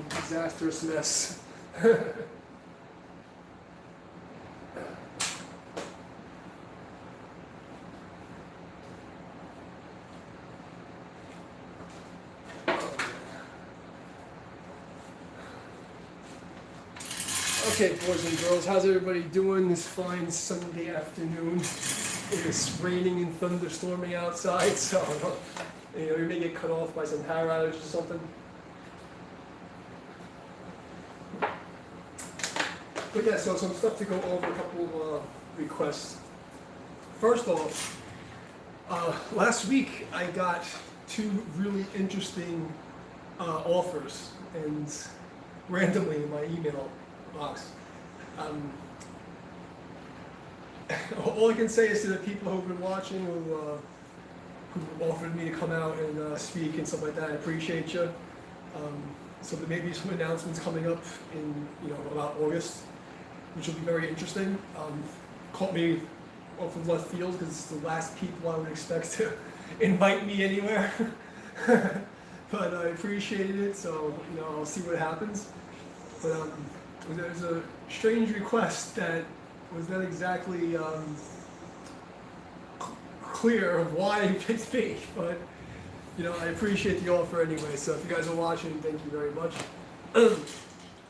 disastrous mess. Okay, boys and girls, how's everybody doing this fine Sunday afternoon? It's raining and thunderstorming outside, so you may get cut off by some power outage or something. But yeah, so some stuff to go over, a couple of requests. First off, last week I got two really interesting offers, and randomly in my email box. All I can say is to the people who've been watching, who offered me to come out and speak and stuff like that, I appreciate you. So there may be some announcements coming up in about August, which will be very interesting. Caught me off of left field because it's the last people I would expect to invite me anywhere. But I appreciated it, so I'll see what happens. But there's a strange request that was not exactly clear of why he picked me, but I appreciate the offer anyway. So if you guys are watching, thank you very much.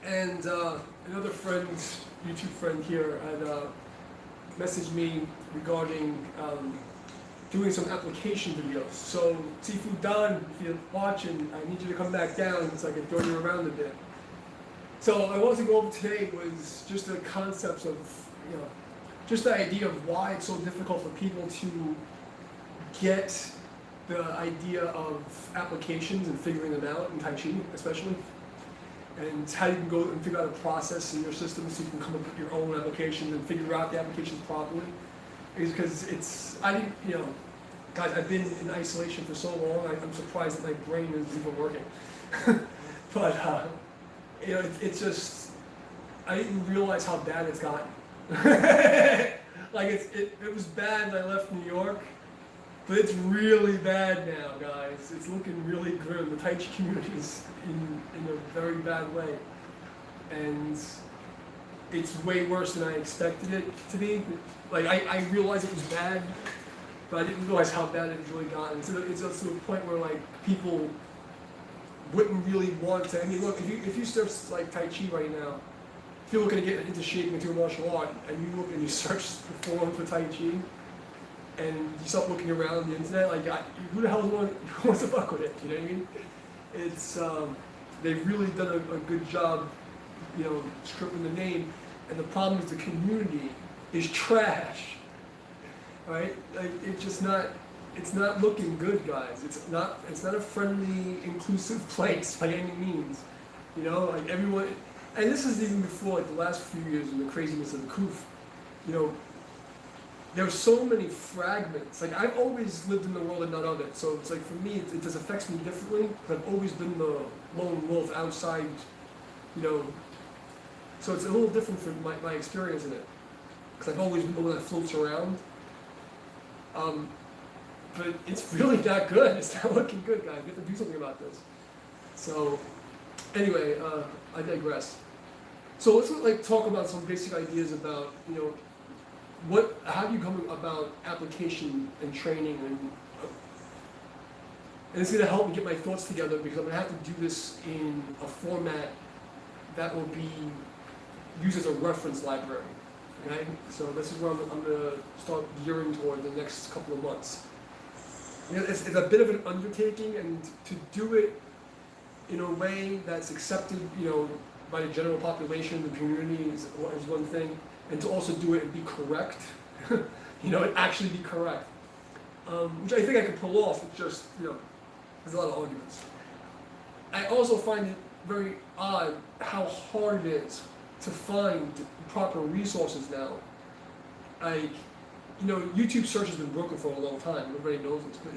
And another friend, YouTube friend here, had messaged me regarding doing some application videos. So Seafood Don, if you're watching, I need you to come back down so I can throw you around a bit. So I wanted to go over today was just the concepts of, just the idea of why it's so difficult for people to get the idea of applications and figuring them out in Tai Chi especially, and how you can go and figure out a process in your system so you can come up with your own applications and figure out the applications properly. Is because guys, I've been in isolation for so long, I'm surprised that my brain is even working. But it's just, I didn't realize how bad it's gotten. Like it was bad when I left New York, but it's really bad now, guys. It's looking really grim. The Tai Chi community is in a very bad way, and it's way worse than I expected it to be. Like I realized it was bad, but I didn't realize how bad it had really gotten. So it's up to a point where like people wouldn't really want to. I mean, look, if you start like Tai Chi right now, if you're looking to get into shape into a martial art, and you look and you search the forum for Tai Chi, and you start looking around the internet, like who the hell wants to fuck with it? You know what I mean? It's they've really done a good job, stripping the name, and the problem is the community is trash. Right? Like it's not looking good, guys. It's not a friendly, inclusive place by any means. Like everyone, and this is even before like the last few years and the craziness of the Kuf. There's so many fragments. Like I've always lived in the world and not of it. So it's like for me, it just affects me differently. But I've always been the lone wolf outside. So it's a little different from my experience in it. Because I've always been the one that floats around. But it's really not good. It's not looking good, guys. We have to do something about this. So, anyway, I digress. So let's talk about some basic ideas about how do you come about application and training, and it's going to help me get my thoughts together because I'm going to have to do this in a format that will be used as a reference library. Okay, so this is where I'm going to start gearing toward the next couple of months. It's a bit of an undertaking, and to do it in a way that's accepted, by the general population, the community is one thing, and to also do it and be correct, and actually be correct, which I think I can pull off. It's just, there's a lot of arguments. I also find it very odd how hard it is to find proper resources now. Like, YouTube search has been broken for a long time. Everybody knows this, but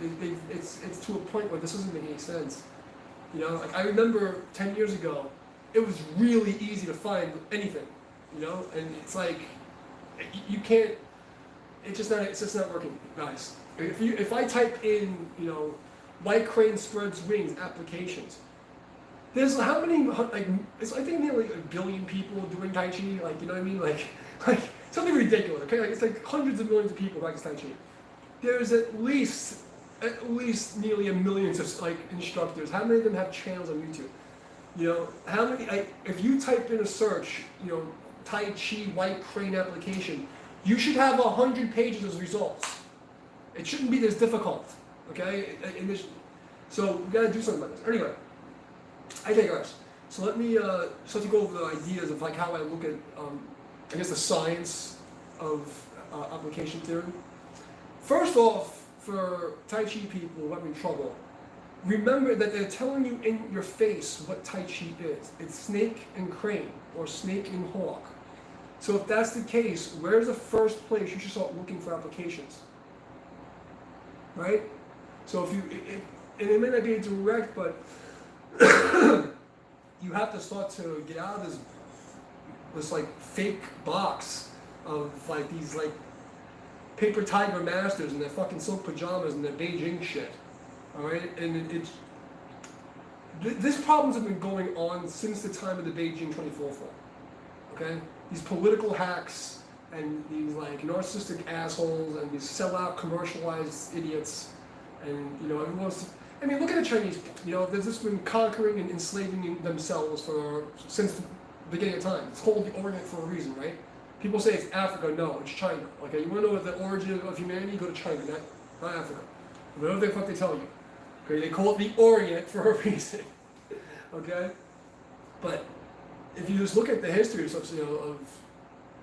it's to a point where this doesn't make any sense. Like I remember 10 years ago, it was really easy to find anything. And it's like you can't. It's just not working, guys. If I type in, white crane spreads wings applications, There's how many, like, it's, I think nearly like a billion people doing Tai Chi, like, you know what I mean? Like something ridiculous, okay? Like, it's like hundreds of millions of people practice Tai Chi. There's at least nearly a million of, like, instructors. How many of them have channels on YouTube? You know, how many, like, if you type in a search, you know, Tai Chi white crane application, you should have 100 pages as results. It shouldn't be this difficult, okay? So we gotta do something about this. Anyway, I digress. So let me start to go over the ideas of like how I look at, I guess, the science of application theory. First off, for Tai Chi people who are having trouble, remember that they're telling you in your face what Tai Chi is. It's snake and crane, or snake and hawk. So if that's the case, where's the first place you should start looking for applications? Right? So if you, and it may not be direct, but you have to start to get out of this like fake box of like these like paper tiger masters and their fucking silk pajamas and their Beijing shit. All right, and this problems have been going on since the time of the Beijing 24 fall. Okay, these political hacks and these like narcissistic assholes and these sellout commercialized idiots, and you know everyone's. I mean, look at the Chinese. You know, they've just been conquering and enslaving themselves since the beginning of time. It's called the Orient for a reason, right? People say it's Africa. No, it's China. Okay, you want to know what the origin of humanity? Go to China, not Africa. Whatever the fuck they tell you. Okay, they call it the Orient for a reason. Okay, but if you just look at the history of, you know, of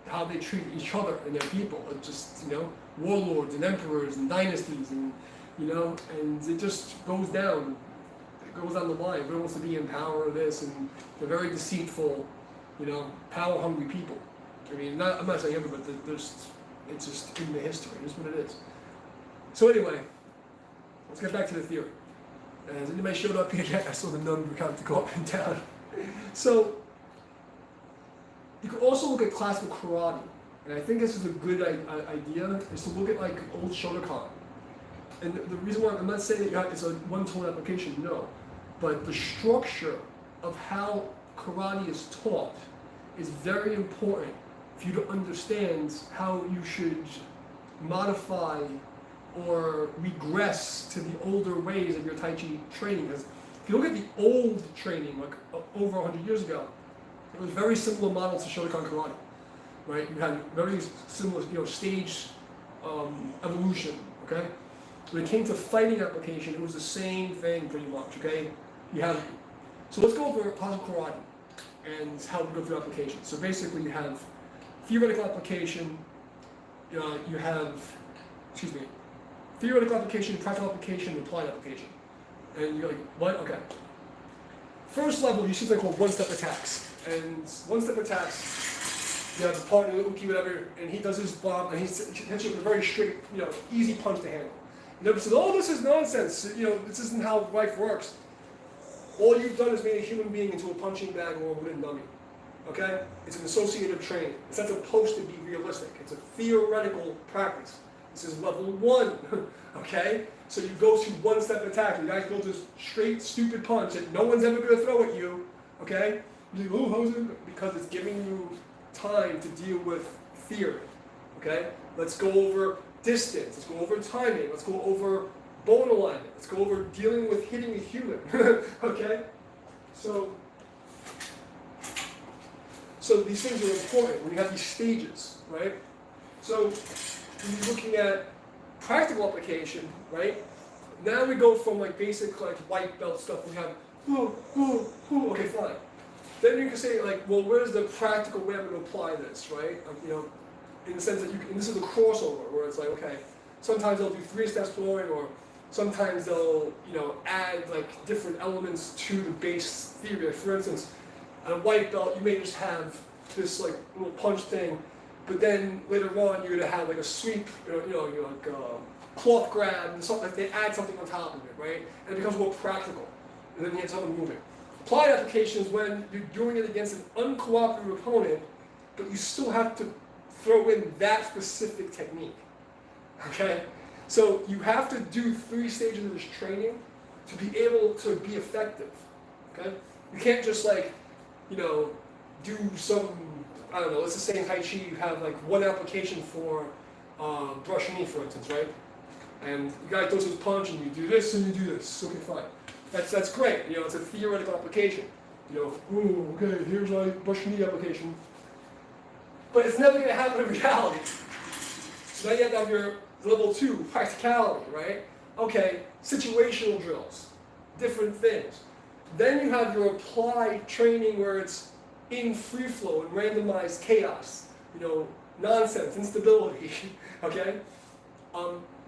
how they treat each other and their people, it's just, you know, warlords and emperors and dynasties and, you know, and it just goes down. It goes down the line. Everyone wants to be in power of this, and they're very deceitful, you know, power-hungry people. I mean, I'm not saying everybody, but it's just in the history. It's what it is. So anyway, let's get back to the theory. As anybody showed up here yet, I saw the number count to go up and down. So you could also look at classical karate, and I think this is a good idea, is to look at like old Shotokan. And the reason why I'm not saying that it's a one-to-one application, no, but the structure of how karate is taught is very important for you to understand how you should modify or regress to the older ways of your Tai Chi training. Because if you look at the old training, like over 100 years ago, it was very similar model to Shotokan karate, right? You had very similar, you know, stage evolution, okay? When it came to fighting application, it was the same thing pretty much, okay? So let's go over classical karate and how we go through application. So basically you have theoretical application, you have, theoretical application, practical application, and applied application. And you're like, what? Okay. First level, you see something called one-step attacks. And one-step attacks, you have the partner, Uki, whatever, and he does his bomb, and he hits you with a very straight, you know, easy punch to handle. You never said, oh, this is nonsense, you know, this isn't how life works. All you've done is made a human being into a punching bag or a wooden dummy. Okay? It's an associative training. It's not supposed to be realistic. It's a theoretical practice. This is level 1. Okay? So you go to one-step attack. You guys go to straight, stupid punch that no one's ever going to throw at you. Okay? You think, oh, how's it? Because it's giving you time to deal with theory. Okay? Let's go over distance. Let's go over timing. Let's go over bone alignment. Let's go over dealing with hitting a human. Okay? So these things are important when you have these stages, right? So when you're looking at practical application, right? Now we go from like basic like white belt stuff. We have, okay, fine. Then you can say like, well, where's the practical way I'm going to apply this, right? You know, in the sense that you can, and this is the crossover where it's like, okay, sometimes they'll do 3-step flowing, or sometimes they'll, you know, add like different elements to the base theory. Like for instance, at a white belt, you may just have this like little punch thing, but then later on you're gonna have like a sweep, like cloth grab and something. Like they add something on top of it, right? And it becomes more practical, and then you have something moving. Applied applications when you're doing it against an uncooperative opponent, but you still have to throw in that specific technique. Okay, so you have to do 3 stages of this training to be able to be effective. Okay. You can't just like, do some, I don't know, let's just say in Tai Chi you have like one application for brush knee, for instance, right? And the guy throws his punch and you do this and you do this. Okay, fine. That's great. It's a theoretical application. Ooh, okay, here's my brush knee application. But it's never going to happen in reality. So now you have to have your level 2, practicality, right? Okay, situational drills, different things. Then you have your applied training where it's in free flow and randomized chaos. Nonsense, instability, okay?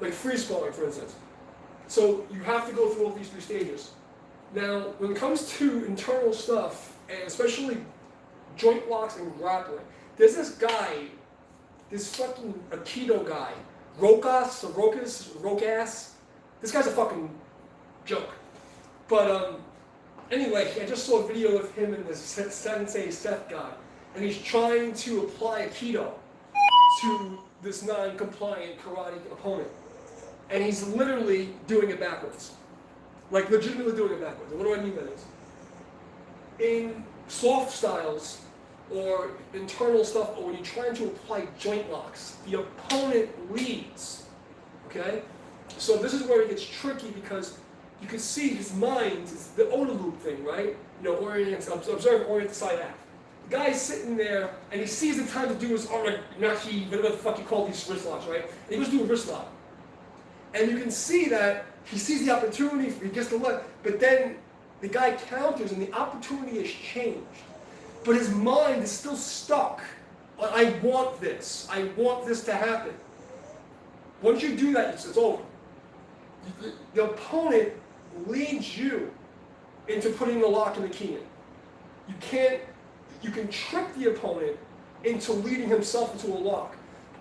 Like freeze falling, for instance. So you have to go through all these 3 stages. Now, when it comes to internal stuff, and especially joint locks and grappling, there's this guy, this fucking Aikido guy, Rokas. This guy's a fucking joke. But anyway, I just saw a video of him and this Sensei Seth guy, and he's trying to apply Aikido to this non-compliant karate opponent. And he's literally doing it backwards. Like legitimately doing it backwards. And what do I mean by this? In soft styles or internal stuff, or when you're trying to apply joint locks, the opponent leads. Okay? So this is where it gets tricky because you can see his mind is the OODA loop thing, right? Observe, orient, side act. The guy's sitting there and he sees the time to do his Oranaki, whatever the fuck you call these wrist locks, right? And he goes to do a wrist lock. And you can see that he sees the opportunity, he gets the left, but then the guy counters and the opportunity has changed. But his mind is still stuck. I want this to happen. Once you do that, it's over. The opponent leads you into putting the lock and the key in. You can trick the opponent into leading himself into a lock.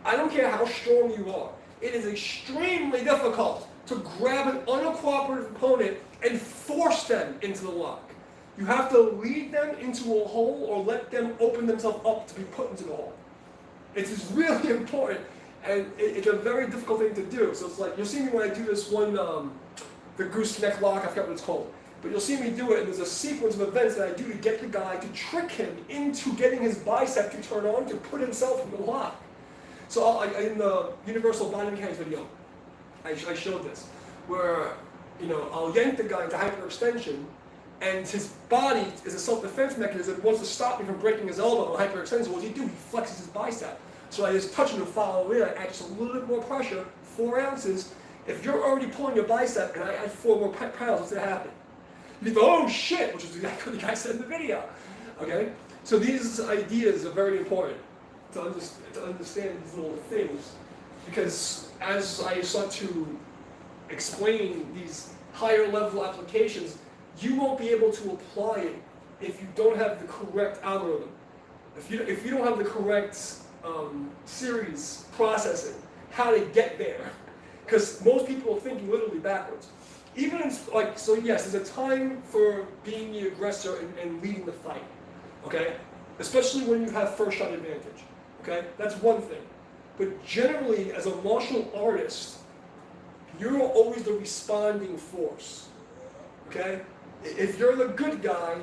I don't care how strong you are. It is extremely difficult to grab an uncooperative opponent and force them into the lock. You have to lead them into a hole or let them open themselves up to be put into the hole. It's really important, and it's a very difficult thing to do. So it's like, you'll see me when I do this one, the gooseneck lock, I forgot what it's called. But you'll see me do it, and there's a sequence of events that I do to get the guy to trick him into getting his bicep to turn on to put himself in the lock. So in the Universal Body Mechanics video, I showed this, where I'll yank the guy into hyperextension, and his body is a self-defense mechanism that wants to stop me from breaking his elbow on hyperextension. So what does he do? He flexes his bicep. So I just touch him and follow in. I add just a little bit more pressure, 4 ounces. If you're already pulling your bicep and I add 4 more pounds, what's going to happen? You go, oh shit, which is exactly what the guy said in the video. Okay? So these ideas are very important to understand these little things, because as I start to explain these higher level applications, you won't be able to apply it if you don't have the correct algorithm. If you don't have the correct series processing, how to get there. Because most people are thinking literally backwards. Even in, so yes, there's a time for being the aggressor and leading the fight. Okay? Especially when you have first shot advantage. Okay? That's one thing. But generally, as a martial artist, you're always the responding force. Okay? If you're the good guy,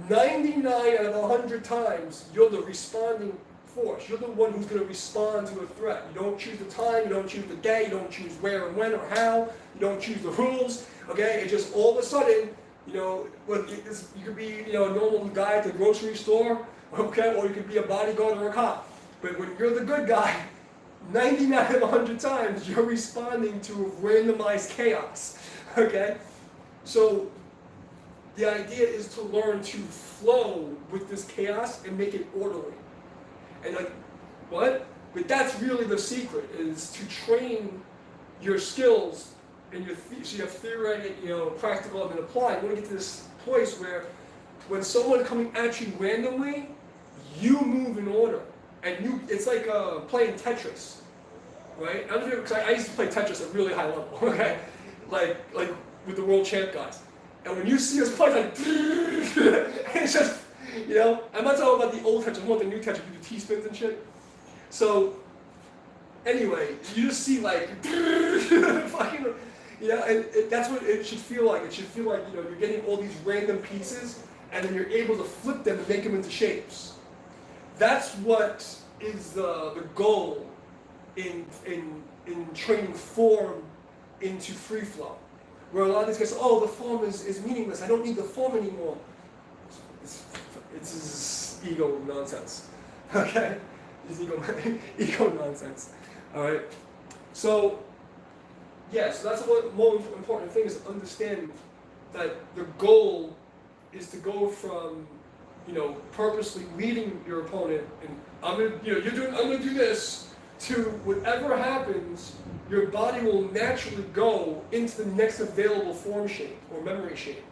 99 out of 100 times, you're the responding force. You're the one who's going to respond to a threat. You don't choose the time, you don't choose the day, you don't choose where and when or how, you don't choose the rules. Okay? It's just all of a sudden, you could be a normal guy at the grocery store, okay, or you could be a bodyguard or a cop. But when you're the good guy, 99 out of 100 times, you're responding to randomized chaos. Okay? So the idea is to learn to flow with this chaos and make it orderly. And what? But that's really the secret, is to train your skills and so you have theoretic, practical, and applied. You want to get to this place where when someone coming at you randomly, you move in order. And it's like playing Tetris, right? I don't know, because I used to play Tetris at really high level, okay? Like with the world champ guys. And when you see us play, like, it's just, I'm not talking about the old Tetris, I want the new Tetris, you do T-spins and shit. So, anyway, you just see like, fucking, and that's what it should feel like. It should feel like, you're getting all these random pieces, and then you're able to flip them and make them into shapes. That's what is the goal in training form into free flow. Where a lot of these guys say, oh, the form is meaningless, I don't need the form anymore. It's ego nonsense. Okay? It's ego nonsense. Alright? So, yeah, so that's one more important thing is to understand that the goal is to go from, purposely leading your opponent and I'm gonna do this, to whatever happens, your body will naturally go into the next available form shape or memory shape,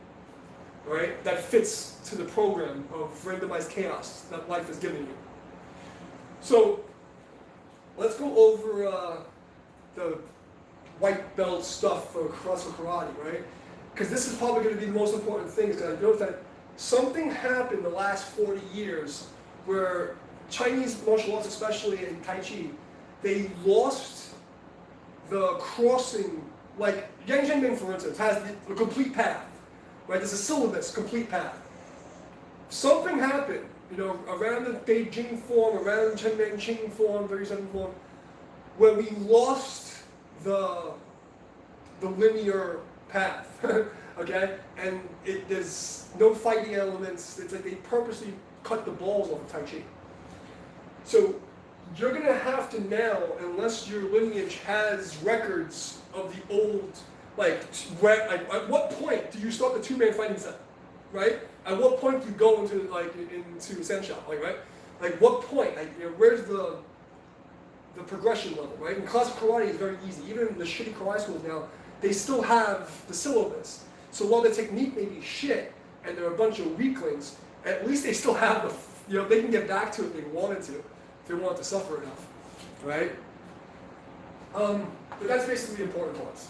right? That fits to the program of randomized chaos that life has given you. So let's go over the white belt stuff for classical karate, right? Because this is probably going to be the most important thing, because I know that something happened the last 40 years where Chinese martial arts, especially in Tai Chi, they lost the crossing, like Yang Zhengbing, for instance, has the complete path, right? There's a syllabus, complete path. Something happened, around the Beijing form, around Chen Manqing form, 37 form, where we lost the linear path, okay? And there's no fighting elements. It's like they purposely cut the balls off of Tai Chi. So you're going to have to now, unless your lineage has records of the old, at what point do you start the two-man fighting set, right? At what point do you go into Sensha, right? Like what point? Where's the progression level, right? And classical karate is very easy. Even in the shitty karate schools now, they still have the syllabus. So while the technique may be shit and they're a bunch of weaklings, at least they still have they can get back to it if they wanted to, if they wanted to suffer enough, right? But that's basically the important parts.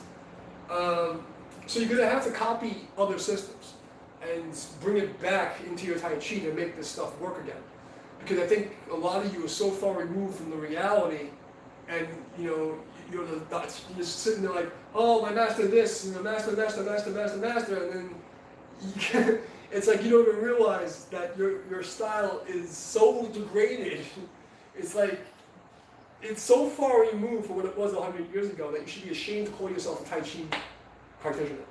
So you're gonna have to copy other systems and bring it back into your Tai Chi to make this stuff work again. Because I think a lot of you are so far removed from the reality, and you're just sitting there like, oh, my master this, and the master, and then it's like you don't even realize that your style is so degraded. It's like, it's so far removed from what it was 100 years ago that you should be ashamed to call yourself a Tai Chi practitioner.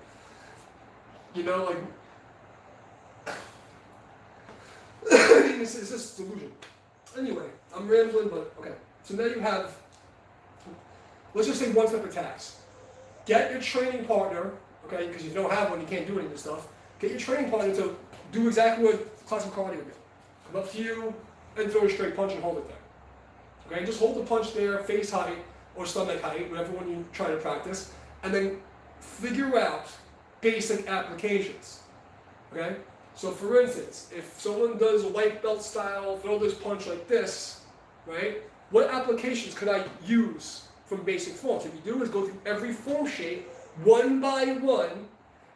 It's just delusion. Anyway, I'm rambling, but okay. So now you have, let's just say one-step attacks. Get your training partner, okay, because you don't have one, you can't do any of this stuff. Get your training partner to do exactly what classical karate would do. Come up to you and throw a straight punch and hold it there. Okay, just hold the punch there, face height or stomach height, whatever one you try to practice, and then figure out basic applications. Okay? So for instance, if someone does a white belt style, throw this punch like this, right? What applications could I use from basic forms? What you do is go through every form shape, one by one,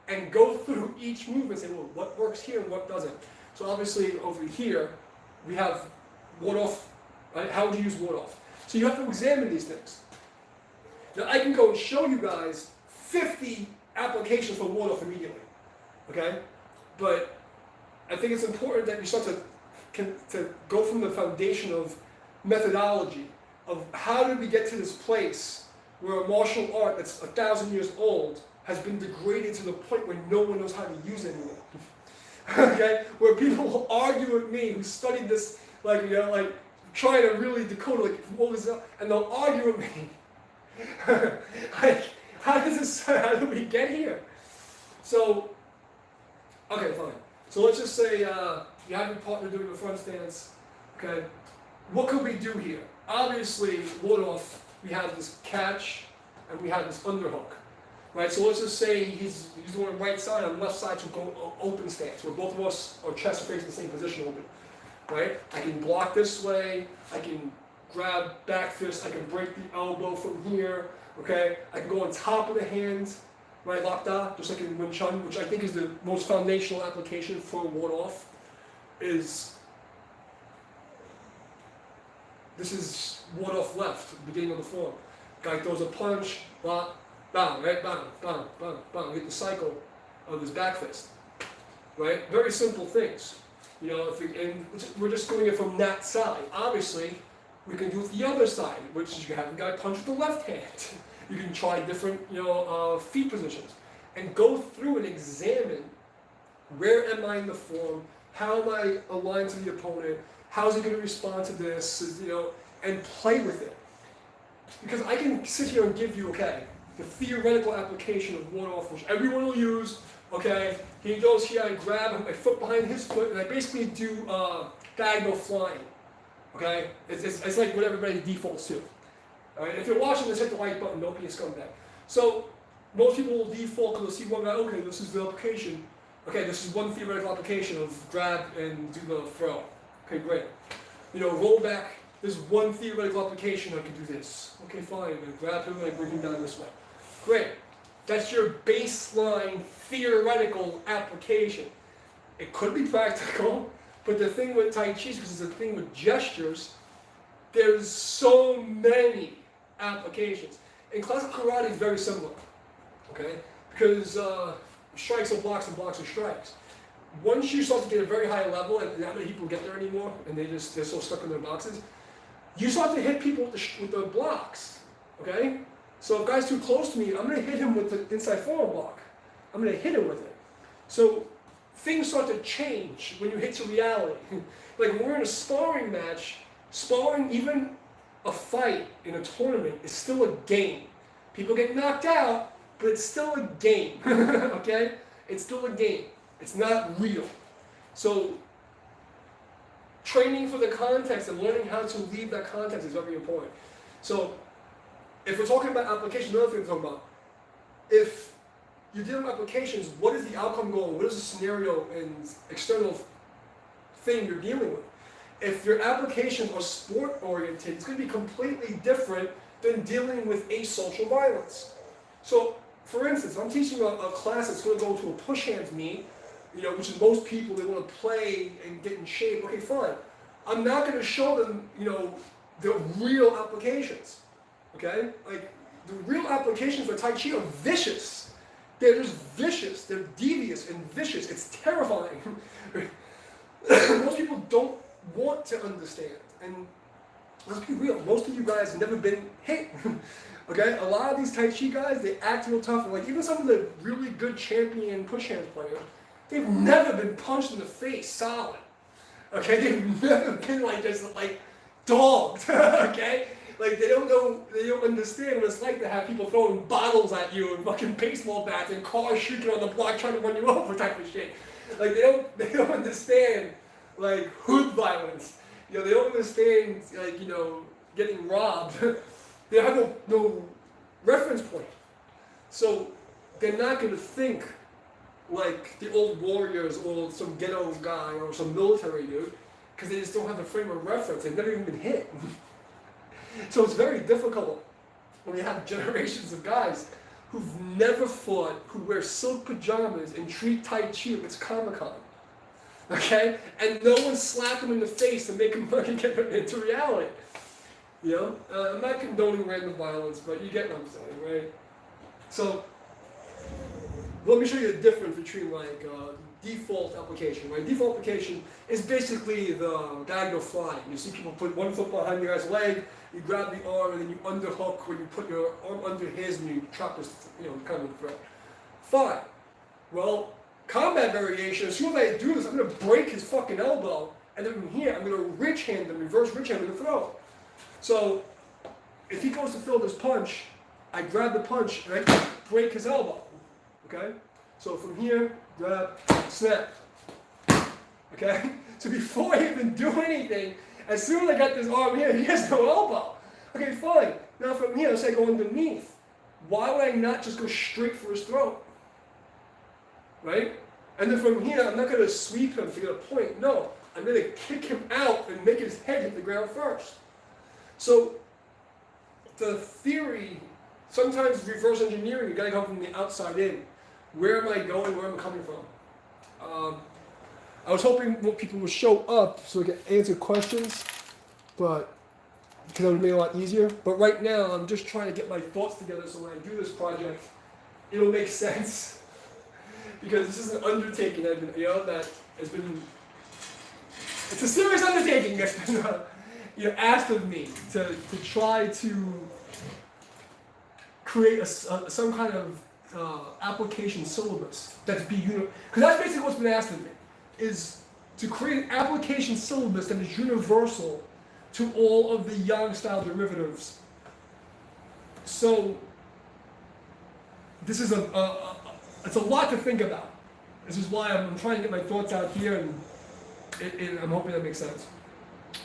and go through each movement and say, well, what works here and what doesn't? So obviously over here, we have ward-off, right? How would you use ward-off? So you have to examine these things. Now I can go and show you guys 50 applications for ward-off immediately, okay? But I think it's important that you start to go from the foundation of methodology, of how did we get to this place where a martial art that's 1,000 years old has been degraded to the point where no one knows how to use it anymore. Okay? Where people will argue with me who studied this, trying to really decode, what was that? And they'll argue with me. How did we get here? So, okay, fine. So let's just say you have your partner doing the front stance. Okay, what could we do here? Obviously, ward-off, we have this catch and we have this underhook, right? So let's just say he's doing right side and left side to go open stance, where both of us, our chests are facing the same position open, right? I can block this way, I can grab back fist, I can break the elbow from here, okay? I can go on top of the hands, right, Lakda, just like in Wing Chun, which I think is the most foundational application for ward-off, is this is ward-off left, beginning of the form. Guy throws a punch, bang, right, bang, bang, bang, bang. We get the cycle of his back fist. right? Very simple things. You know, and we're just doing it from that side. Obviously, we can do it the other side, which is you have the guy punch with the left hand. You can try different, feet positions, and go through and examine where am I in the form, how am I aligned to the opponent, how is he going to respond to this, and play with it. Because I can sit here and give you, the theoretical application of one-off, which everyone will use. Okay, he goes here, I grab my foot behind his foot, and I basically do diagonal flying. Okay, it's like what everybody defaults to. All right, if you're watching this, hit the like button. Don't be a scumbag. So most people will default because they'll see one guy. Okay, this is the application. Okay, this is one theoretical application of grab and do the throw. Okay, great. Roll back. There's one theoretical application. I can do this. Okay, fine. I grab him and I bring him down this way. Great. That's your baseline theoretical application. It could be practical, but the thing with Tai Chi, because it's a thing with gestures, there's so many applications. And classical karate is very similar, okay? Because strikes are blocks and blocks are strikes. Once you start to get a very high level, and not many people get there anymore, and they're so stuck in their boxes, you start to hit people with the blocks, okay? So if guy's too close to me, I'm going to hit him with the inside forward block. I'm going to hit him with it. So things start to change when you hit to reality. Like when we're in a sparring match, sparring, even a fight in a tournament, is still a game. People get knocked out, but it's still a game, okay? It's still a game. It's not real. So training for the context and learning how to leave that context is very important. So if we're talking about application, another thing we're talking about, if you're dealing with applications, what is the outcome goal? What is the scenario and external thing you're dealing with? If your applications are sport-oriented, it's going to be completely different than dealing with asocial violence. So, for instance, I'm teaching a class that's going to go to a push hands meet, which is most people, they want to play and get in shape. Okay, fine. I'm not going to show them, the real applications. Okay? Like, the real applications for Tai Chi are vicious. They're just vicious. They're devious and vicious. It's terrifying. Most people don't want to understand. And let's be real, most of you guys have never been hit. Okay? A lot of these Tai Chi guys, they act real tough. Like, even some of the really good champion push hands players, they've never been punched in the face solid. Okay? They've never been just dogged. Okay? Like, they don't understand what it's like to have people throwing bottles at you and fucking baseball bats and cars shooting on the block trying to run you over type of shit. Like, they don't understand, hood violence. They don't understand, getting robbed. They have no reference point. So, they're not going to think like the old warriors or some ghetto guy or some military dude, because they just don't have a frame of reference. They've never even been hit. So it's very difficult when you have generations of guys who've never fought, who wear silk pajamas and treat Tai Chi like it's Comic-Con. Okay? And no one slapped them in the face to make them fucking get into reality. I'm not condoning random violence, but you get what I'm saying, right? So, let me show you the difference between default application. Right? Default application is basically the diagonal flying. You see people put one foot behind your guy's leg, you grab the arm, and then you underhook when you put your arm under his and you chop his, kind of throat. Fine. Well, combat variation, as soon as I do this, I'm going to break his fucking elbow, and then from here, I'm going to reverse rich hand in the throat. So, if he goes to throw this punch, I grab the punch and I break his elbow. Okay? So from here, grab, snap. Okay? So before I even do anything, as soon as I got this arm here, he has no elbow. Okay, fine. Now from here, let's say I go underneath. Why would I not just go straight for his throat? Right? And then from here, I'm not going to sweep him to get a point. No, I'm going to kick him out and make his head hit the ground first. So the theory, sometimes reverse engineering, you got to come from the outside in. Where am I going? Where am I coming from? I was hoping more people would show up so we could answer questions, but because it would make it a lot easier. But right now, I'm just trying to get my thoughts together so when I do this project, it'll make sense. because this is an undertaking I've been, that has been, it's a serious undertaking that's been, asked of me to try to create some kind of application syllabus that's because that's basically what's been asked of me, is to create an application syllabus that is universal to all of the Yang-style derivatives. So this is it's a lot to think about. This is why I'm trying to get my thoughts out here, and I'm hoping that makes sense.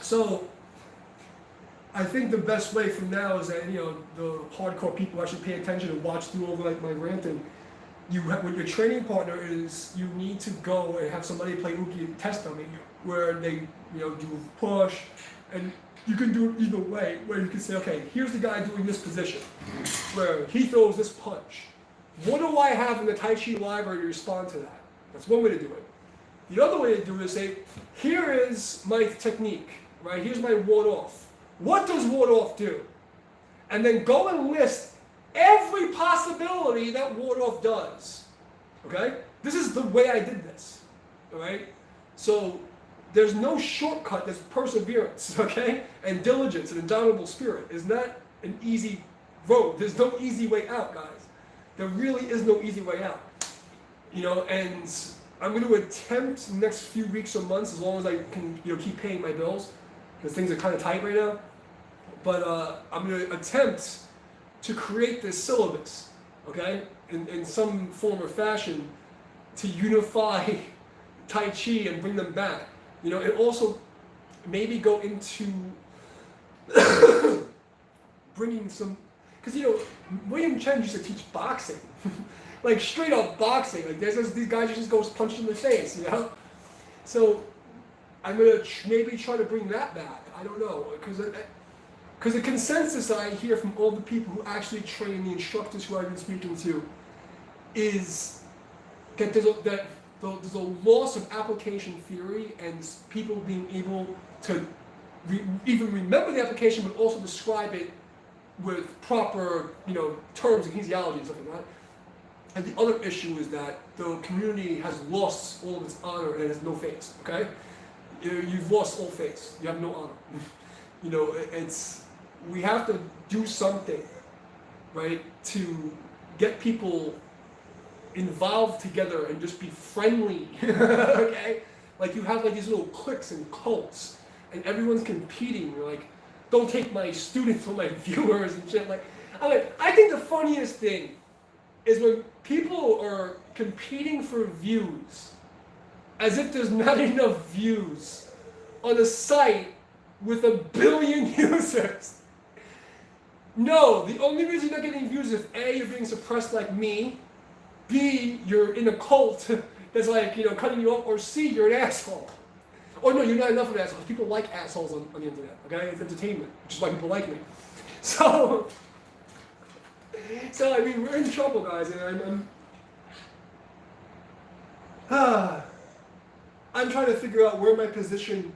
So I think the best way from now is that the hardcore people actually pay attention and watch through all my ranting. With your training partner is you need to go and have somebody play Uki test dummy where they do push, and you can do it either way, where you can say, okay, here's the guy doing this position where he throws this punch. What do I have in the Tai Chi library to respond to that? That's one way to do it. The other way to do it is say, here is my technique, right? Here's my ward off. What does ward off do? And then go and list every possibility that ward off does. Okay? This is the way I did this. All right? So there's no shortcut. There's perseverance, okay? And diligence and indomitable spirit. It's not an easy road. There's no easy way out, guys. There really is no easy way out. And I'm going to attempt the next few weeks or months, as long as I can, keep paying my bills, because things are kind of tight right now. But I'm going to attempt to create this syllabus, okay, in some form or fashion, to unify Tai Chi and bring them back. And also maybe go into bringing some, because William Chen used to teach boxing, like straight up boxing. Like these guys just go punch in the face, So I'm gonna maybe try to bring that back. I don't know, because the consensus I hear from all the people who actually train, the instructors who I've been speaking to, is that there's a loss of application theory and people being able to even remember the application, but also describe it with proper, terms and kinesiology and stuff like that. And the other issue is that the community has lost all of its honor and it has no face. Okay, you've lost all face. You have no honor. We have to do something, right, to get people involved together and just be friendly. Okay, like you have these little cliques and cults, and everyone's competing. You're like, don't take my students or my viewers and shit. I think the funniest thing is when people are competing for views, as if there's not enough views on a site with 1 billion users. No, the only reason you're not getting views is if A, you're being suppressed like me, B, you're in a cult that's cutting you off, or C, you're an asshole. Or no, you're not enough of an asshole. People like assholes on the internet, okay? It's entertainment, which is why people like me. So I mean, we're in trouble, guys, and I'm trying to figure out where my position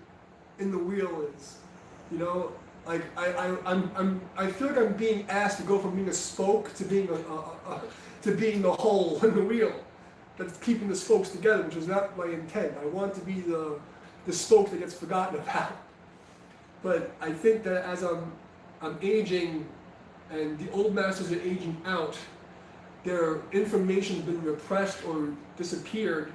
in the wheel is. I feel like I'm being asked to go from being a spoke to being to being the hole in the wheel that's keeping the spokes together, which is not my intent. I want to be the spoke that gets forgotten about. But I think that as I'm aging, and the old masters are aging out, their information's been repressed or disappeared.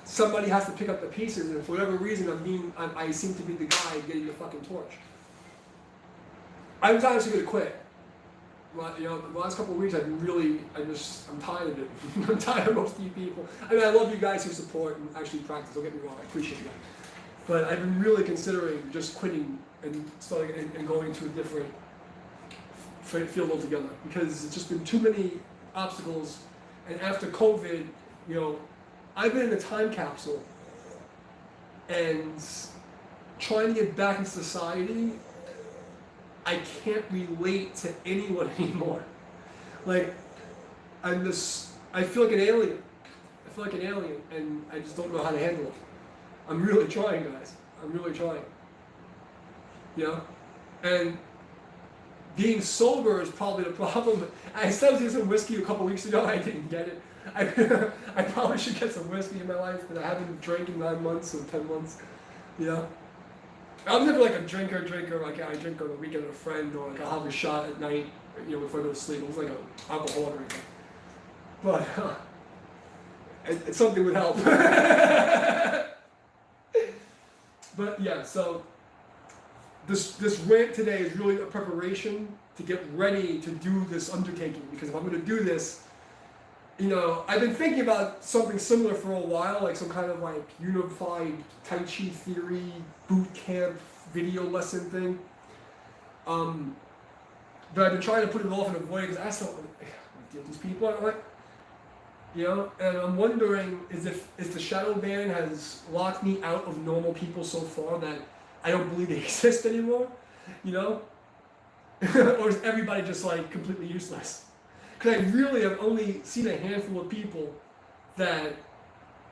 Somebody has to pick up the pieces, and for whatever reason, I seem to be the guy getting the fucking torch. I was honestly going to quit. Well, the last couple of weeks, I'm tired of it. I'm tired of most of you people. I mean, I love you guys who support and actually practice. Don't get me wrong, I appreciate that. But I've been really considering just quitting and starting and going to a different field altogether, because it's just been too many obstacles. And after COVID, I've been in a time capsule, and trying to get back into society, I can't relate to anyone anymore. I feel like an alien. And I just don't know how to handle it. I'm really trying, guys. I'm really trying. And being sober is probably the problem. I started using whiskey a couple weeks ago. I didn't get it. I probably should get some whiskey in my life, but I haven't drank in 9 months or 10 months. Yeah. I'm never like a drinker. Like I drink on the weekend with a friend, or like I'll have a shot at night, before I go to sleep. It was like an alcohol drinker. But it's something would help. But yeah, so this rant today is really a preparation to get ready to do this undertaking. Because if I'm going to do this, I've been thinking about something similar for a while, like some kind of like unified Tai Chi theory boot camp video lesson thing. But I've been trying to put it off and avoid it because I still deal with these people. I'm like, and I'm wondering is the shadow ban has locked me out of normal people so far that I don't believe they exist anymore, or is everybody just like completely useless? Because I really have only seen a handful of people that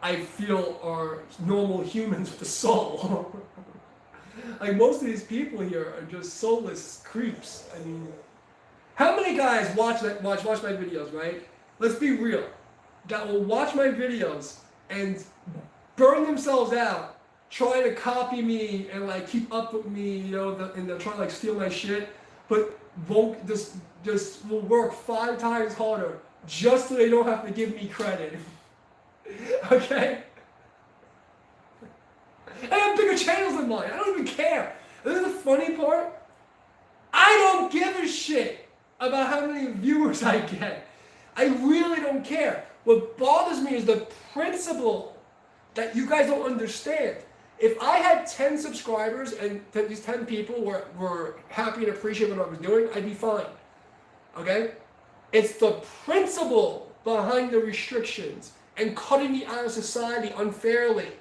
I feel are normal humans with a soul. Like most of these people here are just soulless creeps. I mean, how many guys watch my videos, right? Let's be real. That will watch my videos and burn themselves out trying to copy me and like keep up with me, and they're trying to like steal my shit, but won't just will work 5 times harder just so they don't have to give me credit. Okay? I have bigger channels than mine. I don't even care. This is the funny part. I don't give a shit about how many viewers I get. I really don't care. What bothers me is the principle that you guys don't understand. If I had 10 subscribers and these 10 people were happy and appreciate what I was doing, I'd be fine. Okay? It's the principle behind the restrictions and cutting me out of society unfairly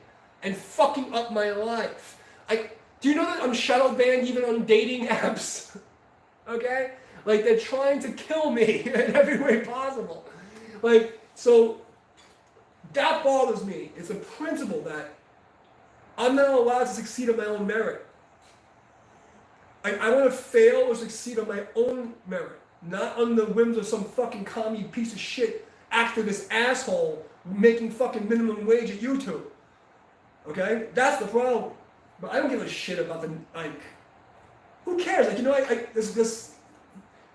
and fucking up my life. Do you know that I'm shadow banned even on dating apps? Okay? Like, they're trying to kill me in every way possible. So that bothers me. It's a principle that I'm not allowed to succeed on my own merit. I want to fail or succeed on my own merit, not on the whims of some fucking commie piece of shit activist asshole making fucking minimum wage at YouTube. Okay? That's the problem. But I don't give a shit about who cares?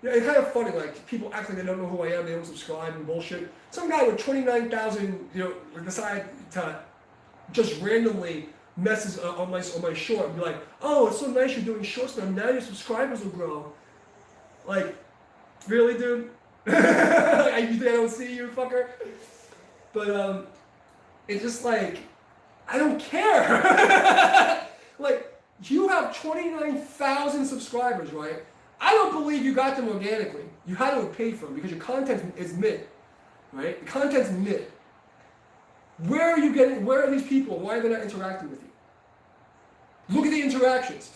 It's kind of funny, people act like they don't know who I am, they don't subscribe and bullshit. Some guy with 29,000, decide to just randomly message on my short and be like, oh, it's so nice you're doing shorts now your subscribers will grow. Like, really, dude? You think I don't see you, fucker? But, it's just I don't care. You have 29,000 subscribers, right? I don't believe you got them organically. You had to have paid for them because your content is mid, right? The content's mid. Where are these people? Why are they not interacting with you? Look at the interactions.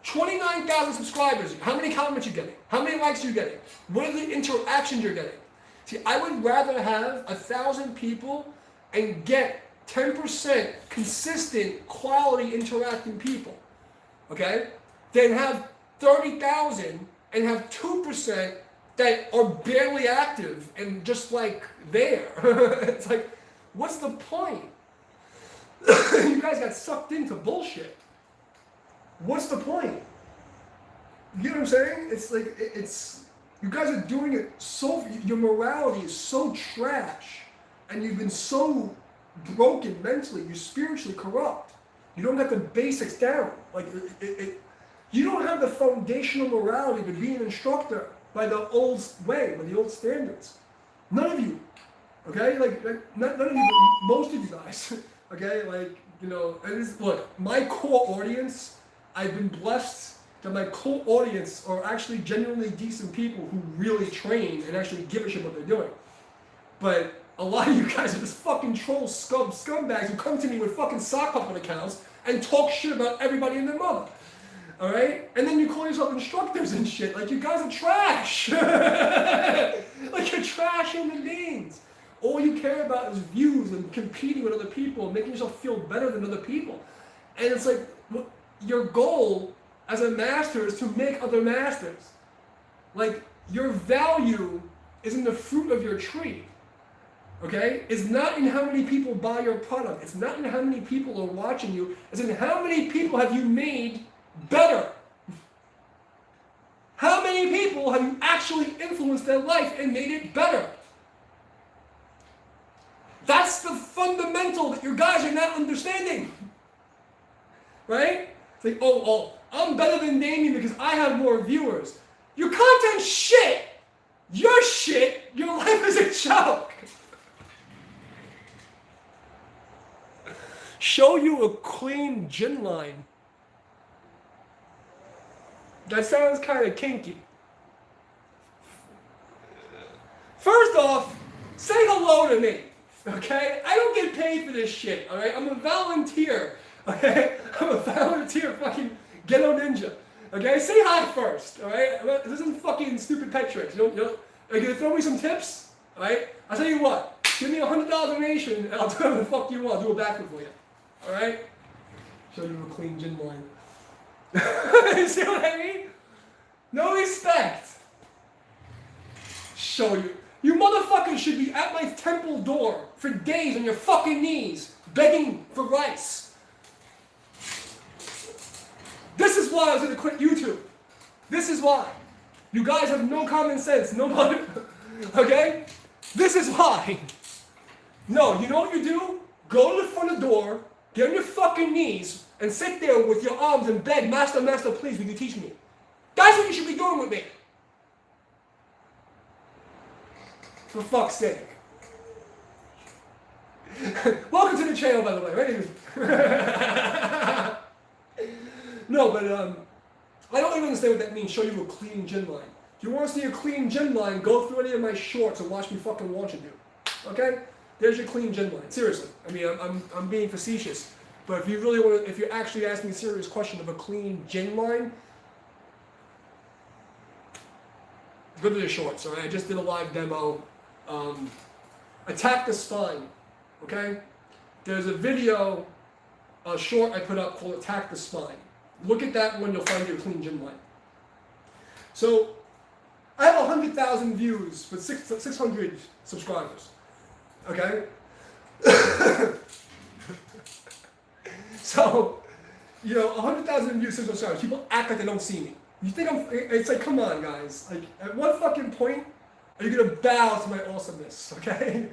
29,000 subscribers. How many comments are you getting? How many likes are you getting? What are the interactions you're getting? See, I would rather have 1,000 people and get 10% consistent quality interacting people, okay? Than have 30,000 and have 2% that are barely active and just there. It's what's the point? You guys got sucked into bullshit. What's the point? You know what I'm saying? It's you guys are doing it so, your morality is so trash and you've been so broken mentally, you're spiritually corrupt. You don't got the basics down. You don't have the foundational morality to be an instructor by the old way, by the old standards. None of you. Okay? None of you, but most of you guys. Okay? Look, my core audience, I've been blessed that my core audience are actually genuinely decent people who really train and actually give a shit what they're doing. But a lot of you guys are just fucking troll scumbags who come to me with fucking sock puppet accounts and talk shit about everybody and their mother. Alright? And then you call yourself instructors and shit. You guys are trash. You're trash human beings. All you care about is views and competing with other people and making yourself feel better than other people. And it's your goal as a master is to make other masters. Your value is in the fruit of your tree. okay, is not in how many people buy your product. It's not in how many people are watching you. It's in how many people have you made better. How many people have you actually influenced their life and made it better? That's the fundamental that you guys are not understanding. Right? It's like, oh, I'm better than Damien because I have more viewers. Your content's shit. You're shit. Your life is a joke. Show you a clean gin line. That sounds kind of kinky. First off, say hello to me, okay? I don't get paid for this shit, all right? I'm a volunteer, okay? I'm a volunteer fucking Ghetto Ninja, okay? Say hi first, all right? This isn't fucking stupid pet tricks. Are you gonna throw me some tips, all right? I'll tell you what, give me $100 donation and I'll do whatever the fuck you want. I'll do a backflip for you, all right? Show you a clean gin line. You see what I mean? No respect. Show you. You motherfuckers should be at my temple door for days on your fucking knees, begging for rice. This is why I was gonna quit YouTube. This is why. You guys have no common sense, nobody, okay? This is why. No, you know what you do? Go to the front of the door, get on your fucking knees, and sit there with your arms and beg, Master, Master, please, will you teach me? That's what you should be doing with me. For fuck's sake. Welcome to the channel, by the way. Right? No, but I don't even understand what that means. Show you a clean gin line. If you want to see a clean gin line, go through any of my shorts and watch me fucking launch a dude. Okay? There's your clean gin line. Seriously. I mean, I'm being facetious. But if you really want to, if you're actually asking me a serious question of a clean gin line, go to the shorts, all right? I just did a live demo. Attack the Spine, okay? There's a video, a short I put up called Attack the Spine. Look at that one, you'll find your clean gin line. So, I have 100,000 views with 600 subscribers, okay? So, 100,000 views, 600 subscribers. People act like they don't see me. You think it's like, come on, guys. Like, at what fucking point are you gonna bow to my awesomeness, okay?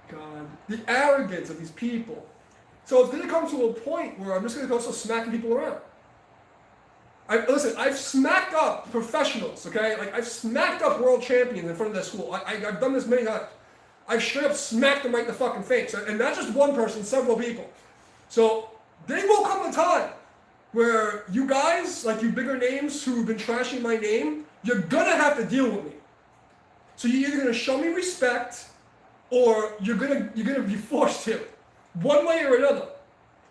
God. The arrogance of these people. So it's gonna come to a point where I'm just gonna go start smacking people around. Listen, I've smacked up professionals, okay? Like, I've smacked up world champions in front of their school. I've done this many times. I've straight up smacked them right in the fucking face. And not just one person, several people. So, there will come a time where you guys, like you bigger names who've been trashing my name, you're gonna have to deal with me. So you're either gonna show me respect, or you're gonna be forced to, one way or another.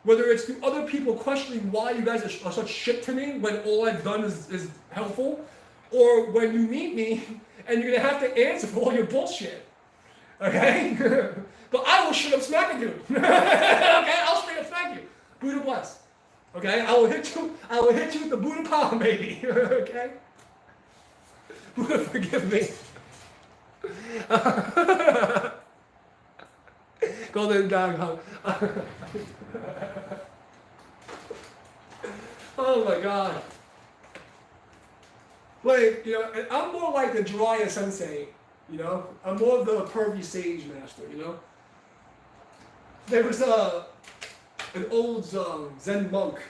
Whether it's through other people questioning why you guys are such shit to me when all I've done is helpful, or when you meet me and you're gonna have to answer for all your bullshit. Okay? But I will straight up smack you. Okay? I'll straight up smack you. Buddha bless. Okay? I will hit you with the Buddha palm, baby. Okay? Buddha forgive me. Golden dog hug. Oh my god. Like, I'm more like the Jiraiya sensei, I'm more of the pervy sage master, There was an old Zen monk,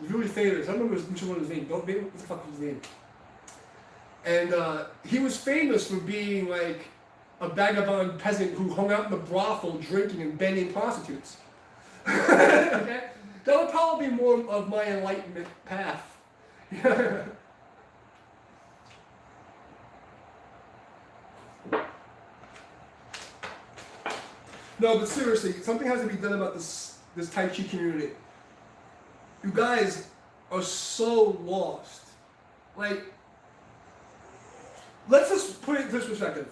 really famous. I don't remember which one his name. What the fuck was his name? And he was famous for being like a vagabond peasant who hung out in the brothel drinking and banging prostitutes. Okay? That would probably be more of my enlightenment path. No, but seriously, something has to be done about this Tai Chi community. You guys are so lost. Like, let's just put it in this perspective.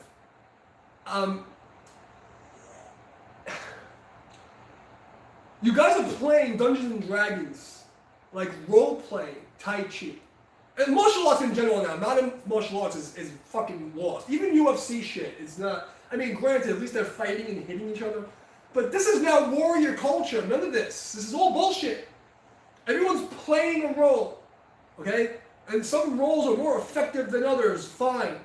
You guys are playing Dungeons and Dragons, like role play Tai Chi. And martial arts in general now, modern martial arts is fucking lost. Even UFC shit is not, I mean, granted, at least they're fighting and hitting each other. But this is now warrior culture. None of this. This is all bullshit. Everyone's playing a role. Okay? And some roles are more effective than others. Fine.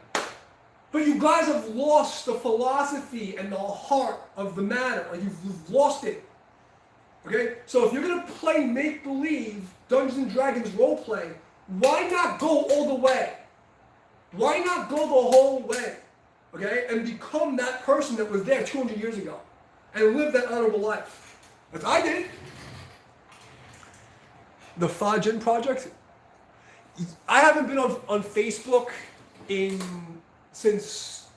But you guys have lost the philosophy and the heart of the matter. Like you've lost it. Okay? So if you're going to play make-believe, Dungeons and Dragons role-play, why not go all the way? Why not go the whole way? Okay? And become that person that was there 200 years ago. And live that honorable life. As I did. The Fajin Project. I haven't been on Facebook since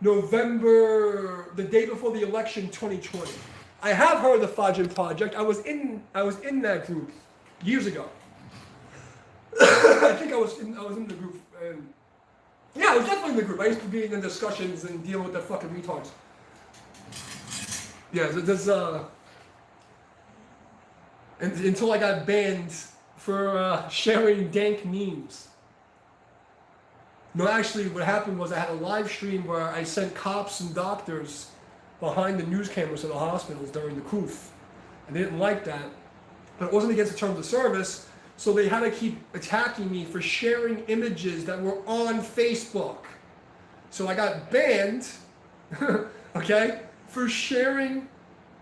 November, the day before the election, 2020. I have heard of the Fajin Project. I was in that group years ago. I think I was in the group. And yeah, I was definitely in the group. I used to be in the discussions and deal with the fucking retards. Yeah, there's until I got banned for sharing dank memes. No, actually, what happened was I had a live stream where I sent cops and doctors behind the news cameras to the hospitals during the coup. And they didn't like that. But it wasn't against the terms of service, so they had to keep attacking me for sharing images that were on Facebook. So I got banned, okay, for sharing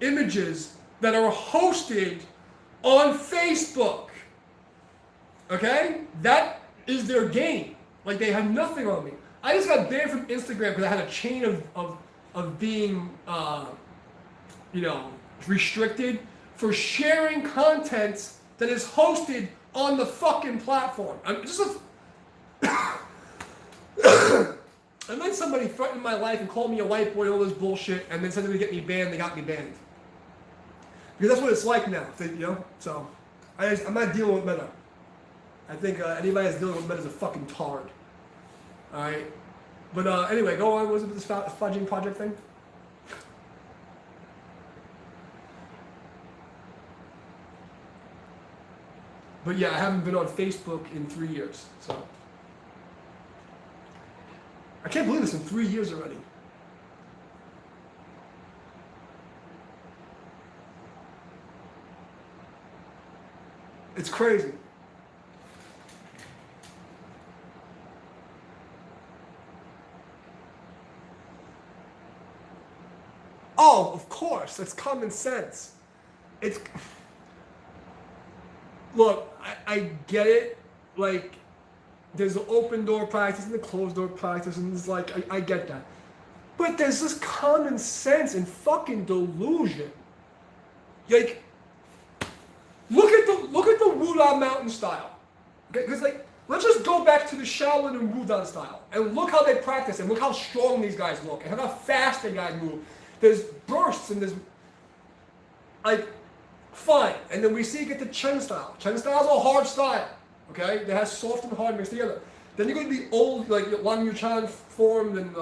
images that are hosted on Facebook. Okay? That is their game. Like, they have nothing on me. I just got banned from Instagram because I had a chain of being, restricted for sharing content that is hosted on the fucking platform. I'm just and then somebody threatened my life and called me a white boy, all this bullshit, and then said they would get me banned. They got me banned. Because that's what it's like now, So, I'm not dealing with Meta. I think anybody that's dealing with Meta is a fucking tard. Alright? But anyway, go on. What was it with this Fajin Project thing? But yeah, I haven't been on Facebook in 3 years, so. I can't believe this in 3 years already. It's crazy. Oh, of course, that's common sense. Look, I get it. Like, there's an open door practice and the closed door practice, and it's like, I get that. But there's this common sense and fucking delusion. Like, look at the Wudang Mountain style. Okay, because like, let's just go back to the Shaolin and Wudang style, and look how they practice, and look how strong these guys look, and how fast the guys move. There's bursts, and there's, like, fine. And then we see you get the Chen style. Chen style is a hard style. Okay? It has soft and hard mixed together. Then you go to the old, like, Wang Yuchan formed and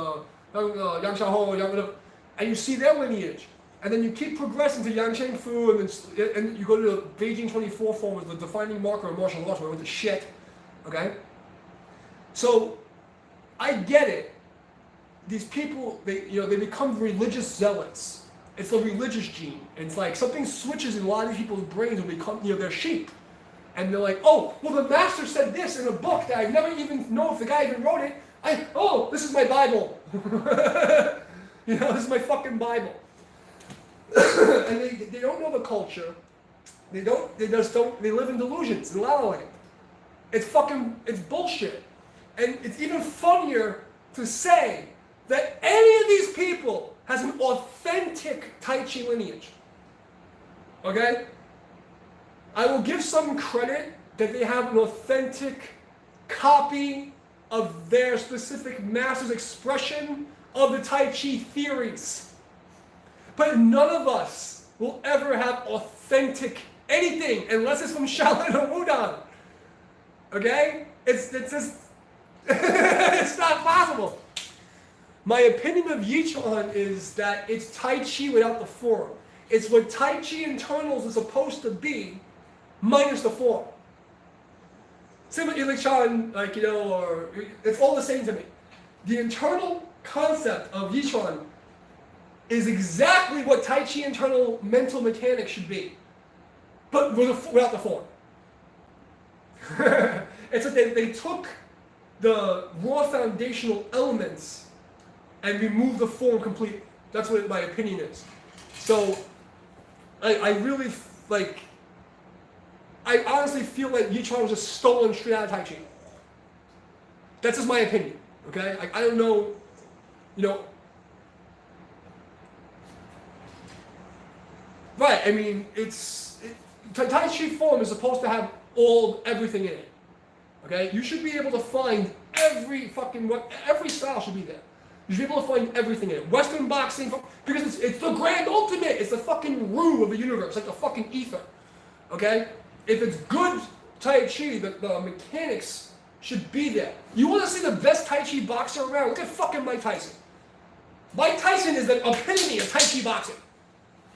Yang Xiaohou, and you see their lineage. And then you keep progressing to Yang Chengfu, and you go to the Beijing 24 form as the defining marker of martial arts, where I went to shit. Okay? So, I get it. These people, they become religious zealots. It's a religious gene. And it's like something switches in a lot of these people's brains when they become, they're sheep. And they're like, oh, well, the master said this in a book that I never even know if the guy even wrote it. This is my Bible. This is my fucking Bible. And they don't know the culture. They live in delusions, in La La Land. It's bullshit. And it's even funnier to say that any of these people has an authentic Tai Chi lineage. Okay? I will give some credit that they have an authentic copy of their specific master's expression of the Tai Chi theories. But none of us will ever have authentic anything unless it's from Shaolin or Wudang. Okay? It's just, it's not possible. My opinion of Yichuan is that it's Tai Chi without the form. It's what Tai Chi internals is supposed to be, minus the form. Same with Ilichan, like, or it's all the same to me. The internal concept of Yichuan is exactly what Tai Chi internal mental mechanics should be, but without the form. It's like they took the raw foundational elements and removed the form completely. That's what my opinion is. So, I really, I honestly feel like Yichuan was just stolen straight out of Tai Chi. That's just my opinion, okay? I don't know, right, I mean, Tai Chi form is supposed to have everything in it, okay? You should be able to find every style should be there. You should be able to find everything in it. Western boxing, because it's the grand ultimate. It's the fucking root of the universe, like the fucking ether. Okay? If it's good Tai Chi, the mechanics should be there. You want to see the best Tai Chi boxer around? Look at fucking Mike Tyson. Mike Tyson is the epitome of Tai Chi boxing.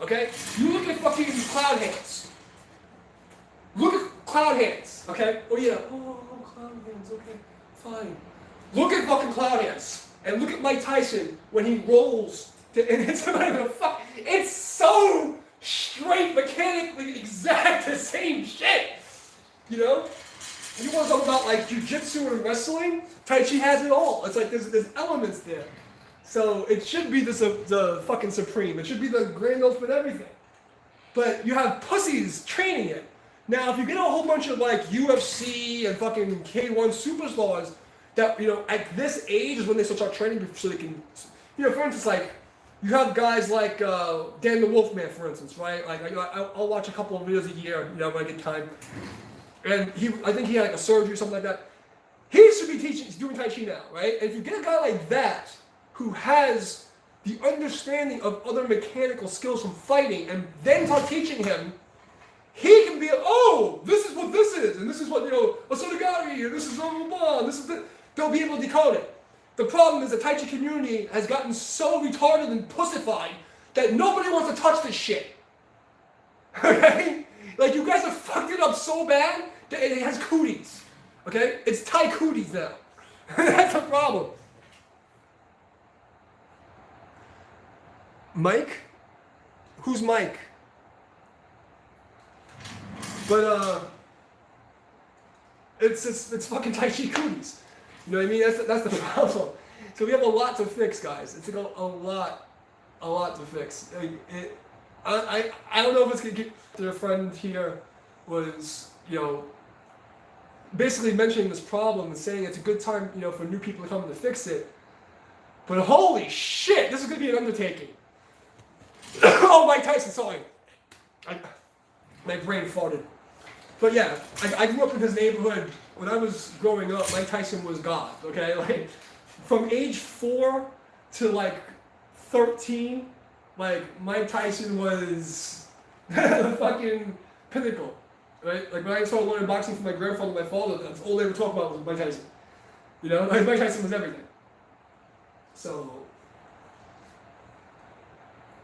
Okay? You look at fucking Cloud Hands. Look at Cloud Hands. Okay? Oh yeah. Oh, Cloud Hands. Okay. Fine. Look at fucking Cloud Hands. And look at Mike Tyson when he rolls. And it's not even a fuck. It's so straight, mechanically exact, the same shit. You want to talk about like jiu-jitsu and wrestling? Tai Chi has it all. It's like there's elements there. So it should be the fucking supreme. It should be the grand ultimate everything. But you have pussies training it. Now, if you get a whole bunch of like UFC and fucking K1 superstars that, at this age is when they start training so they can, for instance, like, you have guys like Dan the Wolfman, for instance, right? Like, I'll watch a couple of videos a year, when I get time. And I think he had like a surgery or something like that. He should be he's doing Tai Chi now, right? And if you get a guy like that who has the understanding of other mechanical skills from fighting and then start teaching him, he can be, this is what this is, and this is what, Asodagari, and this is blah, blah, blah, and this is it. They'll be able to decode it. The problem is the Tai Chi community has gotten so retarded and pussified that nobody wants to touch this shit. Okay? Like, you guys have fucked it up so bad that it has cooties. Okay? It's Thai cooties now. That's a problem. Mike? Who's Mike? But, it's fucking Tai Chi cooties. You know what I mean? That's the problem. So we have a lot to fix, guys. It's like a lot to fix. I don't know if it's gonna get. Their friend here was, basically mentioning this problem and saying it's a good time, for new people to come to fix it. But holy shit, this is gonna be an undertaking. Oh, Mike Tyson, sorry. My brain farted. But yeah, I grew up in his neighborhood. When I was growing up, Mike Tyson was God, okay? Like, from age 4 to, like, 13, like, Mike Tyson was the fucking pinnacle, right? Like, when I started learning boxing from my grandfather and my father, that's all they would talk about was Mike Tyson. Like, Mike Tyson was everything. So,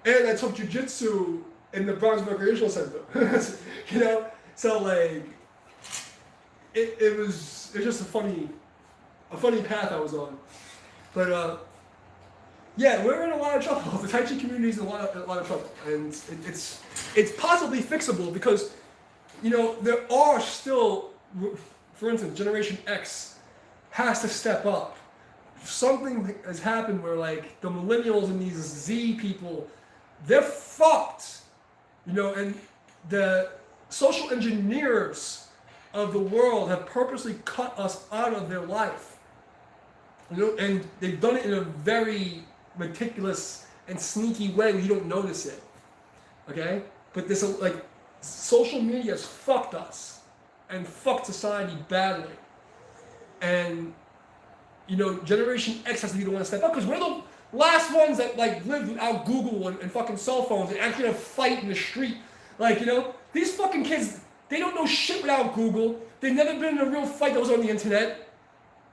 and I took jiu-jitsu in the Bronx Recreational Center, So, like, it was just a funny path I was on. But, yeah, we're in a lot of trouble. The Tai Chi community is in a lot of trouble. And it's possibly fixable because, there are still, for instance, Generation X has to step up. Something has happened where, like, the millennials and these Z people, they're fucked. And the social engineers of the world have purposely cut us out of their life. And they've done it in a very meticulous and sneaky way where you don't notice it. Okay? But this, like, social media has fucked us and fucked society badly. And, Generation X has to be the one to step up because we're the last ones that, like, lived without Google and fucking cell phones and actually have to fight in the street. Like, these fucking kids, they don't know shit without Google. They've never been in a real fight that was on the internet.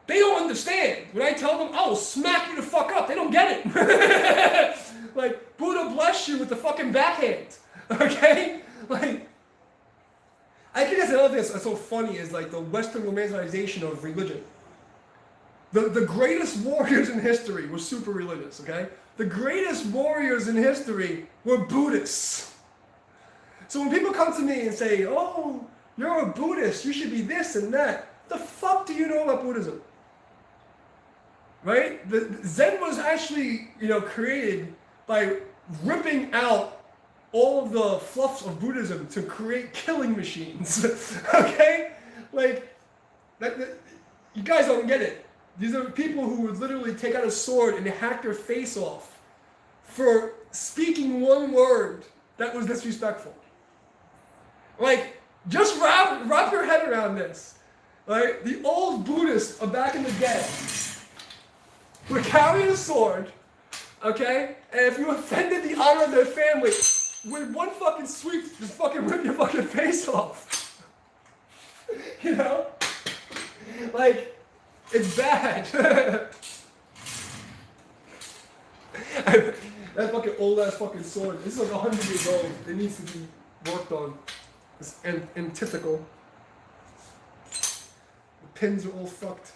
They don't understand. When I tell them, I will smack you the fuck up, they don't get it. Like, Buddha bless you with the fucking backhand. Okay? Like, I think that's another thing that's so funny is like the Western romanticization of religion. The greatest warriors in history were super religious, okay? The greatest warriors in history were Buddhists. So when people come to me and say, oh, you're a Buddhist, you should be this and that, the fuck do you know about Buddhism? Right? The Zen was actually, created by ripping out all of the fluffs of Buddhism to create killing machines. Okay? Like, you guys don't get it. These are people who would literally take out a sword and hack their face off for speaking one word that was disrespectful. Like, just wrap your head around this. Right? The old Buddhists of back in the day would carry a sword, okay? And if you offended the honor of their family, with one fucking sweep, just fucking rip your fucking face off. You know? Like, it's bad. That fucking old ass fucking sword. This is like 100 years old. It needs to be worked on. It's antithetical. The pins are all fucked.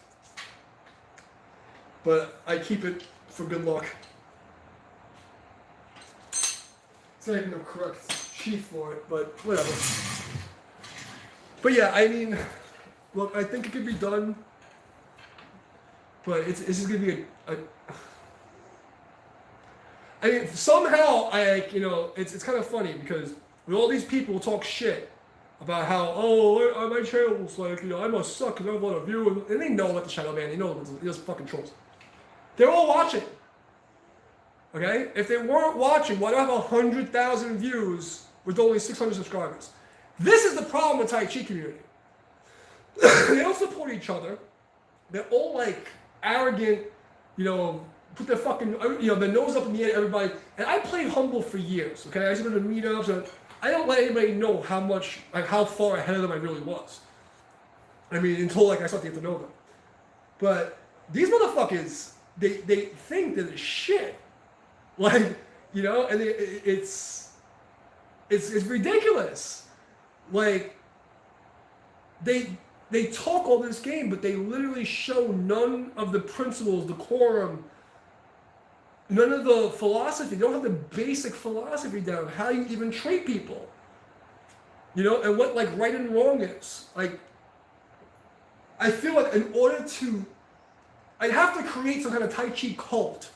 But I keep it for good luck. It's not even the correct sheath for it, but whatever. But yeah, I mean, look, I think it could be done. But it's just gonna be I mean, somehow it's kind of funny because with all these people talk shit about how my channel's like I must suck because I have a lot of views, and they know about the channel, man. They know it's just fucking trolls. They're all watching. Okay, if they weren't watching, why do I have 100,000 views with only 600 subscribers? This is the problem with Tai Chi community. They don't support each other. They're all like arrogant, put their fucking, their nose up in the air at everybody. And I played humble for years, okay? I used to go to meetups, and I don't let anybody know how far ahead of them I really was. I mean, until I started to get to know them. But these motherfuckers, they think that it's shit. Like, and it's ridiculous. Like, they talk all this game, but they literally show none of the principles, the quorum, none of the philosophy. They don't have the basic philosophy down, how you even treat people. And what right and wrong is. Like, I feel like in order to, I'd have to create some kind of Tai Chi cult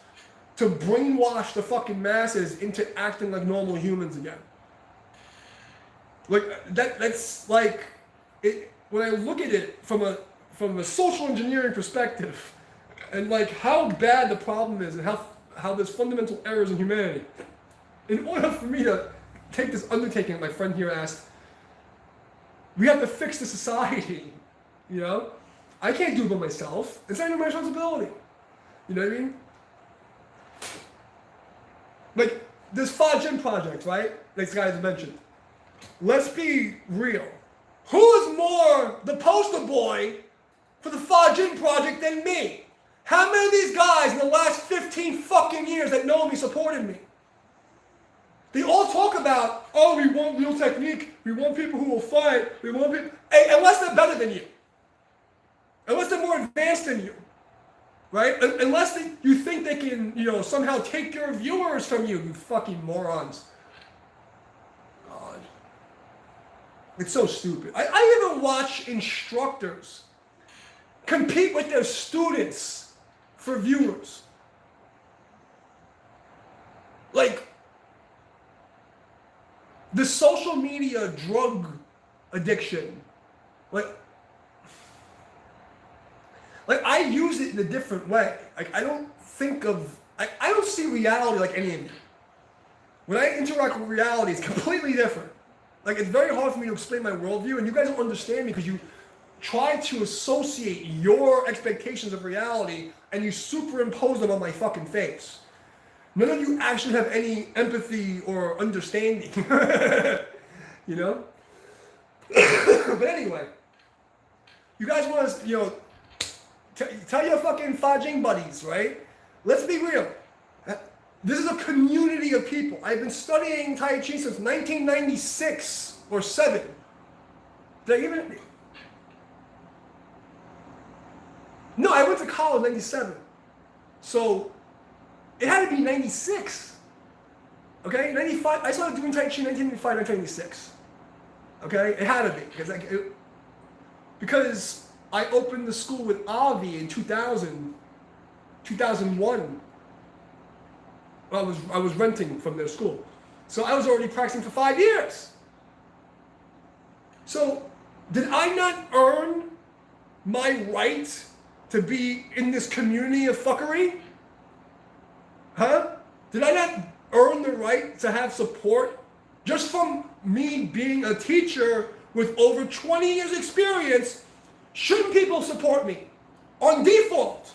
to brainwash the fucking masses into acting like normal humans again. Like, that's like, it. When I look at it from a social engineering perspective, and like how bad the problem is, and how there's fundamental errors in humanity, in order for me to take this undertaking, my friend here asked, we have to fix the society. I can't do it by myself. It's not even my responsibility. You know what I mean? Like this Fa Jin project, right? Like this guy has mentioned. Let's be real. Who is more the poster boy for the Fa Jin project than me? How many of these guys in the last 15 fucking years that know me supported me? They all talk about, we want real technique, we want people who will fight, we want people, unless they're better than you. Unless they're more advanced than you. Right? Unless you think they can, somehow take your viewers from you, you fucking morons. It's so stupid. I even watch instructors compete with their students for viewers. Like, the social media drug addiction, like I use it in a different way. Like, I don't see reality like any of you. When I interact with reality, it's completely different. Like, it's very hard for me to explain my worldview, and you guys don't understand me because you try to associate your expectations of reality and you superimpose them on my fucking face. None of you actually have any empathy or understanding. But anyway, you guys want to, tell your fucking Fa Jin buddies, right? Let's be real. This is a community of people. I've been studying Tai Chi since 1996 or 7. Did I even? No, I went to college in 97. So it had to be 96. Okay, 95. I started doing Tai Chi in 1995, 1996. Okay, it had to be because I opened the school with Avi in 2000, 2001. I was renting from their school, so I was already practicing for 5 years. So did I not earn my right to be in this community of fuckery? Huh? Did I not earn the right to have support just from me being a teacher with over 20 years experience? Shouldn't people support me on default?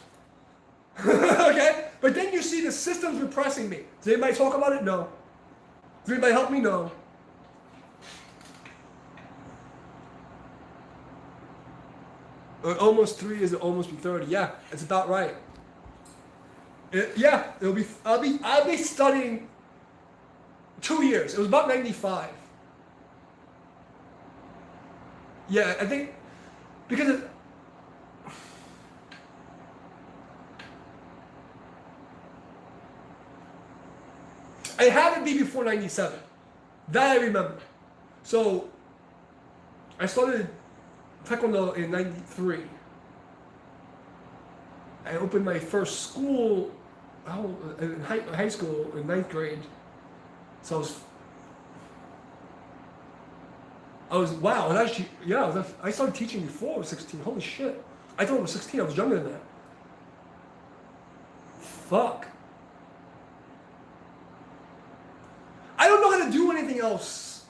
Okay? But then you see the systems repressing me. Does anybody talk about it? No. Does anybody help me? No. Almost 3 years, it'll almost be 30. Yeah, it's about right. I'll be studying 2 years. It was about 95. Yeah, I think because it had to be before 97. That I remember. So I started Taekwondo in 93. I opened my first school in high school in 9th grade. So wow, and actually, yeah, I started teaching before I was 16. Holy shit. I thought I was 16, I was younger than that. Fuck. I don't know how to do anything else.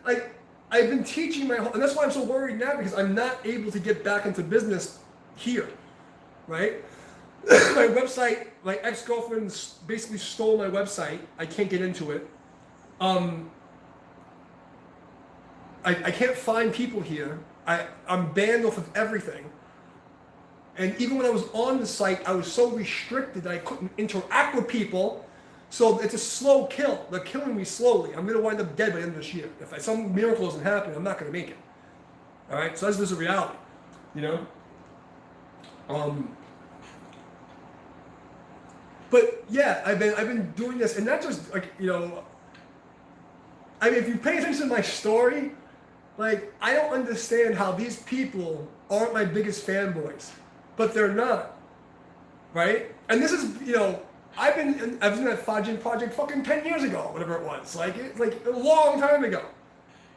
Like, I've been teaching and that's why I'm so worried now, because I'm not able to get back into business here, right? My website, my ex-girlfriend basically stole my website. I can't get into it. I can't find people here. I'm banned off of everything. And even when I was on the site, I was so restricted that I couldn't interact with people. So it's a slow kill. They're killing me slowly. I'm going to wind up dead by the end of this year. If some miracle doesn't happen, I'm not going to make it. All right? So that's just a reality, you know? But yeah, I've been doing this, and not just like, you know, I mean, if you pay attention to my story, like, I don't understand how these people aren't my biggest fanboys, but they're not, right? And this is, you know, I was in that Fajin project fucking 10 years ago, whatever it was, like a long time ago,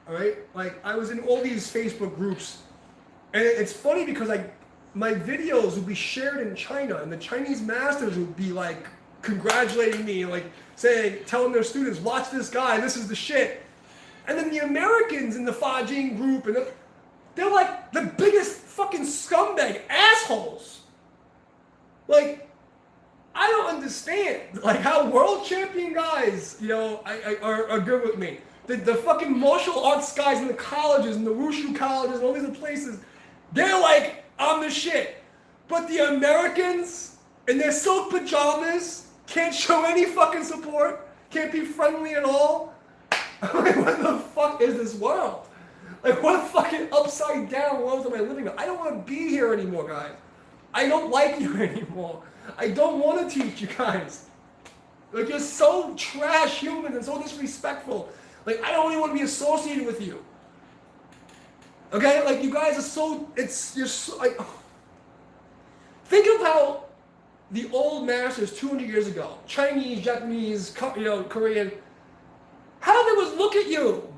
all right? Like, I was in all these Facebook groups, and it's funny because my videos would be shared in China, and the Chinese masters would be like congratulating me, like telling their students, watch this guy, this is the shit. And then the Americans in the Fajin group, and they're like the biggest fucking scumbag assholes. Like, I don't understand like how world champion guys, you know, are good with me. The fucking martial arts guys in the colleges and the Wushu colleges and all these other places, they're like, I'm the shit. But the Americans in their silk pajamas can't show any fucking support, can't be friendly at all. I'm like, what the fuck is this world? Like, what fucking upside down world am I living in? I don't want to be here anymore, guys. I don't like you anymore. I don't want to teach you guys. Like, you're so trash human and so disrespectful. Like, I don't even want to be associated with you. Okay? Like, you guys are so, you're so, like, think of how the old masters 200 years ago, Chinese, Japanese, you know, Korean, how they would look at you.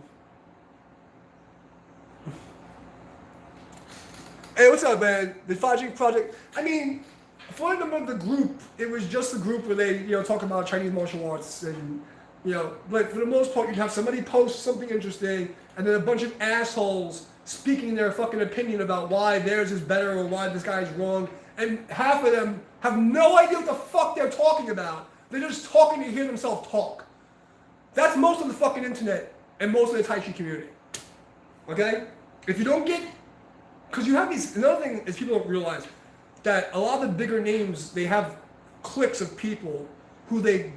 Hey, what's up, man? The Fajin Project. I mean, for them of the group, it was just a group where they, you know, talk about Chinese martial arts and, you know, but for the most part, you'd have somebody post something interesting and then a bunch of assholes speaking their fucking opinion about why theirs is better or why this guy's wrong. And half of them have no idea what the fuck they're talking about. They're just talking to hear themselves talk. That's most of the fucking internet and most of the Tai Chi community. Okay? If you don't get, because you have these, another thing is people don't realize that a lot of the bigger names, they have cliques of people who some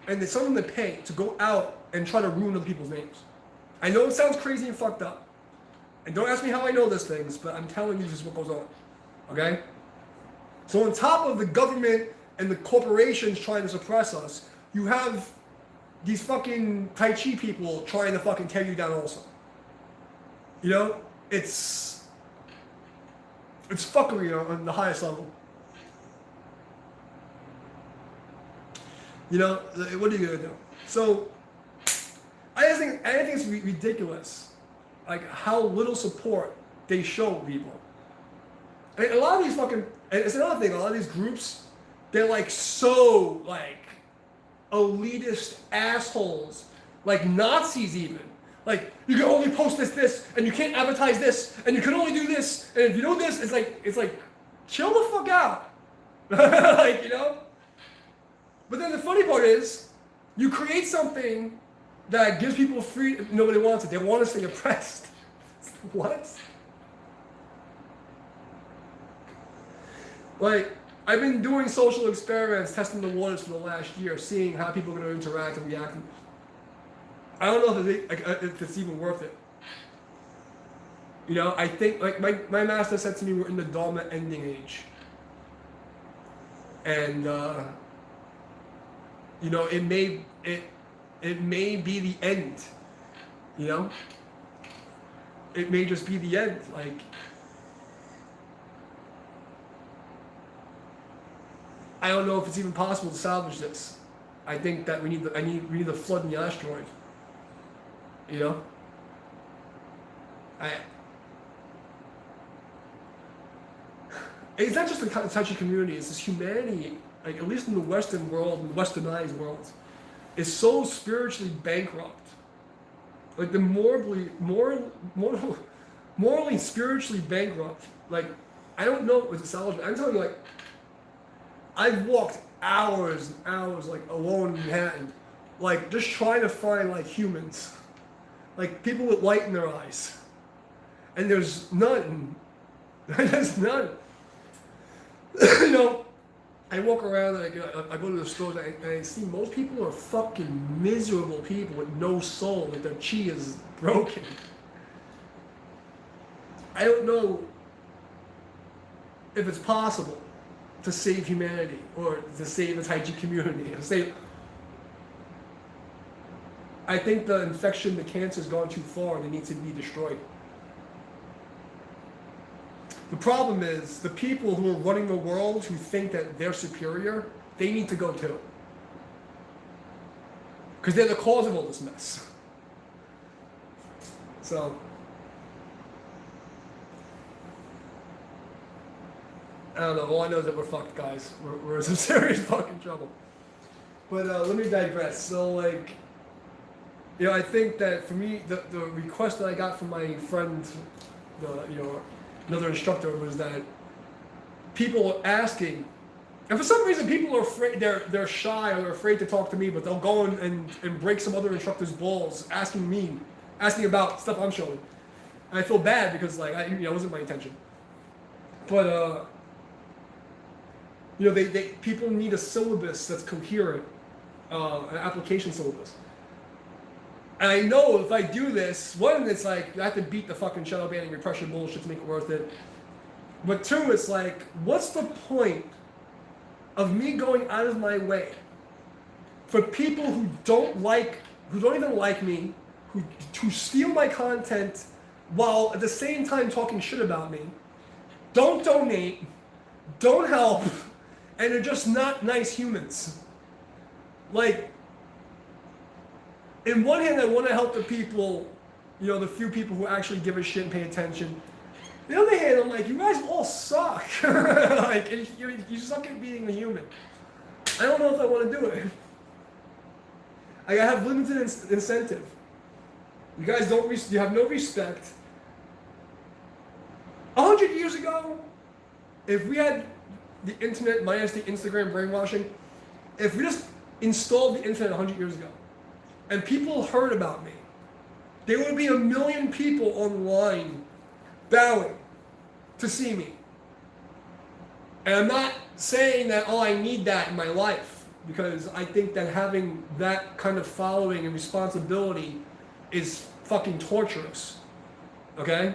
of them they pay to go out and try to ruin other people's names. I know it sounds crazy and fucked up. And don't ask me how I know these things, but I'm telling you this is what goes on. Okay? So on top of the government and the corporations trying to suppress us, you have these fucking Tai Chi people trying to fucking tear you down also. You know? It's fuckery on the highest level. You know, what are you gonna do? So, I think it's ridiculous, like how little support they show people. And a lot of these fucking, and it's another thing, a lot of these groups, they're like so like elitist assholes, like Nazis even. Like, you can only post this, and you can't advertise this, and you can only do this, and if you do this, it's like, chill the fuck out. Like, you know? But then the funny part is, you create something that gives people free, nobody wants it. They want to stay oppressed. What? Like, I've been doing social experiments, testing the waters for the last year, seeing how people are going to interact and react. I don't know if it's even worth it. You know, I think, like, my master said to me, we're in the Dharma ending age. And, you know, it may be the end, you know? It may just be the end, like... I don't know if it's even possible to salvage this. I think that we need the flood in the asteroid. You know? It's not just the Tai Chi community, it's this humanity, like at least in the Western world, the westernized world, is so spiritually bankrupt. Like the morally, spiritually bankrupt. Like, I don't know if it's a salvage. I'm telling you, like, I've walked hours and hours, like, alone in Manhattan, like, just trying to find, like, humans. Like, people with light in their eyes. And there's none. There's none. You know, I walk around and I go to the stores and I see most people are fucking miserable people with no soul. Like, their chi is broken. I don't know if it's possible to save humanity or to save the Tai Chi community. I think the infection, the cancer has gone too far and it needs to be destroyed. The problem is the people who are running the world who think that they're superior, they need to go too. Because they're the cause of all this mess. So, I don't know, all I know is that we're fucked, guys. We're in some serious fucking trouble. But let me digress. So, like, you know, I think that for me, the request that I got from my friend, another instructor, was that people are asking, and for some reason people are afraid, they're shy or they're afraid to talk to me, but they'll go and break some other instructor's balls, asking about stuff I'm showing. And I feel bad because, like, it wasn't my intention. But, you know, people need a syllabus that's coherent, an application syllabus. And I know if I do this, one, it's like, I have to beat the fucking shadow banning repression bullshit to make it worth it. But two, it's like, what's the point of me going out of my way for people who don't even like me, who steal my content while at the same time talking shit about me, don't donate, don't help, and they're just not nice humans. Like, in one hand, I want to help the people, you know, the few people who actually give a shit and pay attention. The other hand, I'm like, you guys all suck. Like, you suck at being a human. I don't know if I want to do it. I have limited incentive. You guys you have no respect. 100 years ago, if we had the internet minus the Instagram brainwashing, if we just installed the internet 100 years ago, and people heard about me, there would be 1 million people online bowing to see me. And I'm not saying that, I need that in my life, because I think that having that kind of following and responsibility is fucking torturous. Okay?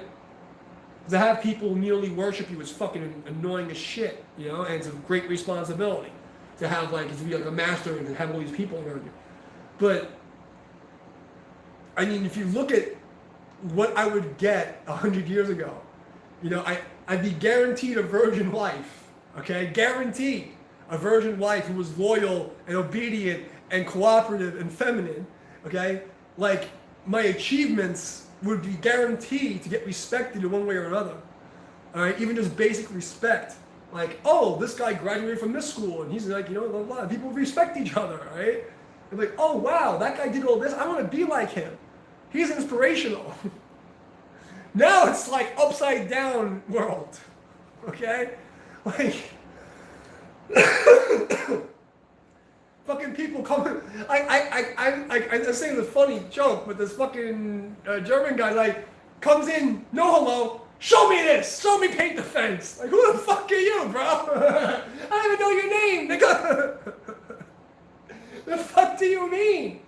To have people merely worship you is fucking annoying as shit, you know, and it's a great responsibility to have to be like a master and have all these people around you. But I mean, if you look at what I would get 100 years ago, you know, I'd be guaranteed a virgin wife, okay? Guaranteed a virgin wife who was loyal and obedient and cooperative and feminine, okay? Like, my achievements would be guaranteed to get respected in one way or another, all right? Even just basic respect. Like, oh, this guy graduated from this school, and he's like, you know, blah, blah, blah. People respect each other, right? They're like, oh, wow, that guy did all this. I want to be like him. He's inspirational. Now it's like upside down world, okay? Like, fucking people come. I'm saying the funny joke, but this fucking German guy like comes in, no hello. Show me this! Show me paint the fence! Like, who the fuck are you, bro? I don't even know your name, nigga! The fuck do you mean?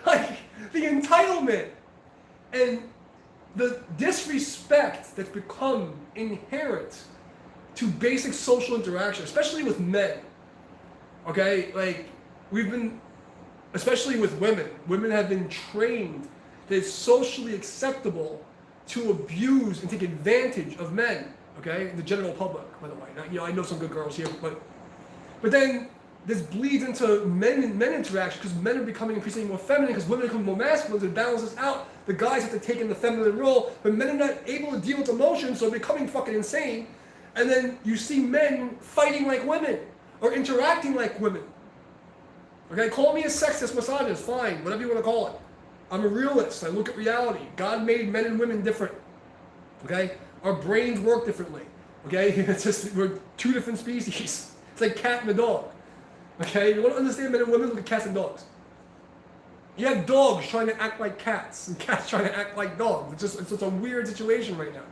Like, the entitlement and the disrespect that's become inherent to basic social interaction, especially with men. Okay? Like, we've been, especially with women, women have been trained that it's socially acceptable to abuse and take advantage of men, okay? The general public, by the way. Now, you know, I know some good girls here, but then this bleeds into men interaction because men are becoming increasingly more feminine because women are becoming more masculine to balance this out. The guys have to take in the feminine role, but men are not able to deal with emotions, so they're becoming fucking insane. And then you see men fighting like women or interacting like women. Okay, call me a sexist, misogynist, fine, whatever you want to call it. I'm a realist. I look at reality. God made men and women different. Okay? Our brains work differently. Okay? It's just, we're two different species. It's like cat and a dog. Okay? You want to understand men and women? Look at cats and dogs. You have dogs trying to act like cats and cats trying to act like dogs. It's just a weird situation right now.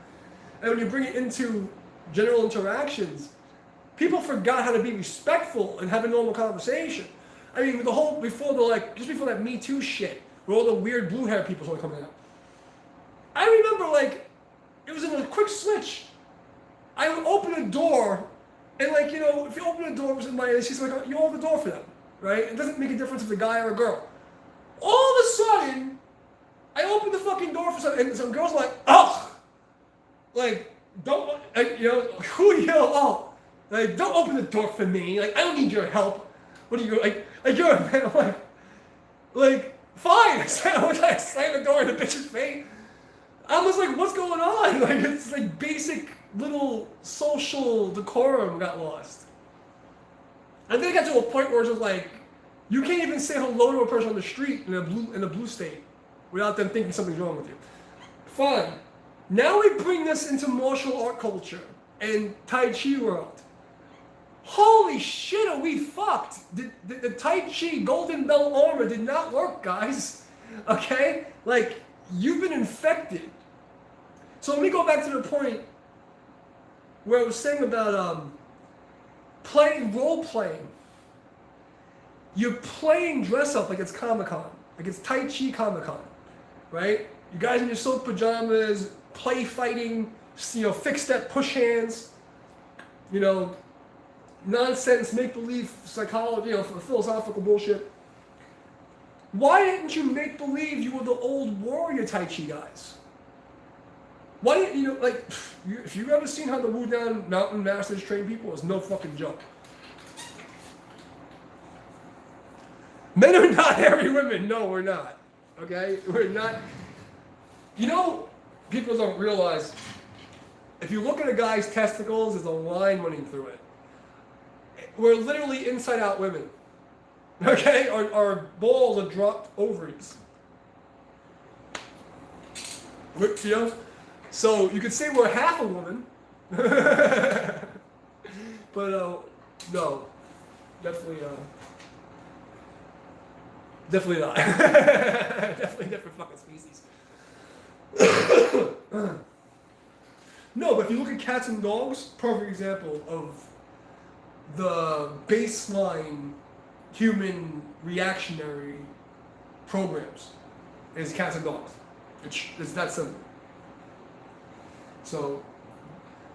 And when you bring it into general interactions, people forgot how to be respectful and have a normal conversation. I mean, just before that Me Too shit, where all the weird blue hair people started coming out. I remember, it was in a quick switch. I would open a door, and if you open a door with somebody, she's like, you hold the door for them, right? It doesn't make a difference if it's a guy or a girl. All of a sudden, I open the fucking door for something, and some girl's like, ugh! Who are you? Oh! Don't open the door for me. I don't need your help. What are you, you're a man. I'm fine. I slammed the door in the bitch's face. I was like, what's going on? It's basic little social decorum got lost. And then it got to a point where it was like, you can't even say hello to a person on the street in a blue state without them thinking something's wrong with you. Fine. Now we bring this into martial art culture and Tai Chi world. Holy shit, are we fucked? The Tai Chi golden belt armor did not work, guys. Okay? You've been infected. So let me go back to the point where I was saying about role-playing. You're playing dress up like it's Comic-Con. Like it's Tai Chi Comic-Con. Right? You guys in your silk pajamas, play fighting, fixed-step push hands, nonsense, make-believe psychology, philosophical bullshit. Why didn't you make believe you were the old warrior Tai Chi guys? Why didn't if you've ever seen how the Wudang Mountain Masters train people, it's no fucking joke. Men are not hairy women. No, we're not. Okay? We're not. People don't realize, if you look at a guy's testicles, there's a line running through it. We're literally inside-out women. Okay? Our balls are dropped ovaries. So you could say we're half a woman. But, no. Definitely not. Definitely different fucking species. No, but if you look at cats and dogs, perfect example of the baseline human reactionary programs is cats and dogs. It's that simple. So,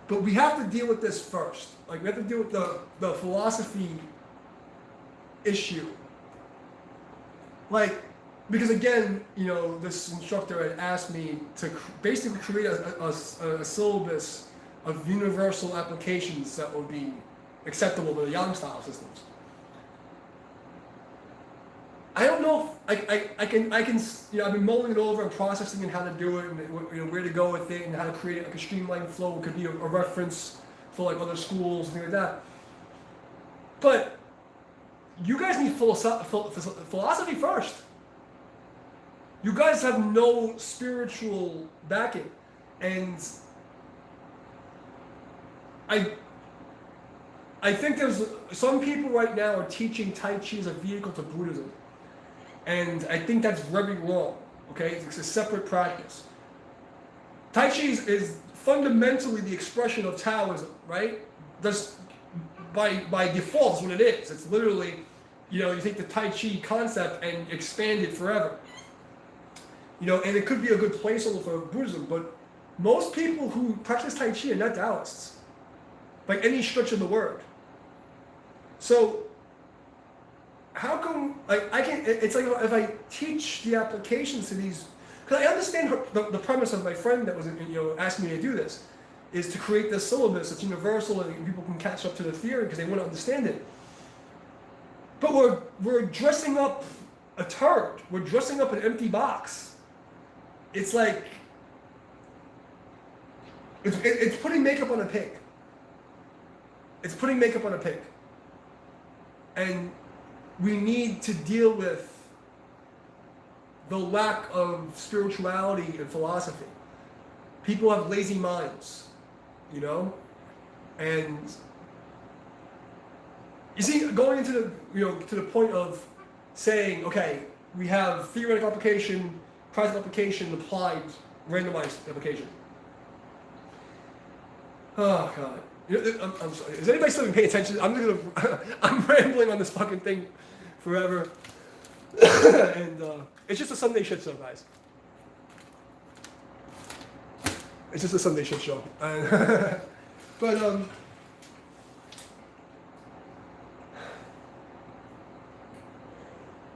but we have to deal with this first. Like we have to deal with the philosophy issue. Like, because again, this instructor had asked me to basically create a syllabus of universal applications that would be acceptable to the Yang style systems. I don't know if I can I've been mulling it over and processing and how to do it and where to go with it and how to create like a streamlined flow. It could be a reference for like other schools and things like that. But you guys need philosophy first. You guys have no spiritual backing, and I think there's some people right now are teaching Tai Chi as a vehicle to Buddhism. And I think that's very wrong, okay? It's a separate practice. Tai Chi is fundamentally the expression of Taoism, right? That's by default is what it is. It's literally, you take the Tai Chi concept and expand it forever. And it could be a good placeholder for Buddhism, but most people who practice Tai Chi are not Taoists, by any stretch of the word. So, how come, it's like if I teach the applications to these, because I understand the premise of my friend that was, asking me to do this, is to create this syllabus that's universal and people can catch up to the theory because they want to understand it. But we're dressing up a turd. We're dressing up an empty box. It's like, it's putting makeup on a pig. It's putting makeup on a pig. And we need to deal with the lack of spirituality and philosophy. People have lazy minds, and you see, going into to the point of saying, okay, we have theoretical application, practical application, applied, randomized application. Oh God. I'm sorry. Is anybody still paying attention? I'm rambling on this fucking thing forever. And it's just a Sunday shit show, guys. It's just a Sunday shit show. But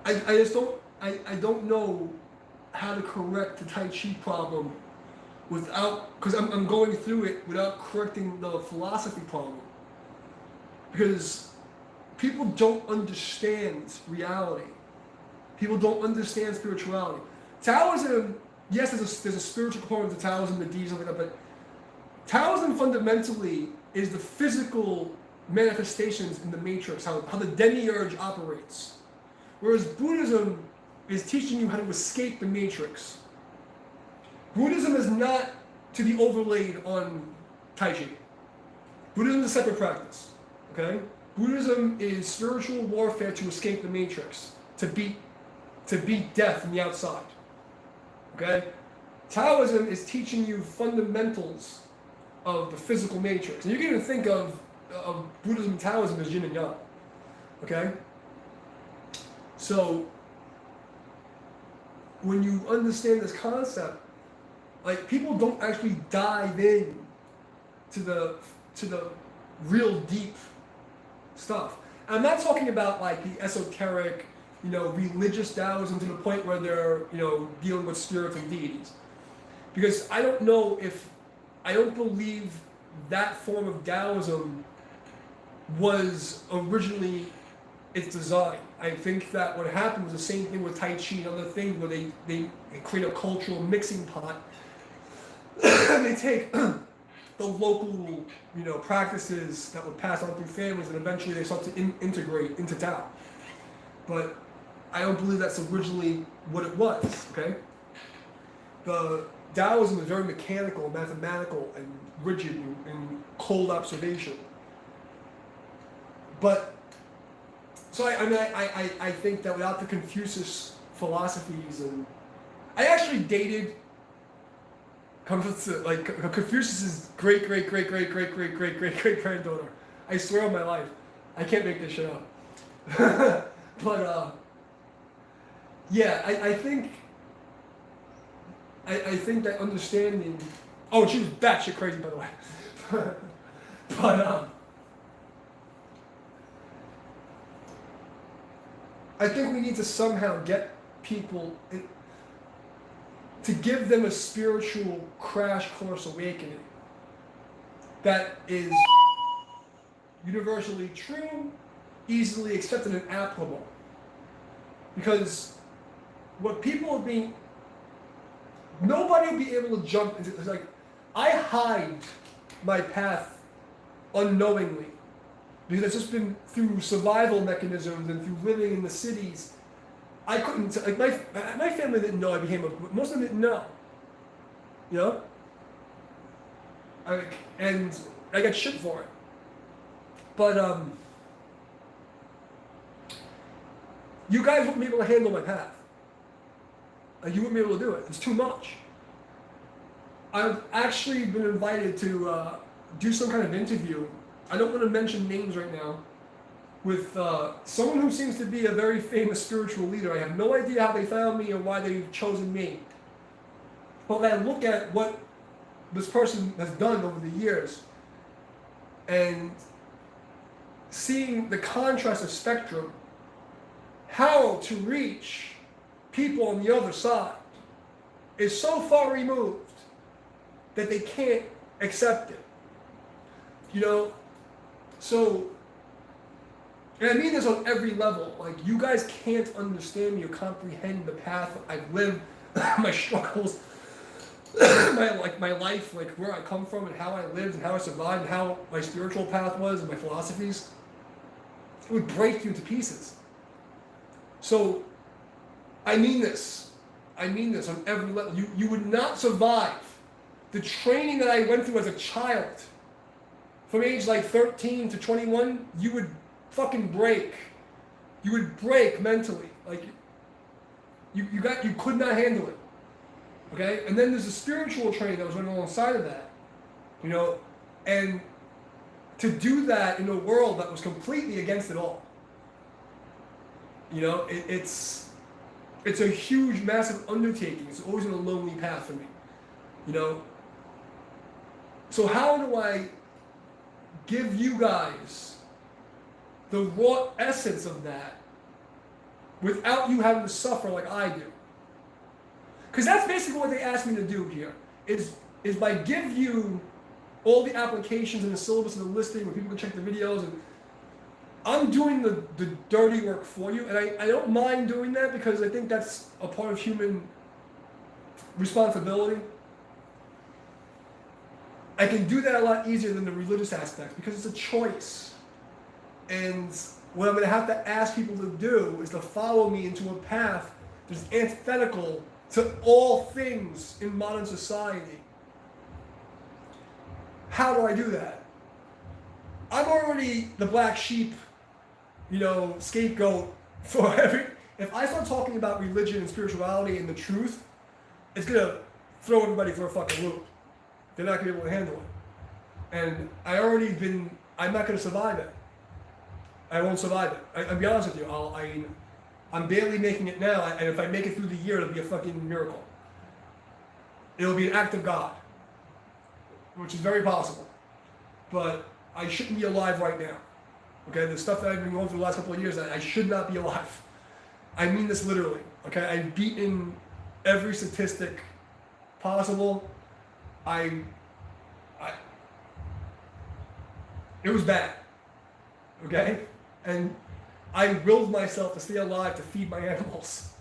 I just don't know how to correct the Tai Chi problem without, because I'm going through it without correcting the philosophy problem. Because people don't understand reality. People don't understand spirituality. Taoism, yes, there's a spiritual component to Taoism, the D's, like that, but Taoism fundamentally is the physical manifestations in the matrix, how the demiurge operates. Whereas Buddhism is teaching you how to escape the matrix. Buddhism is not to be overlaid on Tai Chi. Buddhism is a separate practice, okay? Buddhism is spiritual warfare to escape the matrix, to beat death from the outside, okay? Taoism is teaching you fundamentals of the physical matrix. And you can even think of Buddhism and Taoism as yin and yang, okay? So, when you understand this concept, like, people don't actually dive in to the real deep stuff. And I'm not talking about like the esoteric, religious Taoism to the point where they're, dealing with spirits and deities. Because I don't believe that form of Taoism was originally its design. I think that what happened was the same thing with Tai Chi and other things where they create a cultural mixing pot. They take the local, practices that would pass on through families, and eventually they start to integrate into Tao. But I don't believe that's originally what it was, okay? The Taoism is very mechanical, mathematical, and rigid, and cold observation. But, so I think that without the Confucius philosophies, and I actually dated Confucius's great granddaughter. I swear on my life, I can't make this shit up. But yeah, I think that understanding Oh, she was batshit crazy, by the way. But I think we need to somehow get people to give them a spiritual crash course awakening that is universally true, easily accepted, and applicable. Because what people are being, nobody will be able to jump into. It's like, I hide my path unknowingly because it's just been through survival mechanisms and through living in the cities. I couldn't, like my family didn't know I became most of them didn't know. You know? And I got shit for it. But you guys wouldn't be able to handle my path. You wouldn't be able to do it. It's too much. I've actually been invited to do some kind of interview. I don't want to mention names right now. With someone who seems to be a very famous spiritual leader. I have no idea how they found me or why they've chosen me. But when I look at what this person has done over the years and seeing the contrast of spectrum, how to reach people on the other side is so far removed that they can't accept it. You know? So, and I mean this on every level. Like, you guys can't understand me or comprehend the path I've lived, my struggles, my life, like where I come from and how I lived and how I survived and how my spiritual path was and my philosophies. It would break you to pieces. So, I mean this. I mean this on every level. You would not survive the training that I went through as a child. From age like 13 to 21, you would fucking break. You would break mentally. Like, you could not handle it. Okay? And then there's a spiritual training that was running alongside of that. You know, and to do that in a world that was completely against it all. You know, it's a huge, massive undertaking. It's always been a lonely path for me. You know? So how do I give you guys the raw essence of that without you having to suffer like I do? Because that's basically what they asked me to do here, is by give you all the applications and the syllabus and the listing where people can check the videos, and I'm doing the dirty work for you, and I don't mind doing that because I think that's a part of human responsibility. I can do that a lot easier than the religious aspects because it's a choice. And what I'm going to have to ask people to do is to follow me into a path that's antithetical to all things in modern society. How do I do that? I'm already the black sheep, you know, scapegoat for every... If I start talking about religion and spirituality and the truth, it's going to throw everybody for a fucking loop. They're not going to be able to handle it. And I'm not going to survive it. I won't survive it. I'll be honest with you. I'm barely making it now, and if I make it through the year, it'll be a fucking miracle. It'll be an act of God, which is very possible. But I shouldn't be alive right now. Okay, the stuff that I've been going through the last couple of years, I should not be alive. I mean this literally. Okay, I've beaten every statistic possible. It was bad. Okay, and I willed myself to stay alive to feed my animals.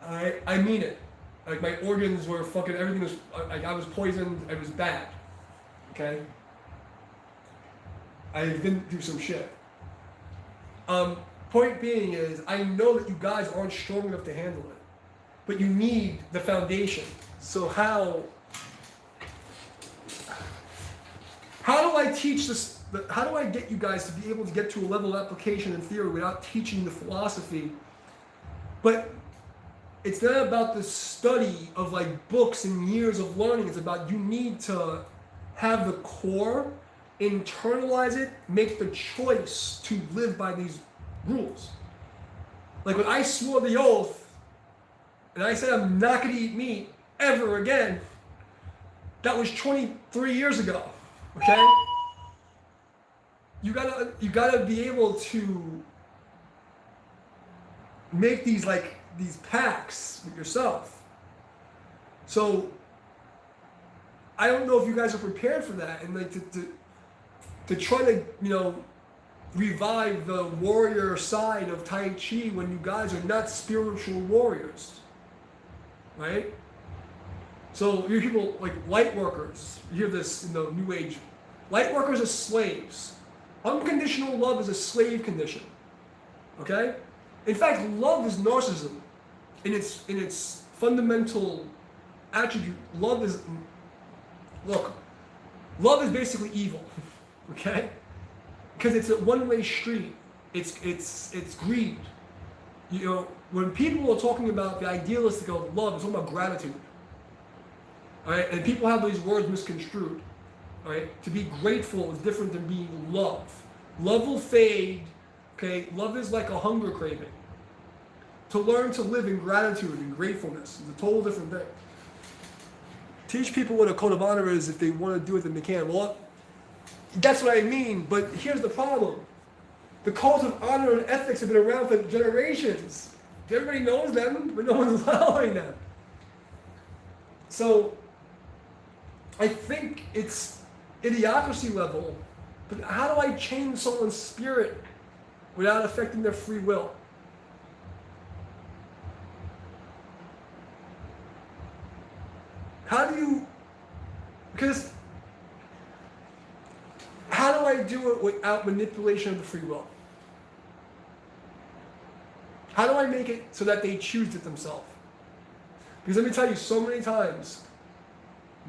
I mean it. Like, my organs were fucking, everything was, like, I was poisoned, it was bad. Okay? I've been through some shit. Point being is, I know that you guys aren't strong enough to handle it. But you need the foundation. So how do I teach this? How do I get you guys to be able to get to a level of application and theory without teaching the philosophy? But it's not about the study of like books and years of learning. It's about you need to have the core, internalize it, make the choice to live by these rules. Like when I swore the oath and I said I'm not going to eat meat ever again, that was 23 years ago. Okay? You gotta be able to make these pacts with yourself. So I don't know if you guys are prepared for that, and to try to revive the warrior side of Tai Chi when you guys are not spiritual warriors, right? So you hear people like light workers. You hear this in the New Age. Light workers are slaves. Unconditional love is a slave condition. Okay? In fact, love is narcissism. In its fundamental attribute, love is basically evil. Okay? Because it's a one-way street. It's greed. When people are talking about the idealistic of love, it's talking about gratitude. All right? And people have these words misconstrued. All right? To be grateful is different than being love. Love will fade. Okay? Love is like a hunger craving. To learn to live in gratitude and gratefulness is a total different thing. Teach people what a code of honor is if they want to do it, then they can. Well, that's what I mean, but here's the problem. The codes of honor and ethics have been around for generations. Everybody knows them, but no one's allowing them. So, I think it's idiocracy level, but how do I change someone's spirit without affecting their free will? Because how do I do it without manipulation of the free will? How do I make it so that they choose it themselves? Because let me tell you, so many times,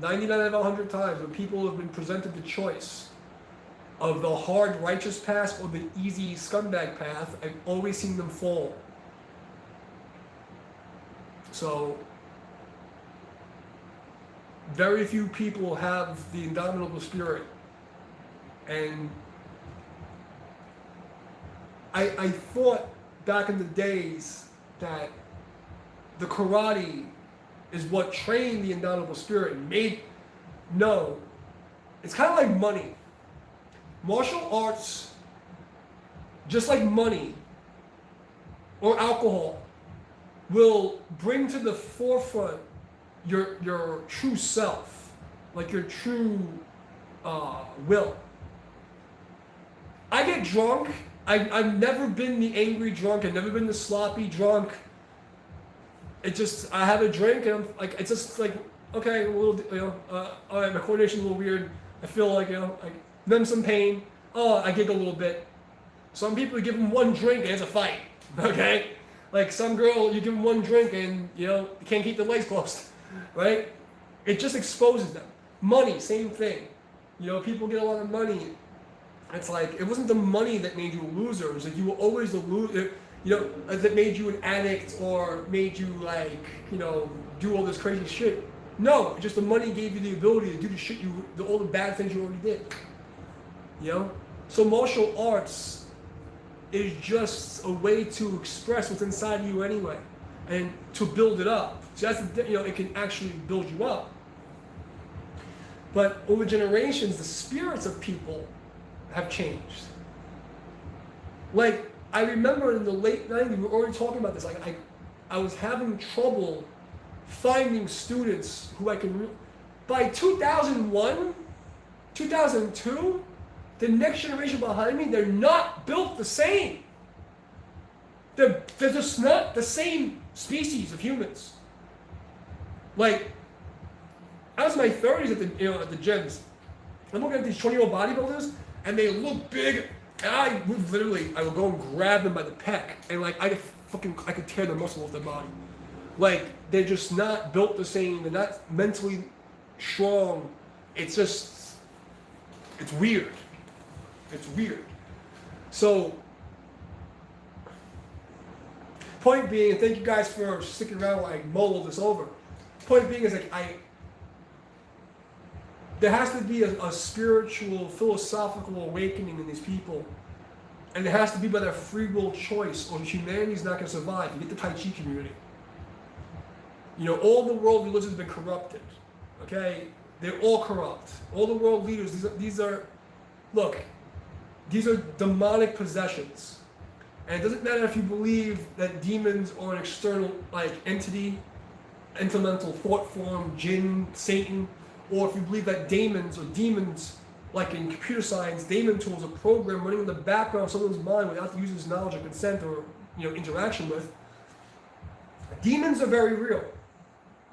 99 out of 100 times, when people have been presented the choice of the hard righteous path or the easy scumbag path, I've always seen them fall. So, very few people have the indomitable spirit. And I thought back in the days that the karate is what trained the indomitable spirit and no. It's kind of like money. Martial arts, just like money or alcohol, will bring to the forefront your true self, like your true will. I get drunk. I've never been the angry drunk. I've never been the sloppy drunk. I have a drink and I'm like, it's just like, okay, a little, all right, my coordination's a little weird. I feel like, then some pain. Oh, I giggle a little bit. Some people, you give them one drink and it's a fight. Okay? Like some girl, you give them one drink and, you can't keep their legs closed. Right? It just exposes them. Money, same thing. People get a lot of money. It's like, it wasn't the money that made you a loser. It was like you were always a loser. That made you an addict or made you do all this crazy shit. No, just the money gave you the ability to do the shit all the bad things you already did. So martial arts is just a way to express what's inside you anyway, and to build it up. So that's it can actually build you up. But over generations, the spirits of people have changed. Like, I remember in the late 90s, we were already talking about this. Like, I was having trouble finding students who I could. By 2001, 2002, the next generation behind me, they're not built the same. They're just not the same species of humans. Like, I was in my 30s at the gyms. I'm looking at these 20-year-old bodybuilders, and they look big, and I would go and grab them by the pec, and I could tear the muscle off their body. Like, they're just not built the same. They're not mentally strong. It's weird. It's weird. So, point being, and thank you guys for sticking around while I mull all this over. Point being is there has to be a spiritual, philosophical awakening in these people. And it has to be by their free will choice, or humanity's not going to survive. You get the Tai Chi community. All the world religions have been corrupted. Okay? They're all corrupt. All the world leaders, look, these are demonic possessions. And it doesn't matter if you believe that demons are an external entity, intermental thought form, jinn, Satan, or if you believe that demons, like in computer science, daemon tools, a program running in the background of someone's mind without the user's knowledge or consent or interaction with. Demons are very real.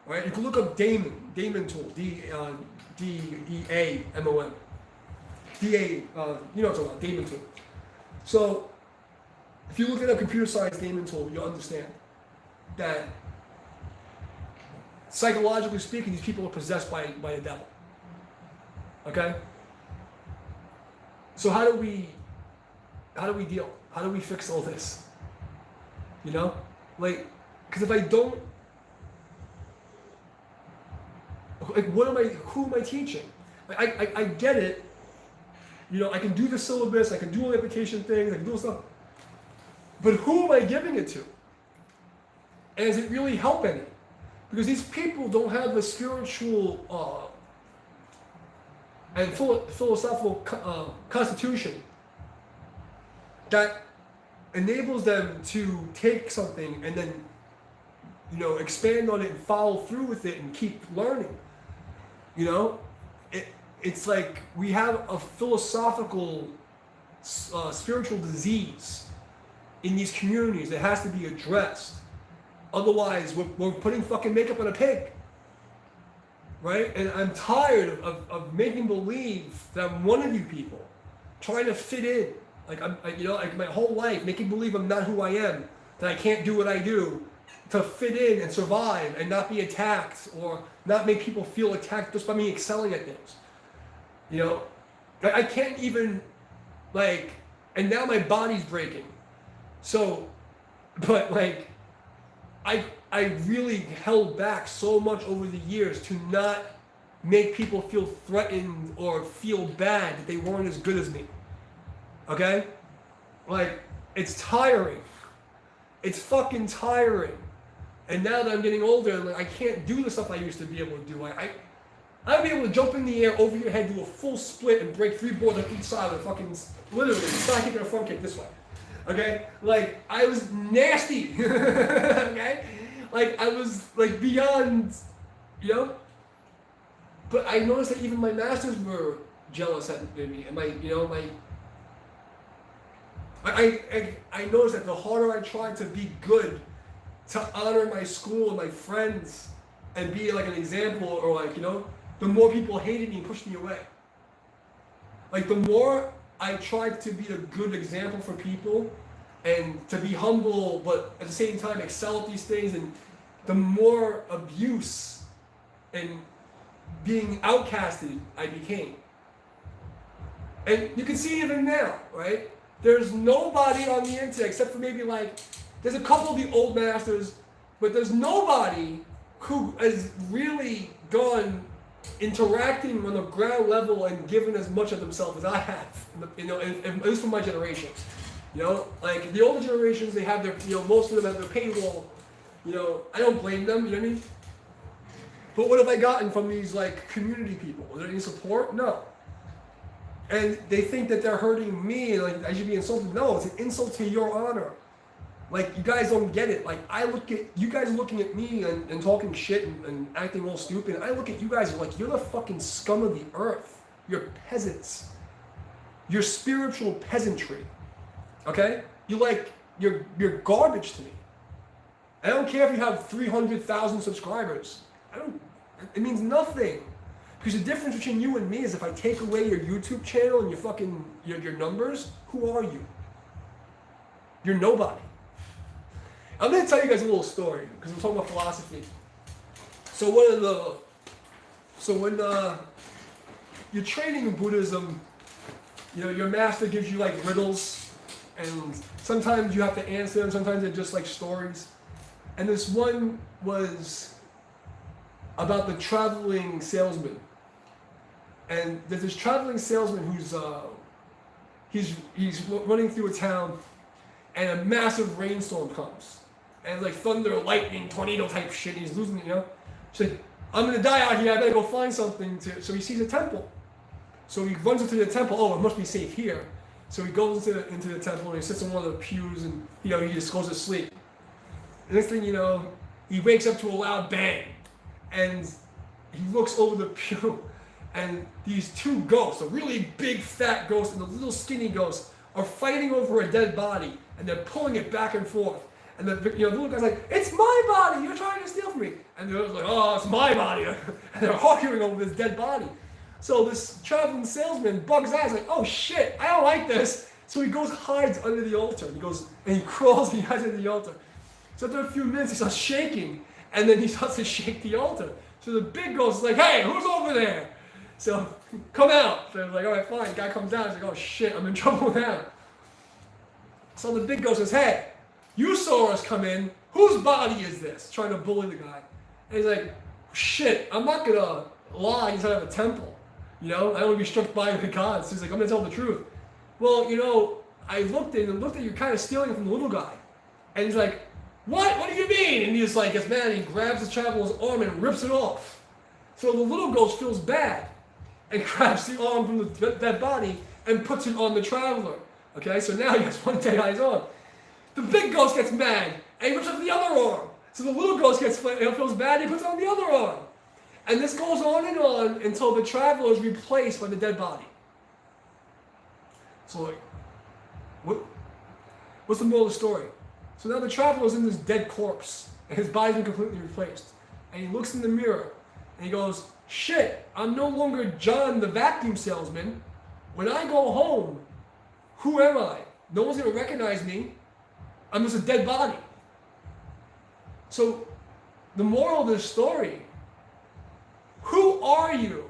Right? You can look up daemon tool, D-E-A-M-O-N. D-A, you know what I'm talking about, daemon tool. So, if you look at a computer science daemon tool, you'll understand that psychologically speaking, these people are possessed by the devil. Okay? So how do we deal? How do we fix all this? Because if I don't, who am I teaching? I get it. I can do the syllabus, I can do all the application things, I can do all stuff. But who am I giving it to? And does it really help any? Because these people don't have the spiritual and philosophical constitution that enables them to take something and then, expand on it and follow through with it and keep learning. It's like we have a philosophical, spiritual disease in these communities that has to be addressed. Otherwise, we're putting fucking makeup on a pig. Right? And I'm tired of making believe that I'm one of you people, trying to fit in. Like my whole life, making believe I'm not who I am, that I can't do what I do, to fit in and survive and not be attacked or not make people feel attacked just by me excelling at things. I can't even, and now my body's breaking. So, but I really held back so much over the years to not make people feel threatened or feel bad that they weren't as good as me. Okay? It's tiring. It's fucking tiring. And now that I'm getting older, I can't do the stuff I used to be able to do. I'd be able to jump in the air over your head, do a full split, and break 3 boards on each side with fucking, literally, side kick and a front kick this way. Okay? I was nasty. Okay? I was, beyond, But I noticed that even my masters were jealous at me. And I noticed that the harder I tried to be good, to honor my school and my friends, and be an example, or the more people hated me and pushed me away. The more I tried to be a good example for people, and to be humble, but at the same time excel at these things, and the more abuse and being outcasted I became. And you can see even now, right? There's nobody on the internet except for maybe there's a couple of the old masters, but there's nobody who has really gone interacting on a ground level and given as much of themselves as I have, at least from my generation. The older generations, they have their, most of them have their paywall. I don't blame them, you know what I mean? But what have I gotten from these, community people? Is there any support? No. And they think that they're hurting me, and, I should be insulted. No, it's an insult to your honor. You guys don't get it. I look at you guys looking at me and talking shit and acting all stupid. I look at you guys you're the fucking scum of the earth. You're peasants. You're spiritual peasantry. Okay? You're garbage to me. I don't care if you have 300,000 subscribers. It means nothing. Because the difference between you and me is if I take away your YouTube channel and your fucking, your numbers, who are you? You're nobody. I'm going to tell you guys a little story, because we're talking about philosophy. So when you're training in Buddhism, your master gives you riddles, and sometimes you have to answer them, sometimes they're just stories. And this one was about the traveling salesman. And there's this traveling salesman who's he's running through a town, and a massive rainstorm comes, and thunder, lightning, tornado type shit. And he's losing, So I'm gonna die out here. I better go find something to. So he sees a temple. So he runs into the temple. Oh, it must be safe here. So he goes into the temple and he sits on one of the pews and he just goes to sleep. The next thing you know, he wakes up to a loud bang, and he looks over the pew, and these two ghosts, a really big fat ghost and a little skinny ghost, are fighting over a dead body, and they're pulling it back and forth. And the little guy's like, "It's my body! You're trying to steal from me!" And the other's like, "Oh, it's my body!" And they're arguing over this dead body. So this traveling salesman bugs out. He's like, "Oh shit! I don't like this!" So he goes, hides under the altar. He crawls and he hides under the altar. So after a few minutes, he starts shaking, and then he starts to shake the altar. So the big ghost is like, "Hey, who's over there?" So come out. So they're like, "All right, fine." The guy comes out. He's like, "Oh shit, I'm in trouble now." So the big ghost says, "Hey, you saw us come in. Whose body is this?" Trying to bully the guy. And he's like, "Shit, I'm not gonna lie inside of a temple. I don't want to be struck by the gods." So he's like, "I'm gonna tell the truth." "Well, I looked at you kind of stealing from the little guy." And he's like, "What? What do you mean?" And he's like, gets mad, and he grabs the traveler's arm and rips it off. So the little ghost feels bad and grabs the arm from the dead body and puts it on the traveler. Okay, so now he has one dead guy's arm. The big ghost gets mad and he rips off the other arm. So the little ghost feels bad and he puts it on the other arm. And this goes on and on until the traveler is replaced by the dead body. So what's the moral of the story? So now the traveler is in this dead corpse, and his body's been completely replaced. And he looks in the mirror, and he goes, "Shit, I'm no longer John the vacuum salesman. When I go home, who am I? No one's going to recognize me. I'm just a dead body." So the moral of this story, who are you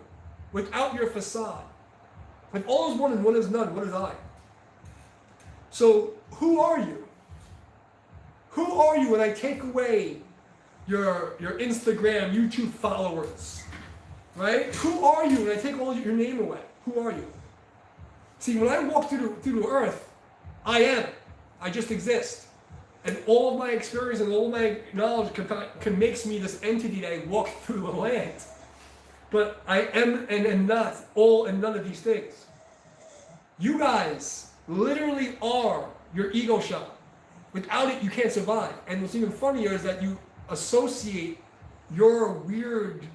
without your facade? If all is one and one is none, what is I? So who are you? Who are you when I take away your Instagram, YouTube followers? Right? Who are you when I take all your name away? Who are you? See, when I walk through the earth, I am. I just exist. And all of my experience and all of my knowledge can makes me this entity that I walk through the land. But I am and am not all and none of these things. You guys literally are your ego shell. Without it, you can't survive. And what's even funnier is that you associate your weird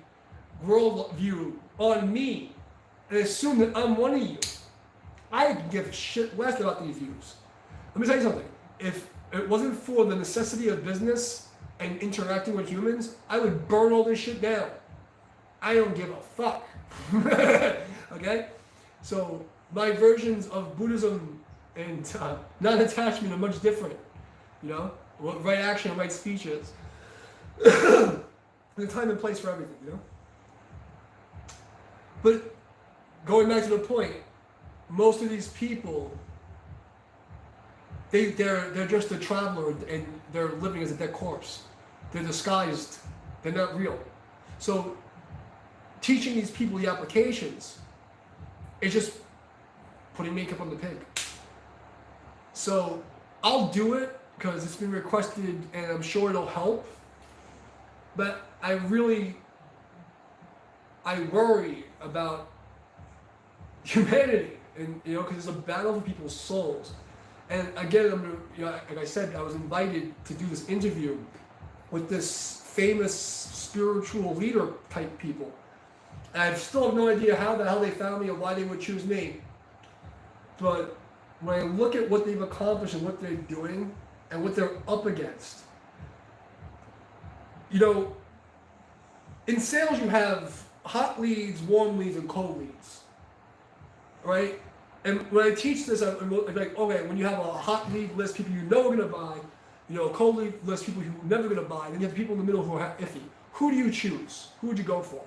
worldview on me and assume that I'm one of you. I could give a shit less about these views. Let me tell you something. If it wasn't for the necessity of business and interacting with humans, I would burn all this shit down. I don't give a fuck. Okay? So my versions of Buddhism and non-attachment are much different. Right action and right speech is. There's a time and place for everything, But going back to the point, most of these people, they're just a traveler and they're living as a dead corpse. They're disguised. They're not real. So teaching these people the applications is just putting makeup on the pig. So I'll do it because it's been requested and I'm sure it'll help. But I worry about humanity, and because it's a battle for people's souls. And again, like I said, I was invited to do this interview with this famous spiritual leader type people. And I still have no idea how the hell they found me or why they would choose me. But when I look at what they've accomplished and what they're doing and what they're up against, in sales you have hot leads, warm leads, and cold leads, right? And when I teach this, I'm like, okay, when you have a hot lead list, people you know are going to buy, a cold lead list, people who are never going to buy, and then you have people in the middle who are iffy. Who do you choose? Who would you go for?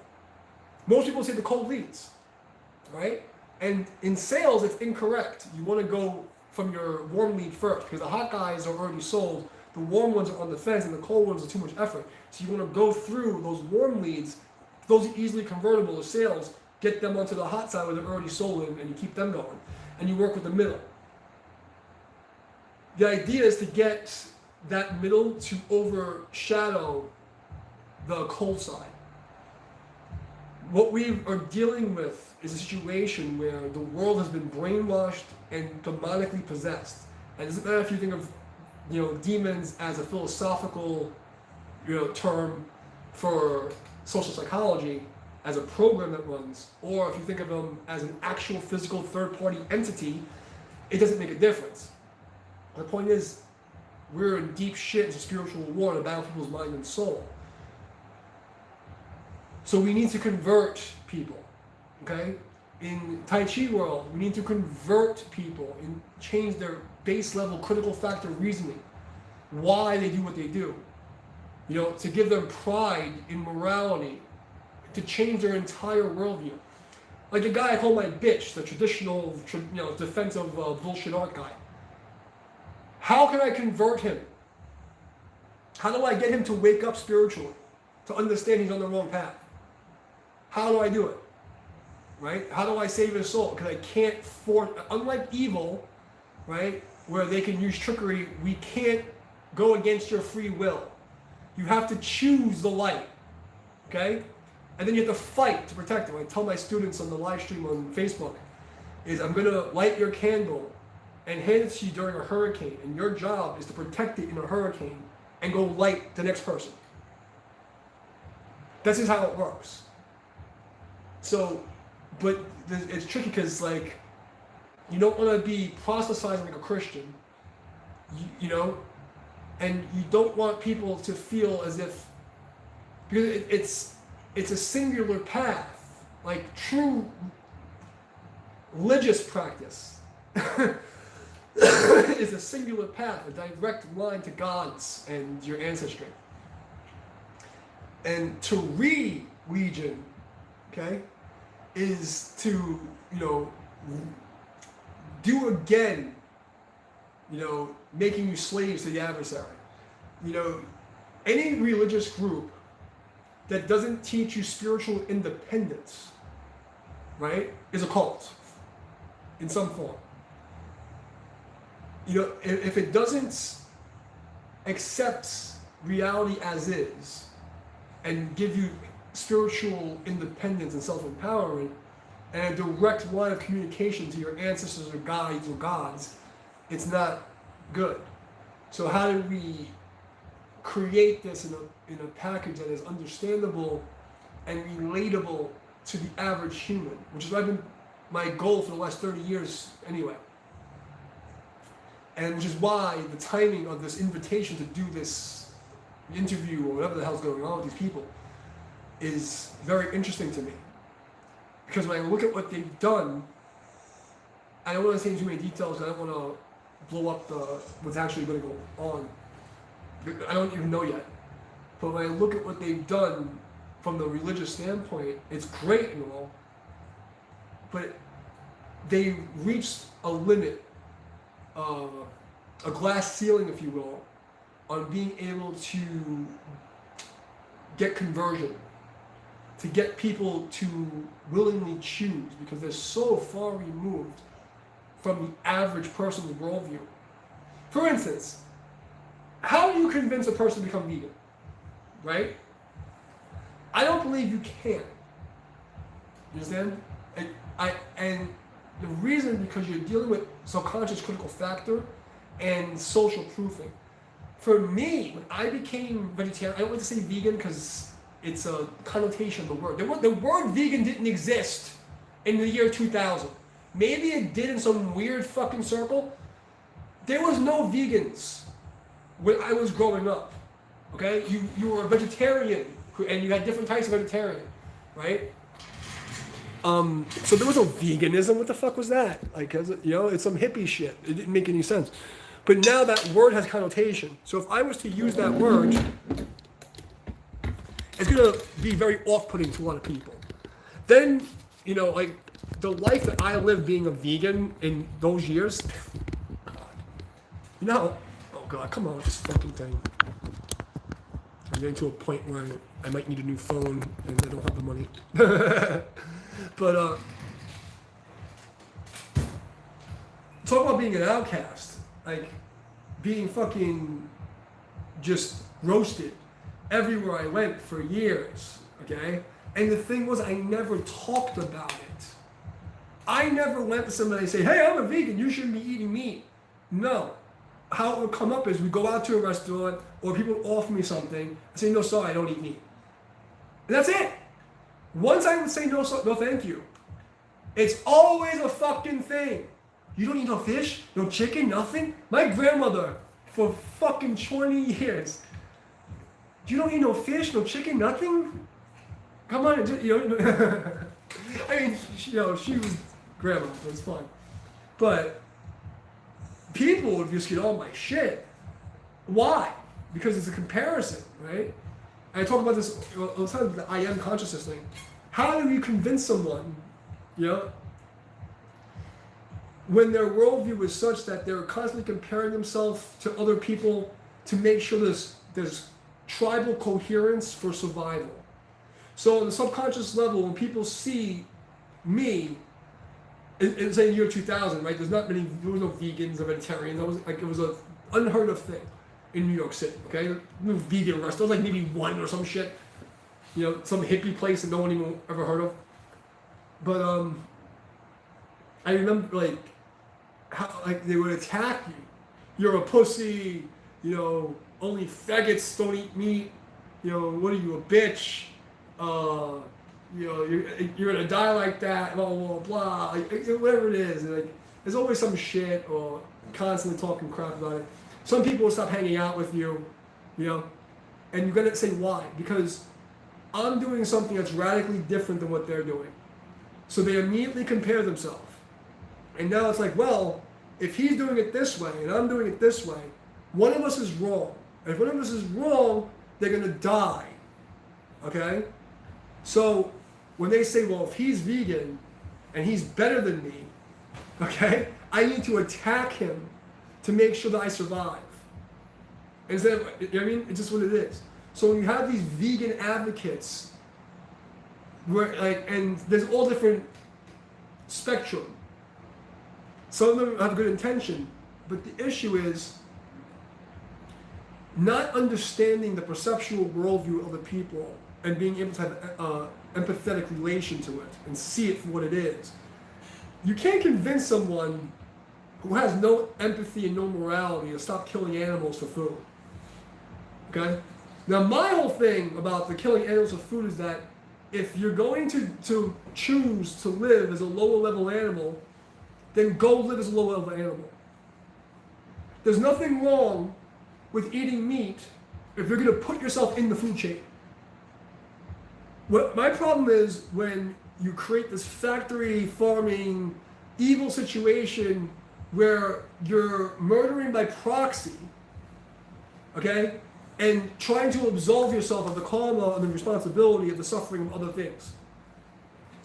Most people say the cold leads, right? And in sales, it's incorrect. You want to go from your warm lead first, because the hot guys are already sold, the warm ones are on the fence, and the cold ones are too much effort. So you want to go through those warm leads, those are easily convertible to sales, get them onto the hot side where they're already sold, and you keep them going. And you work with the middle. The idea is to get that middle to overshadow the cold side. What we are dealing with is a situation where the world has been brainwashed and demonically possessed. And it doesn't matter if you think of, demons as a philosophical, term for social psychology, as a program that runs, or if you think of them as an actual physical third-party entity, it doesn't make a difference. The point is, we're in deep shit into spiritual war to battle people's mind and soul. So we need to convert people, okay? In Tai Chi world, we need to convert people and change their base level critical factor reasoning, why they do what they do. To give them pride in morality, to change their entire worldview. Like the guy I call my bitch, the traditional, defensive bullshit art guy. How can I convert him? How do I get him to wake up spiritually, to understand he's on the wrong path? How do I do it? Right? How do I save his soul? Because I can't force, unlike evil, right, where they can use trickery, we can't go against your free will. You have to choose the light, okay? And then you have to fight to protect it. I tell my students on the live stream on Facebook, is I'm going to light your candle and hand it to you during a hurricane, and your job is to protect it in a hurricane and go light the next person. This is how it works. So, but it's tricky because, like, you don't want to be proselytizing like a Christian, and you don't want people to feel as if, because it's a singular path, like true religious practice is a singular path, a direct line to God's and your ancestry. And to re-region, okay, is to, do again, making you slaves to the adversary. Any religious group that doesn't teach you spiritual independence, right, is a cult in some form. If it doesn't accept reality as is and give you spiritual independence and self-empowerment and a direct line of communication to your ancestors or guides or gods, it's not good. So how do we create this in a package that is understandable and relatable to the average human, which has been my goal for the last 30 years anyway. And which is why the timing of this invitation to do this interview or whatever the hell's going on with these people is very interesting to me. Because when I look at what they've done, I don't want to say too many details, I don't want to blow up what's actually going to go on. I don't even know yet. But when I look at what they've done from the religious standpoint, it's great and all, but they reached a limit, a glass ceiling, if you will, on being able to get conversion, to get people to willingly choose, because they're so far removed from the average person's worldview. For instance, how do you convince a person to become vegan? Right? I don't believe you can. You understand? And the reason, because you're dealing with subconscious critical factor and social proofing. For me, when I became vegetarian, I don't like to say vegan because it's a connotation of the word. The word vegan didn't exist in the year 2000. Maybe it did in some weird fucking circle. There was no vegans when I was growing up. Okay? You were a vegetarian, and you had different types of vegetarian, right? So there was no veganism. What the fuck was that? Like, it's some hippie shit. It didn't make any sense. But now that word has connotation. So if I was to use that word, it's going to be very off-putting to a lot of people. Then, like, the life that I lived being a vegan in those years, oh God, come on with this fucking thing. I'm getting to a point where I might need a new phone and I don't have the money. But, talk about being an outcast. Like, being fucking just roasted everywhere I went for years, okay? And the thing was, I never talked about it. I never went to somebody and say, hey, I'm a vegan, you shouldn't be eating meat. No. How it would come up is we go out to a restaurant or people offer me something. I say, no, sorry, I don't eat meat. And that's it. Once I would say no, no, thank you. It's always a fucking thing. You don't eat no fish, no chicken, nothing? My grandmother, for fucking 20 years, you don't eat no fish, no chicken, nothing? Come on, you know. I mean, she was grandma, so it's fine. But people would just get on my shit. Why? Because it's a comparison, right? And I talk about this all the time, the I am consciousness thing. How do you convince someone, when their worldview is such that they're constantly comparing themselves to other people to make sure there's tribal coherence for survival? So on the subconscious level, when people see me, in say year 2000, right? There was no vegans or vegetarians. It was an unheard of thing in New York City. Okay, no vegan restaurant. There was like maybe one or some shit. Some hippie place that no one even ever heard of. But I remember how they would attack you. You're a pussy. Only faggots don't eat meat. What are you, a bitch? You're gonna die like that, blah blah blah, whatever it is. There's always some shit or constantly talking crap about it. Some people will stop hanging out with you, and you're gonna say why? Because I'm doing something that's radically different than what they're doing. So they immediately compare themselves, and now it's like, well, if he's doing it this way and I'm doing it this way, one of us is wrong. And if one of us is wrong, they're gonna die. Okay? So when they say, well, if he's vegan and he's better than me, okay, I need to attack him to make sure that I survive. Is that, it's just what it is. So when you have these vegan advocates, and there's all different spectrum. Some of them have good intention, but the issue is not understanding the perceptual worldview of other people and being able to have an empathetic relation to it and see it for what it is. You can't convince someone who has no empathy and no morality to stop killing animals for food. Okay? Now my whole thing about the killing animals for food is that if you're going to choose to live as a lower level animal, then go live as a lower level animal. There's nothing wrong with eating meat if you're going to put yourself in the food chain. What my problem is when you create this factory farming evil situation where you're murdering by proxy, okay, and trying to absolve yourself of the karma and the responsibility of the suffering of other things.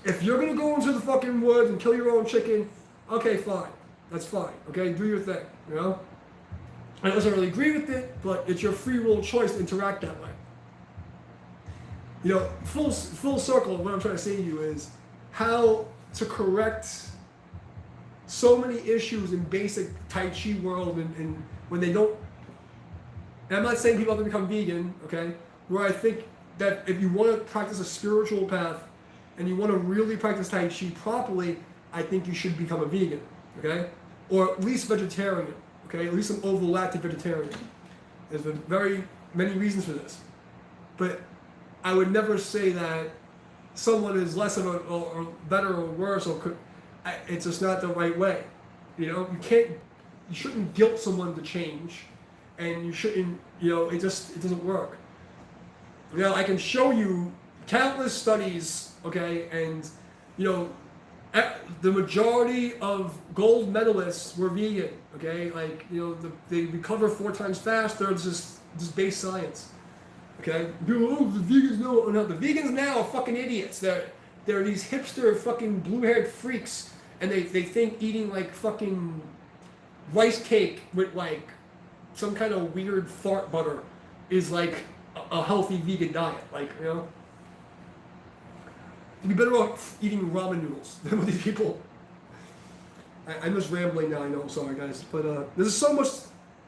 If you're gonna go into the fucking woods and kill your own chicken, okay, fine, that's fine, okay, do your thing, I don't really agree with it, but it's your free will choice to interact that way. Full circle, what I'm trying to say to you is how to correct so many issues in basic Tai Chi world and when they don't, and I'm not saying people have to become vegan, okay, where I think that if you want to practice a spiritual path and you want to really practice Tai Chi properly, I think you should become a vegan, okay, or at least vegetarian, okay, at least an ovo-lactic vegetarian. There's been very many reasons for this, but I would never say that someone is less of a, or better or worse, it's just not the right way. You shouldn't guilt someone to change, and you shouldn't, it doesn't work. I can show you countless studies, okay, and, the majority of gold medalists were vegan, okay, they recover 4 times faster, it's just base science. Okay, the vegans no, the vegans now are fucking idiots. They're these hipster fucking blue-haired freaks, and they think eating fucking rice cake with some kind of weird fart butter is a healthy vegan diet. You'd be better off eating ramen noodles than with these people. I'm just rambling now. I know, I'm sorry guys, but there's so much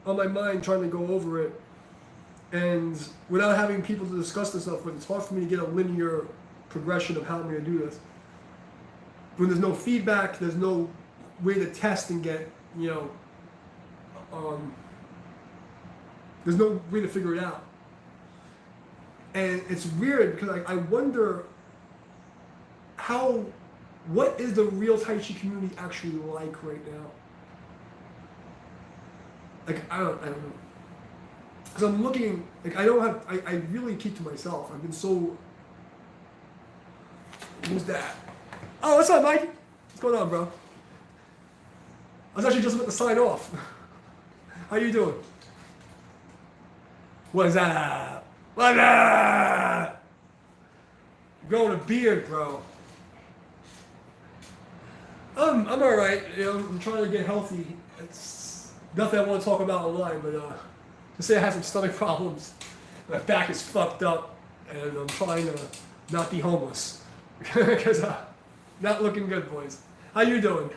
on my mind trying to go over it. And without having people to discuss this stuff with, it's hard for me to get a linear progression of how I'm going to do this. When there's no feedback, there's no way to test and get, there's no way to figure it out. And it's weird because I wonder what is the real Tai Chi community actually like right now? Like, I don't know. Because I'm looking, like, I really keep to myself. I've been so, who's that? Oh, what's up, Mike? What's going on, bro? I was actually just about to sign off. How you doing? What's up? What's up? Growing a beard, bro. I'm alright. I'm trying to get healthy. It's nothing I want to talk about online, but to say I have some stomach problems. My back is fucked up, and I'm trying to not be homeless. Because not looking good, boys. How you doing?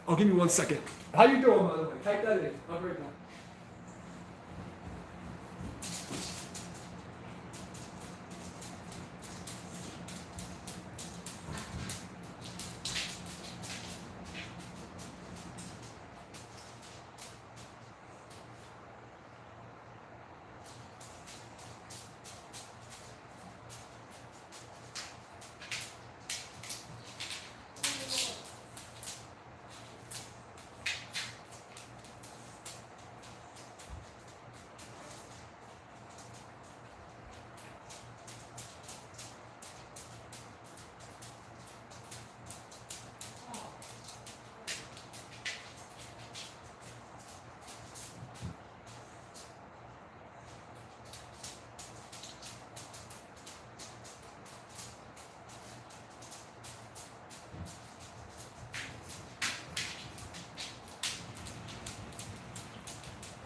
Oh, give me 1 second. How you doing, by the way? Type that in. I'll be right back.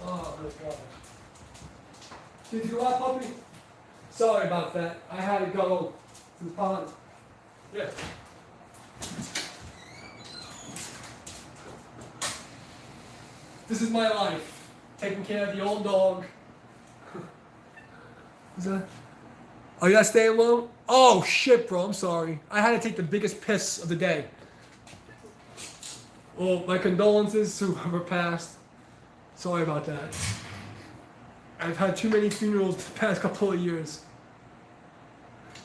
Oh, my God. Did you go out, puppy? Sorry about that. I had to go to the pond. Yeah. This is my life. Taking care of the old dog. Is that? Oh, you gotta stay alone? Oh, shit, bro. I'm sorry. I had to take the biggest piss of the day. Well, my condolences to whoever passed. Sorry about that. I've had too many funerals the past couple of years.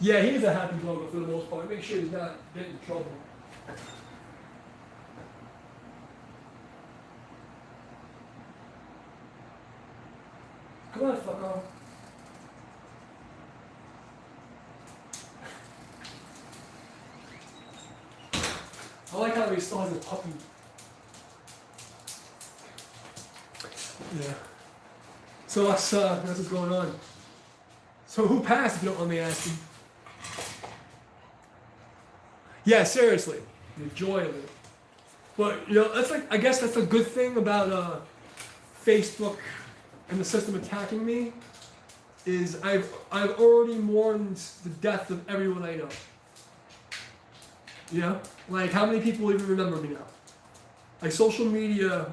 Yeah, he's a happy blogger for the most part. Make sure he's not getting in trouble. Come on, fucko. I like how he still has his puppy. Yeah. So that's what's going on. So who passed, if you don't mind me asking? Yeah, seriously. The joy of it. But, that's I guess that's a good thing about Facebook and the system attacking me, is I've already mourned the death of everyone I know. Like, how many people even remember me now? Like, social media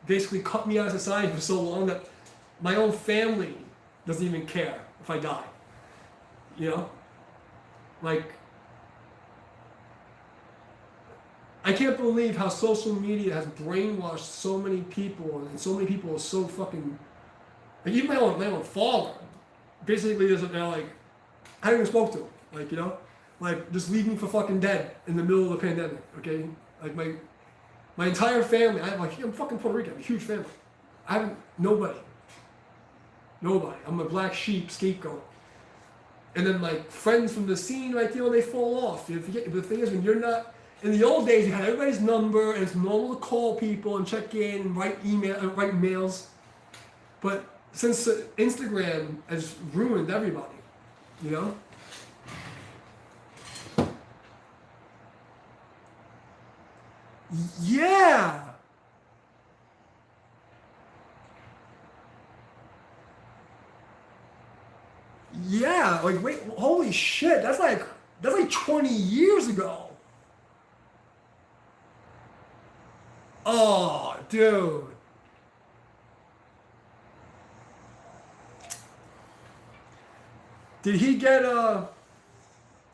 basically cut me out of society for so long that my own family doesn't even care if I die. Like, I can't believe how social media has brainwashed so many people, and so many people are so fucking, like, even my own father basically doesn't know, like, I haven't even spoke to him, like, just leave me for fucking dead in the middle of the pandemic, okay? Like, my entire family, I'm fucking Puerto Rican, I have a huge family. I have nobody. I'm a black sheep scapegoat. And then, like, friends from the scene, like, they fall off. You forget, but the thing is, when you're not, in the old days, you had everybody's number, and it's normal to call people and check in and write mails. But since Instagram has ruined everybody, Yeah. Yeah, like, wait, holy shit, that's like 20 years ago. Oh, dude. Did he get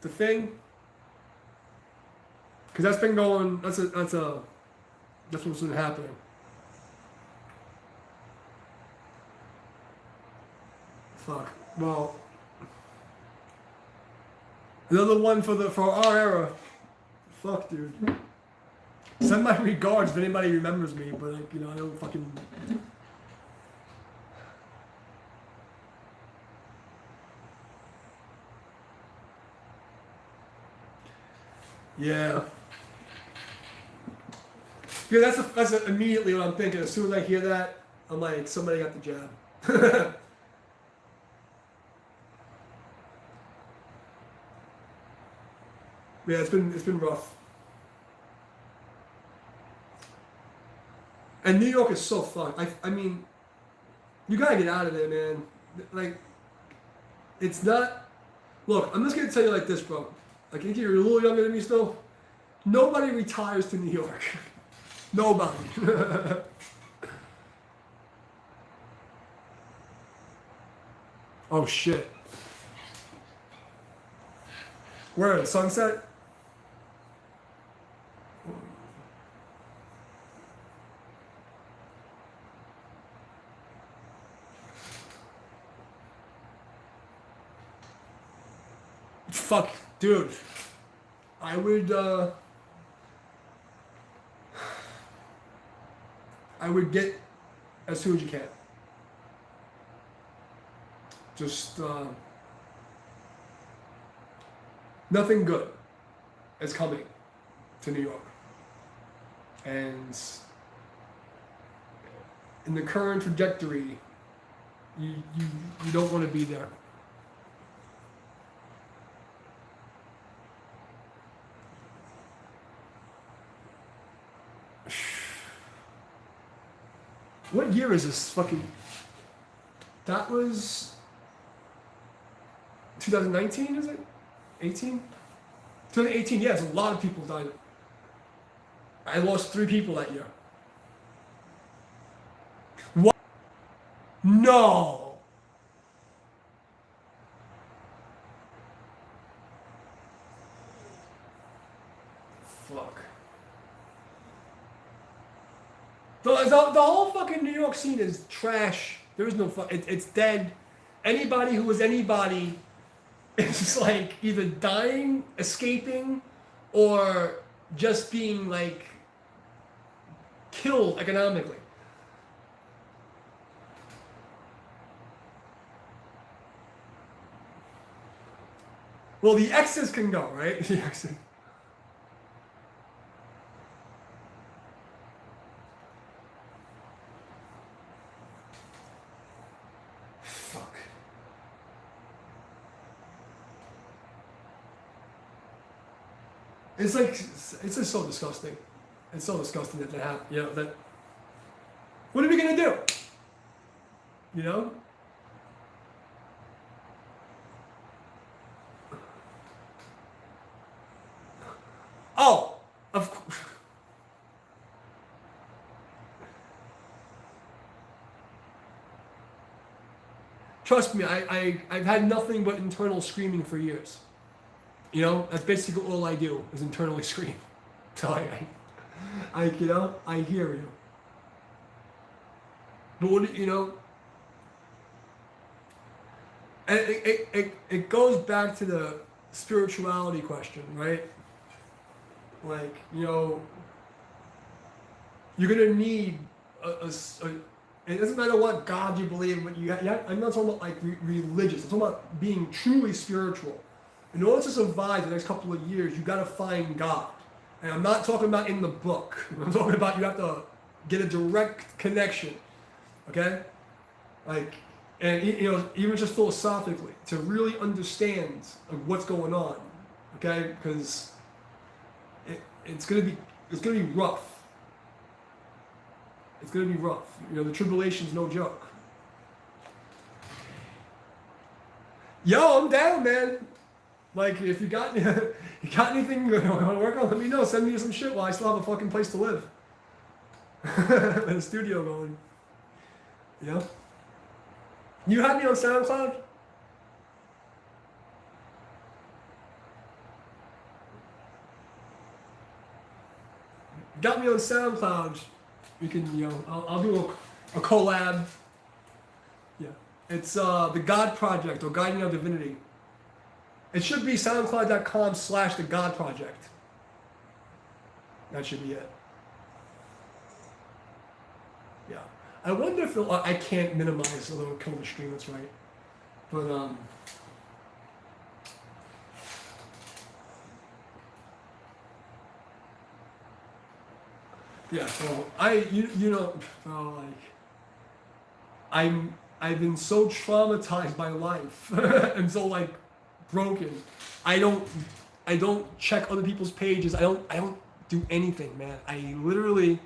the thing. Because that's been going. That's what's been happening. Fuck. Well, another one for our era. Fuck, dude. Send my regards if anybody remembers me, but like, you know, I don't fucking. Yeah. Yeah, that's immediately what I'm thinking. As soon as I hear that, I'm like, somebody got the jab. Yeah, it's been rough. And New York is so fucked. I mean, you gotta get out of there, man. Like, it's not. Look, I'm just gonna tell you like this, bro. Like, I think you're a little younger than me still. Nobody retires to New York. Nobody. Oh shit. Where at Sunset? Fuck, dude. I would get as soon as you can. Just nothing good is coming to New York. And in the current trajectory, you don't want to be there. What year is this fucking... That was 2019, is it? 18? 2018, yes, a lot of people died. I lost 3 people that year. What? No! Fuck. The whole fucking New York scene is trash. There is no fuck. It's dead. Anybody who was anybody is just like either dying, escaping, or just being like killed economically. Well, the exes can go, right? The exes. Fuck. It's like, it's just so disgusting. It's so disgusting that happened. You know, that. What are we gonna do? You know? Oh, of course. Trust me, I've had nothing but internal screaming for years. You know, that's basically all I do is internally scream. So you know, I hear you. But what, you know, and it goes back to the spirituality question, right? Like, you know, you're gonna need it doesn't matter what God you believe in, but I'm not talking about like religious. I'm talking about being truly spiritual. In order to survive the next couple of years, you gotta find God. And I'm not talking about in the book. I'm talking about you have to get a direct connection. Okay? Like, and you know, even just philosophically, to really understand what's going on. Okay? Because it's gonna be rough. It's gonna be rough. You know, the tribulation's no joke. Yo, I'm down, man. Like, if you got anything you want to work on, let me know. Send me some shit while I still have a fucking place to live. And a studio going. You know? You have me on SoundCloud? got me on SoundCloud. We can, I'll do a collab. Yeah. It's the God Project or Guiding Our Divinity. It should be soundcloud.com/the God Project. That should be it. Yeah. I wonder if I can't minimize, although it'll kill the stream, that's right. But, yeah, so I've been so traumatized by life and so like broken. I don't check other people's pages. I don't do anything, man. I literally,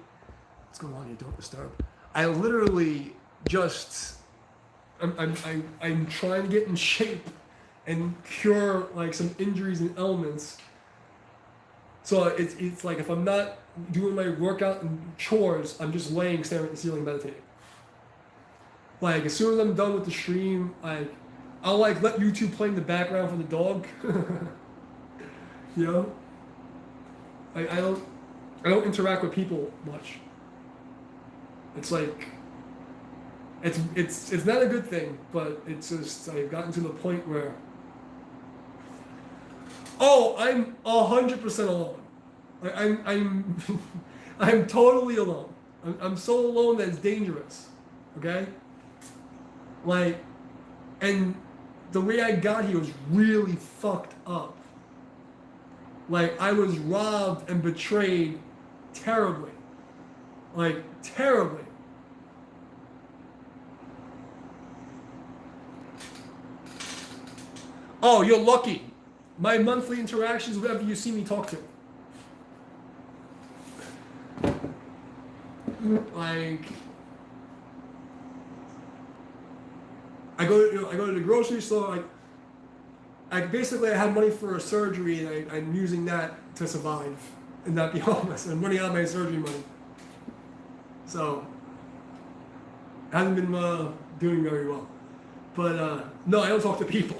what's going on here? Don't disturb. I literally just, I'm trying to get in shape and cure like some injuries and ailments. So it's like if I'm not doing my workout and chores, I'm just laying staring at the ceiling meditating. Like as soon as I'm done with the stream, like I'll like let YouTube play in the background for the dog. You know? I don't interact with people much. It's like it's not a good thing, but it's just I've gotten to the point where I'm 100% alone. I'm I'm totally alone. I'm so alone that it's dangerous. Okay? Like, and the way I got here was really fucked up. Like, I was robbed and betrayed terribly. Like, terribly. Oh, you're lucky. My monthly interactions, whatever you see me talk to. Like, I go to the grocery store. I basically had money for a surgery, and I'm using that to survive and not be homeless. I'm running out of my surgery money, so I haven't been doing very well. But no, I don't talk to people.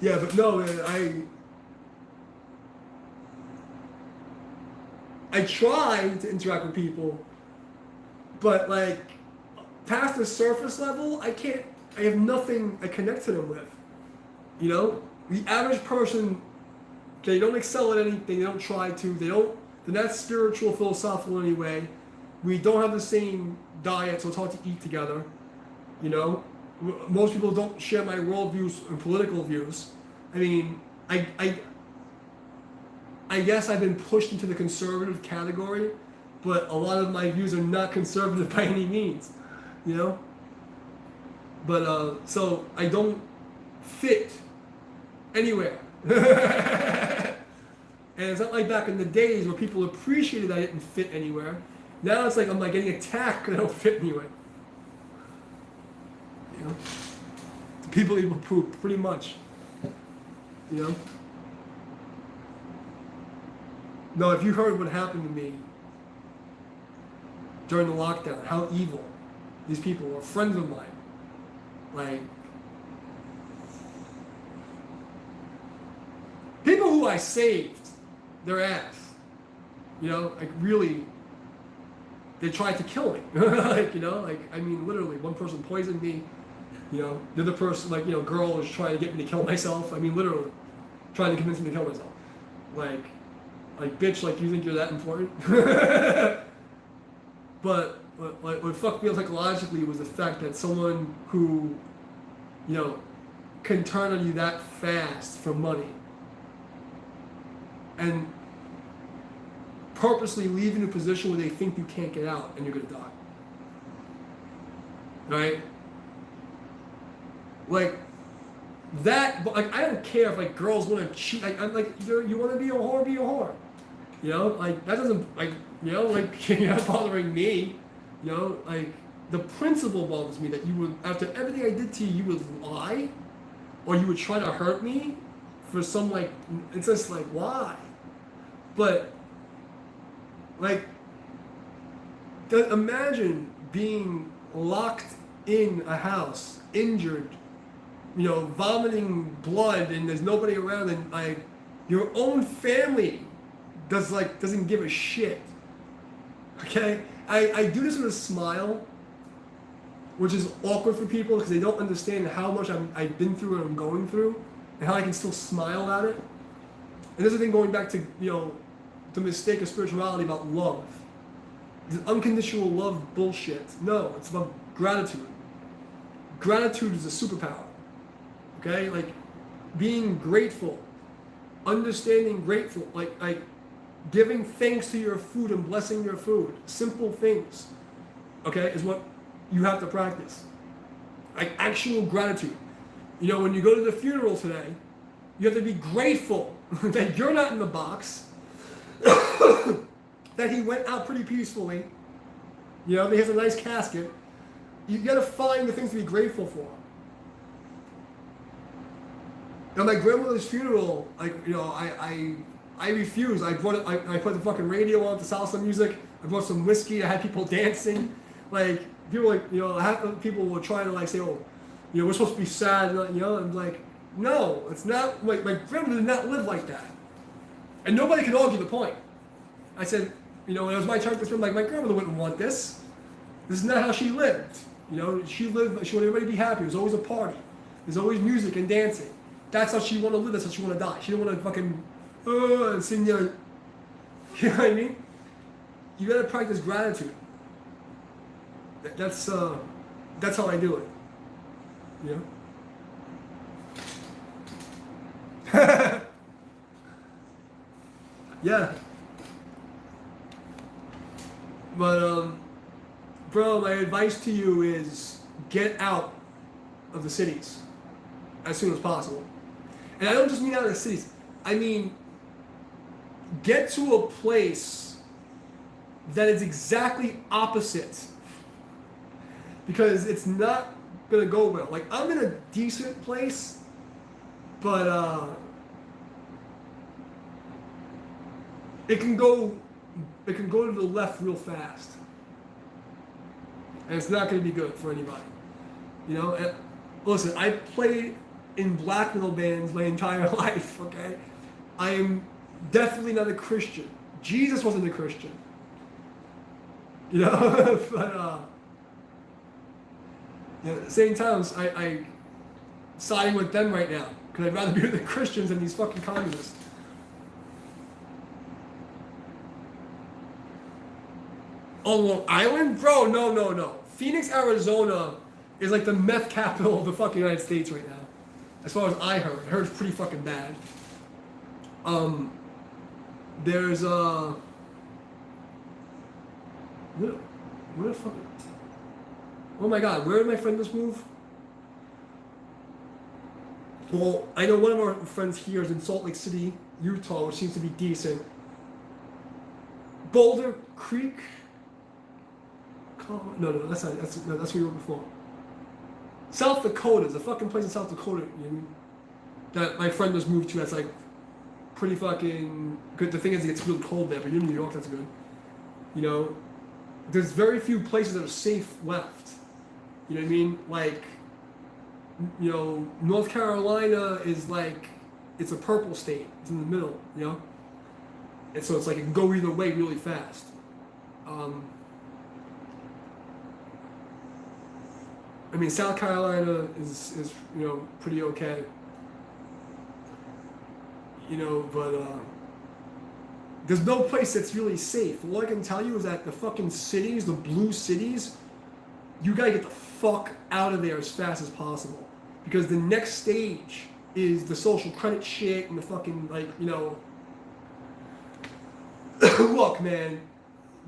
Yeah, but no, man, I try to interact with people, but like past the surface level, I have nothing I connect to them with. You know? The average person, they don't excel at anything, they don't try to, they're not spiritual, philosophical in any way. We don't have the same diet, so it's hard to eat together. You know? Most people don't share my worldviews and political views. I mean, I guess I've been pushed into the conservative category, but a lot of my views are not conservative by any means, you know? But, so I don't fit anywhere. And it's not like back in the days where people appreciated I didn't fit anywhere. Now it's like I'm like getting attacked because I don't fit anywhere. You know? People even prove pretty much. You know? No, if you heard what happened to me during the lockdown, how evil these people were, friends of mine. Like, people who I saved their ass. You know, like really, they tried to kill me. Like, you know, like, I mean, literally, one person poisoned me. You know, the other person, like, you know, girl was trying to get me to kill myself. I mean, literally, trying to convince me to kill myself. Like, bitch, like, you think you're that important? But what fucked me up psychologically was the fact that someone who, you know, can turn on you that fast for money and purposely leave you in a position where they think you can't get out and you're gonna die. Right? Like, that, but like, I don't care if like girls want to cheat. Like, I'm like, you want to be a whore, be a whore. You know, like that doesn't like, you know, like you're not bothering me. You know, like the principle bothers me that you would, after everything I did to you, you would lie, or you would try to hurt me for some like, it's just like why? But like, imagine being locked in a house, injured, vomiting blood and there's nobody around, and like your own family doesn't give a shit. Okay, I do this with a smile, which is awkward for people because they don't understand how much I've been through and I'm going through, and how I can still smile at it. And this is the thing, going back to the mistake of spirituality about love. This unconditional love bullshit. No, it's about gratitude. Gratitude is a superpower. Okay, like being grateful, understanding grateful, like giving thanks to your food and blessing your food. Simple things, okay, is what you have to practice. Like actual gratitude. When you go to the funeral today, you have to be grateful that you're not in the box, that he went out pretty peacefully. He has a nice casket. You got to find the things to be grateful for. Now, my grandmother's funeral, I refused. I put the fucking radio on, the salsa music. I brought some whiskey. I had people dancing. Like, people people were trying to say, oh, we're supposed to be sad. I'm like, no, it's not. My grandmother did not live like that. And nobody could argue the point. I said, when it was my turn to swim, my grandmother wouldn't want this. This is not how she lived. She wanted everybody to be happy. There's always a party. There's always music and dancing. That's how she wanted to live. That's how she wanted to die. She didn't want to fucking, and sing there. You know what I mean? You gotta practice gratitude. That's how I do it. Yeah. But, bro, my advice to you is get out of the cities as soon as possible. And I don't just mean out of the cities. I mean, get to a place that is exactly opposite. Because it's not going to go well. Like, I'm in a decent place, but, it can go to the left real fast. And it's not going to be good for anybody. And listen, I played in black metal bands my entire life, okay? I am definitely not a Christian. Jesus wasn't a Christian. But, at the same time, I siding with them right now. Because I'd rather be with the Christians than these fucking communists. On Long Island? Bro, no. Phoenix, Arizona is like the meth capital of the fucking United States right now. As far as I heard. I heard it's pretty fucking bad. There's where the fuck? Oh my god, where did my friend just move? Well, I know one of our friends here is in Salt Lake City, Utah, which seems to be decent. Boulder Creek? No, that's not. That's where you were before. South Dakota is a fucking place in South Dakota that my friend just moved to. That's like pretty fucking good. The thing is, it gets really cold there, but you're in New York, that's good. There's very few places that are safe left. You know what I mean? Like, North Carolina is like, it's a purple state. It's in the middle, And so it's like it can go either way really fast. South Carolina is pretty okay. But there's no place that's really safe. All I can tell you is that the fucking cities, the blue cities, you gotta get the fuck out of there as fast as possible. Because the next stage is the social credit shit and the fucking, look, man,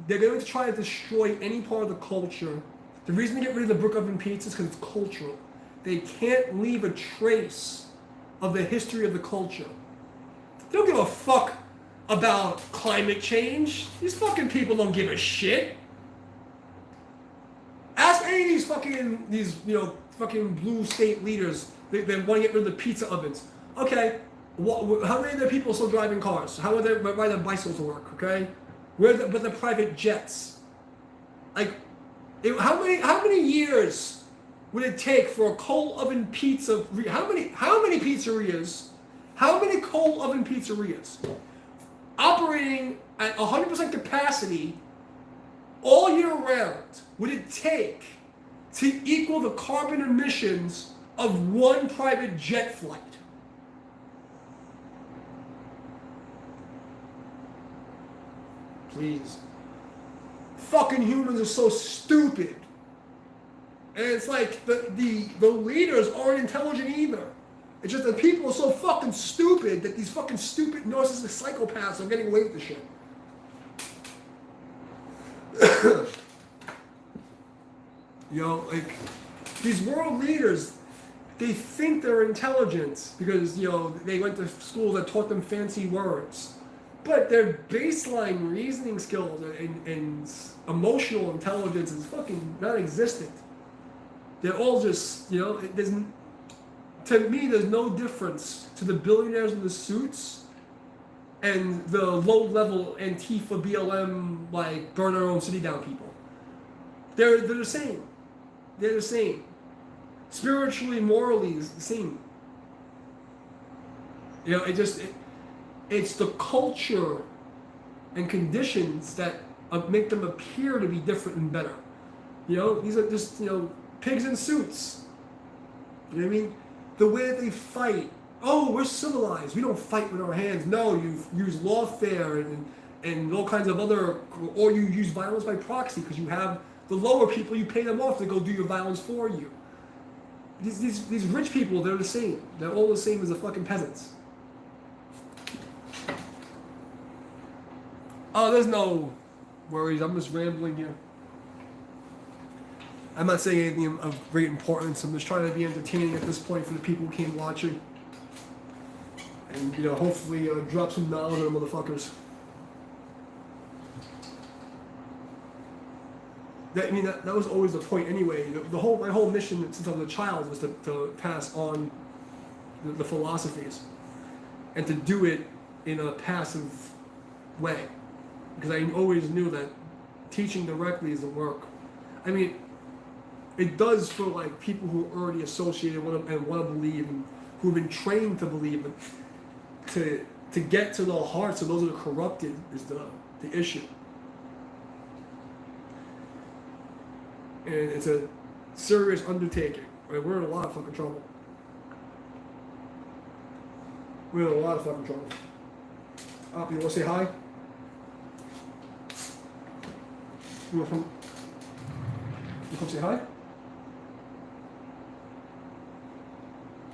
they're going to try to destroy any part of the culture. The reason they get rid of the brick oven pizza is because it's cultural. They can't leave a trace of the history of the culture. They don't give a fuck about climate change. These fucking people don't give a shit. Ask any of these fucking blue state leaders. They want to get rid of the pizza ovens. Okay, how many of their people still driving cars? How are they riding bicycles to work? Okay, where are the private jets? Like, how many years would it take for a coal oven pizza? How many pizzerias? How many coal oven pizzerias operating at 100% capacity all year round would it take to equal the carbon emissions of one private jet flight? Please. Fucking humans are so stupid. And it's like the leaders aren't intelligent either. It's just that people are so fucking stupid that these fucking stupid narcissistic psychopaths are getting away with the shit. You know, like, these world leaders, they think they're intelligent because, you know, they went to school that taught them fancy words. But their baseline reasoning skills and emotional intelligence is fucking non-existent. They're all just, you know, to me, there's no difference to the billionaires in the suits and the low-level Antifa, BLM, like, burn our own city down people. They're the same. They're the same. Spiritually, morally, it's the same. You know, it's the culture and conditions that make them appear to be different and better. You know, these are just, you know, pigs in suits. You know what I mean? The way that they fight. Oh, we're civilized. We don't fight with our hands. No, you use lawfare and all kinds of other, or you use violence by proxy because you have the lower people, you pay them off to go do your violence for you. These rich people, they're the same. They're all the same as the fucking peasants. Oh, there's no worries. I'm just rambling here. I'm not saying anything of great importance. I'm just trying to be entertaining at this point for the people who came watching. And, you know, hopefully drop some knowledge on the motherfuckers. That was always the point anyway. My whole mission since I was a child was to pass on the philosophies. And to do it in a passive way. Because I always knew that teaching directly doesn't work. I mean, it does for like people who are already associated and want to believe and who have been trained to believe. To get to the hearts of those that are corrupted is the issue. And it's a serious undertaking. Right? We're in a lot of fucking trouble. We're in a lot of fucking trouble. Op, you want to say hi? You want to come say hi?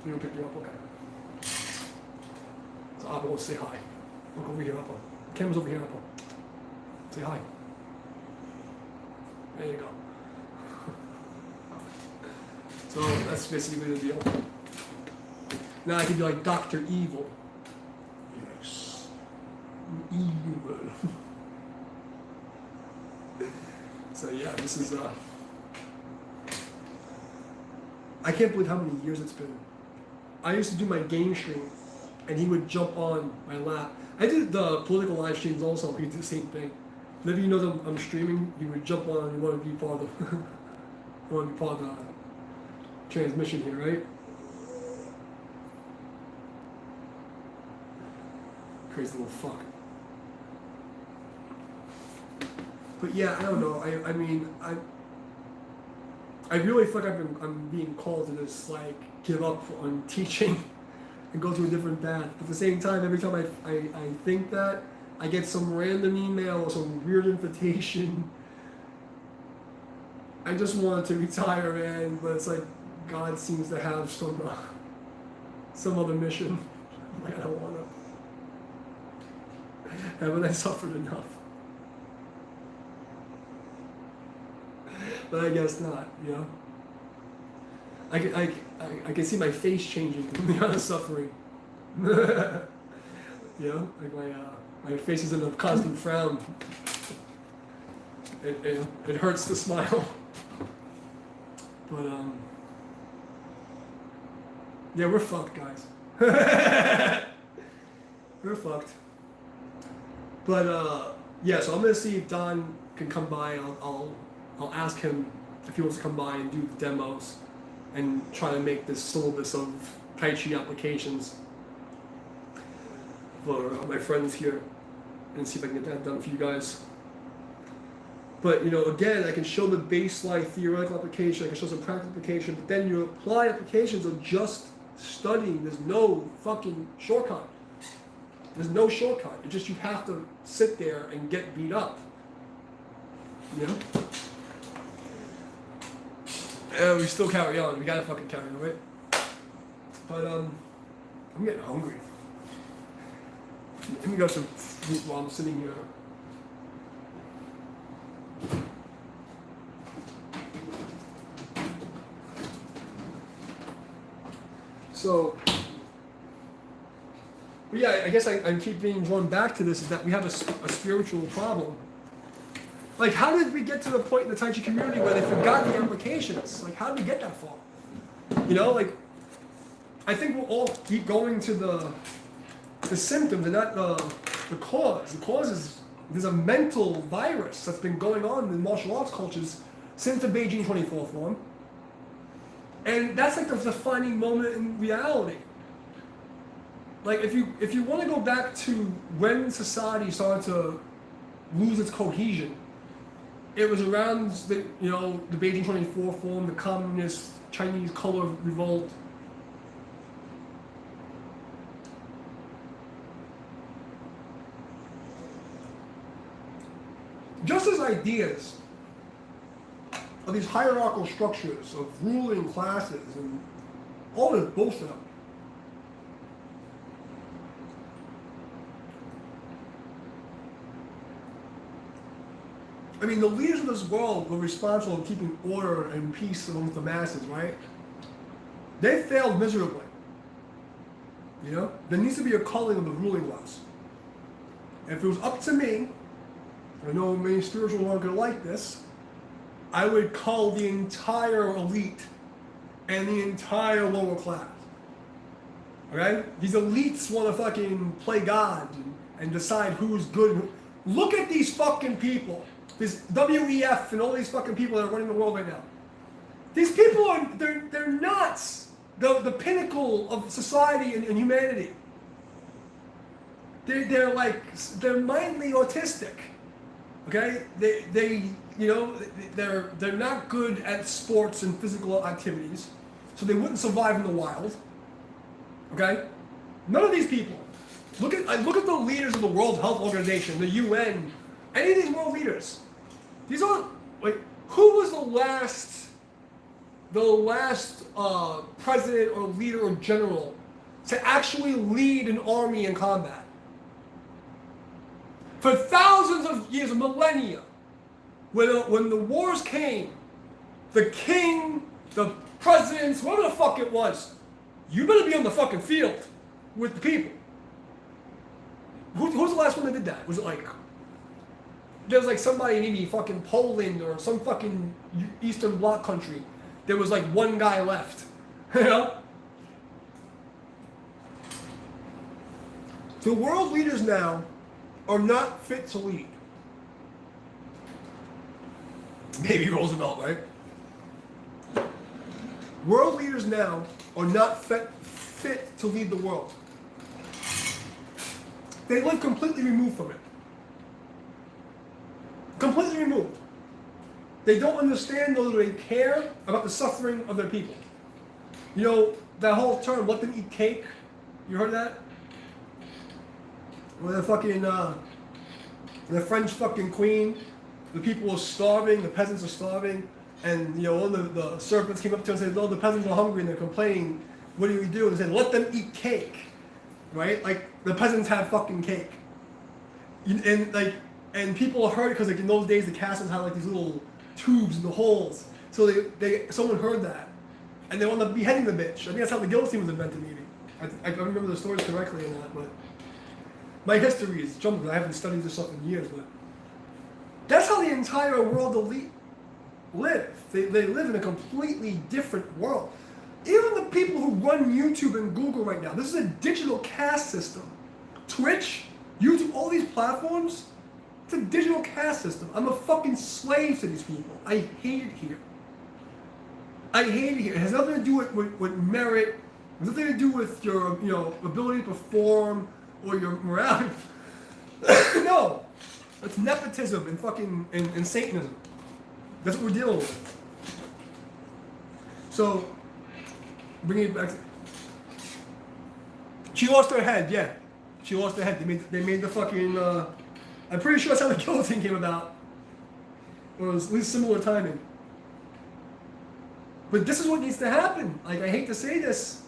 You want to pick you up? Okay. So Op wants to say hi. Look over here, Appa. The camera's over here, Appa. Say hi. There you go. So that's basically the deal. Now I can be like Dr. Evil. Yes. Evil. So yeah, this is I can't believe how many years it's been. I used to do my game stream and he would jump on my lap. I did the political live streams also, he did the same thing. Whenever you know that I'm streaming, he would jump on and you want to be part of the transmission here, right? Crazy little fuck. But yeah, I don't know. I mean, I really feel like I'm being called to just like give up on teaching and go to a different path. But at the same time, every time I think that, I get some random email or some weird invitation. I just want to retire, man, but it's like God seems to have some other mission. Like, I don't want to. Haven't I suffered enough? But I guess not, you know? I can see my face changing from the amount of suffering. You know? Like my face is in a constant frown. It hurts to smile. But, yeah, we're fucked, guys. We're fucked. But, yeah, so I'm gonna see if Don can come by. I'll ask him if he wants to come by and do the demos. and try to make this syllabus of Tai Chi applications for my friends here and see if I can get that done for you guys. But again, I can show the baseline theoretical application, I can show some practical application, but then your applied applications are just studying. There's no fucking shortcut. There's no shortcut. It's just you have to sit there and get beat up. And we still carry on. We gotta fucking carry on, right? But I'm getting hungry. Let me grab some fruit while I'm sitting here. So, but yeah, I guess I keep being drawn back to this, is that we have a spiritual problem. Like, how did we get to the point in the Tai Chi community where they forgot the implications? Like, how did we get that far? I think we'll all keep going to the symptoms and not the cause. The cause is, there's a mental virus that's been going on in martial arts cultures since the Beijing 24 form. And that's like the defining moment in reality. Like, if you want to go back to when society started to lose its cohesion, it was around the Beijing 24 form, the communist Chinese color revolt. Just as ideas of these hierarchical structures of ruling classes and all this bullshit. I mean, the leaders of this world were responsible for keeping order and peace amongst the masses, right? They failed miserably. There needs to be a culling of the ruling class. If it was up to me, I know many spiritual aren't going to like this, I would cull the entire elite and the entire lower class. Okay? These elites want to fucking play God and decide who's good. Look at these fucking people. This WEF and all these fucking people that are running the world right now. These people they're nuts. The pinnacle of society and humanity. They're mindly autistic. Okay? They're not good at sports and physical activities, so they wouldn't survive in the wild. Okay? None of these people. Look at the leaders of the World Health Organization, the UN, any of these world leaders. These aren't who was the last president or leader or general to actually lead an army in combat? For thousands of years, millennia, when the wars came, the king, the presidents, whatever the fuck it was, you better be on the fucking field with the people. Who's the last one that did that? Was it there was somebody in maybe fucking Poland or some fucking Eastern Bloc country, there was one guy left, The world leaders now are not fit to lead. Maybe Roosevelt, right? World leaders now are not fit to lead the world. They live completely removed from it. Completely removed. They don't understand, nor do they care about the suffering of their people. That whole term, let them eat cake, you heard that? Where the fucking, the French fucking queen, the people are starving, the peasants are starving, and one of the servants came up to her and said, no, the peasants are hungry and they're complaining, what do we do? And they said, let them eat cake, right? The peasants have fucking cake. And people heard it because in those days the castles had these little tubes in the holes. So someone heard that, and they wound up beheading the bitch. I think that's how the guillotine was invented, maybe. I don't remember the stories correctly in that, but my history is jumbled. I haven't studied this stuff in years, but that's how the entire world elite live. They live in a completely different world. Even the people who run YouTube and Google right now, this is a digital caste system. Twitch, YouTube, all these platforms, it's a digital caste system. I'm a fucking slave to these people. I hate it here. I hate it here. It has nothing to do with merit. It has nothing to do with your ability to perform or your morality. No, it's nepotism and fucking and Satanism. That's what we're dealing with. So, bringing it back. She lost her head. Yeah, she lost her head. They made the fucking. I'm pretty sure that's how the guillotine came about. Or it was at least similar timing. But this is what needs to happen. Like, I hate to say this.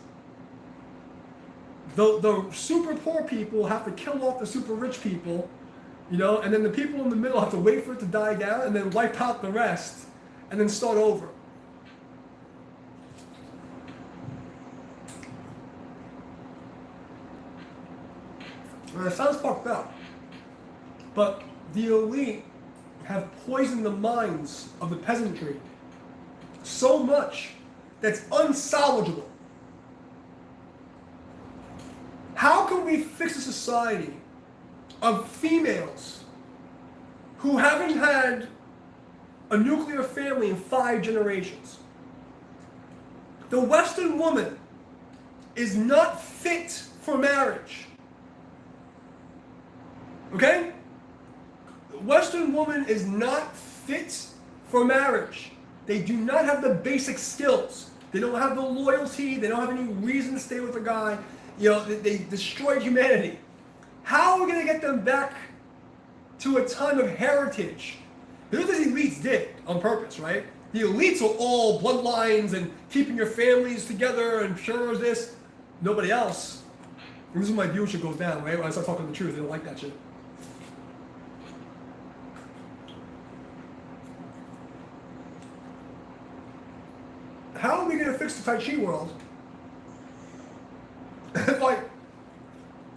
The super poor people have to kill off the super rich people, and then the people in the middle have to wait for it to die down and then wipe out the rest and then start over. Well, it sounds fucked up. But the elite have poisoned the minds of the peasantry so much that's unsalvageable. How can we fix a society of females who haven't had a nuclear family in 5 generations? The Western woman is not fit for marriage. Okay? The Western woman is not fit for marriage. They do not have the basic skills. They don't have the loyalty. They don't have any reason to stay with a guy. They destroyed humanity. How are we going to get them back to a time of heritage? This is what the elites did on purpose, right? The elites are all bloodlines and keeping your families together and sure as this. Nobody else. And this is when my viewership goes down, right? When I start talking the truth, they don't like that shit. How are we going to fix the Tai Chi world? Like,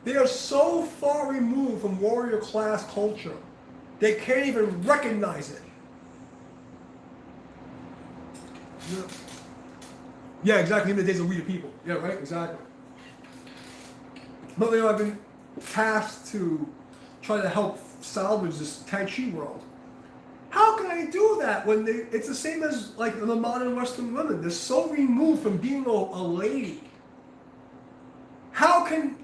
they are so far removed from warrior class culture, they can't even recognize it. Yeah, exactly. In the days of we the people. Yeah, right? Exactly. But I've been tasked to try to help salvage this Tai Chi world. How can I do that when it's the same as like the modern Western women? They're so removed from being a lady. How can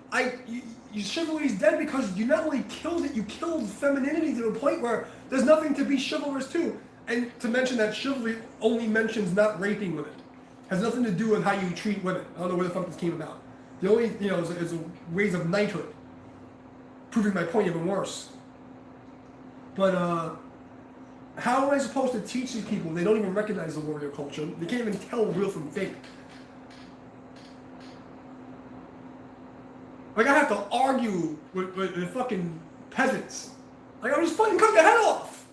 chivalry's dead because you not only killed it, you killed femininity to the point where there's nothing to be chivalrous to. And to mention that chivalry only mentions not raping women. Has nothing to do with how you treat women. I don't know where the fuck this came about. The only, is ways of knighthood. Proving my point even worse. But, how am I supposed to teach these people? They don't even recognize the warrior culture. They can't even tell real from fake. Like, I have to argue with the fucking peasants. Like, I'm just fucking cut your head off.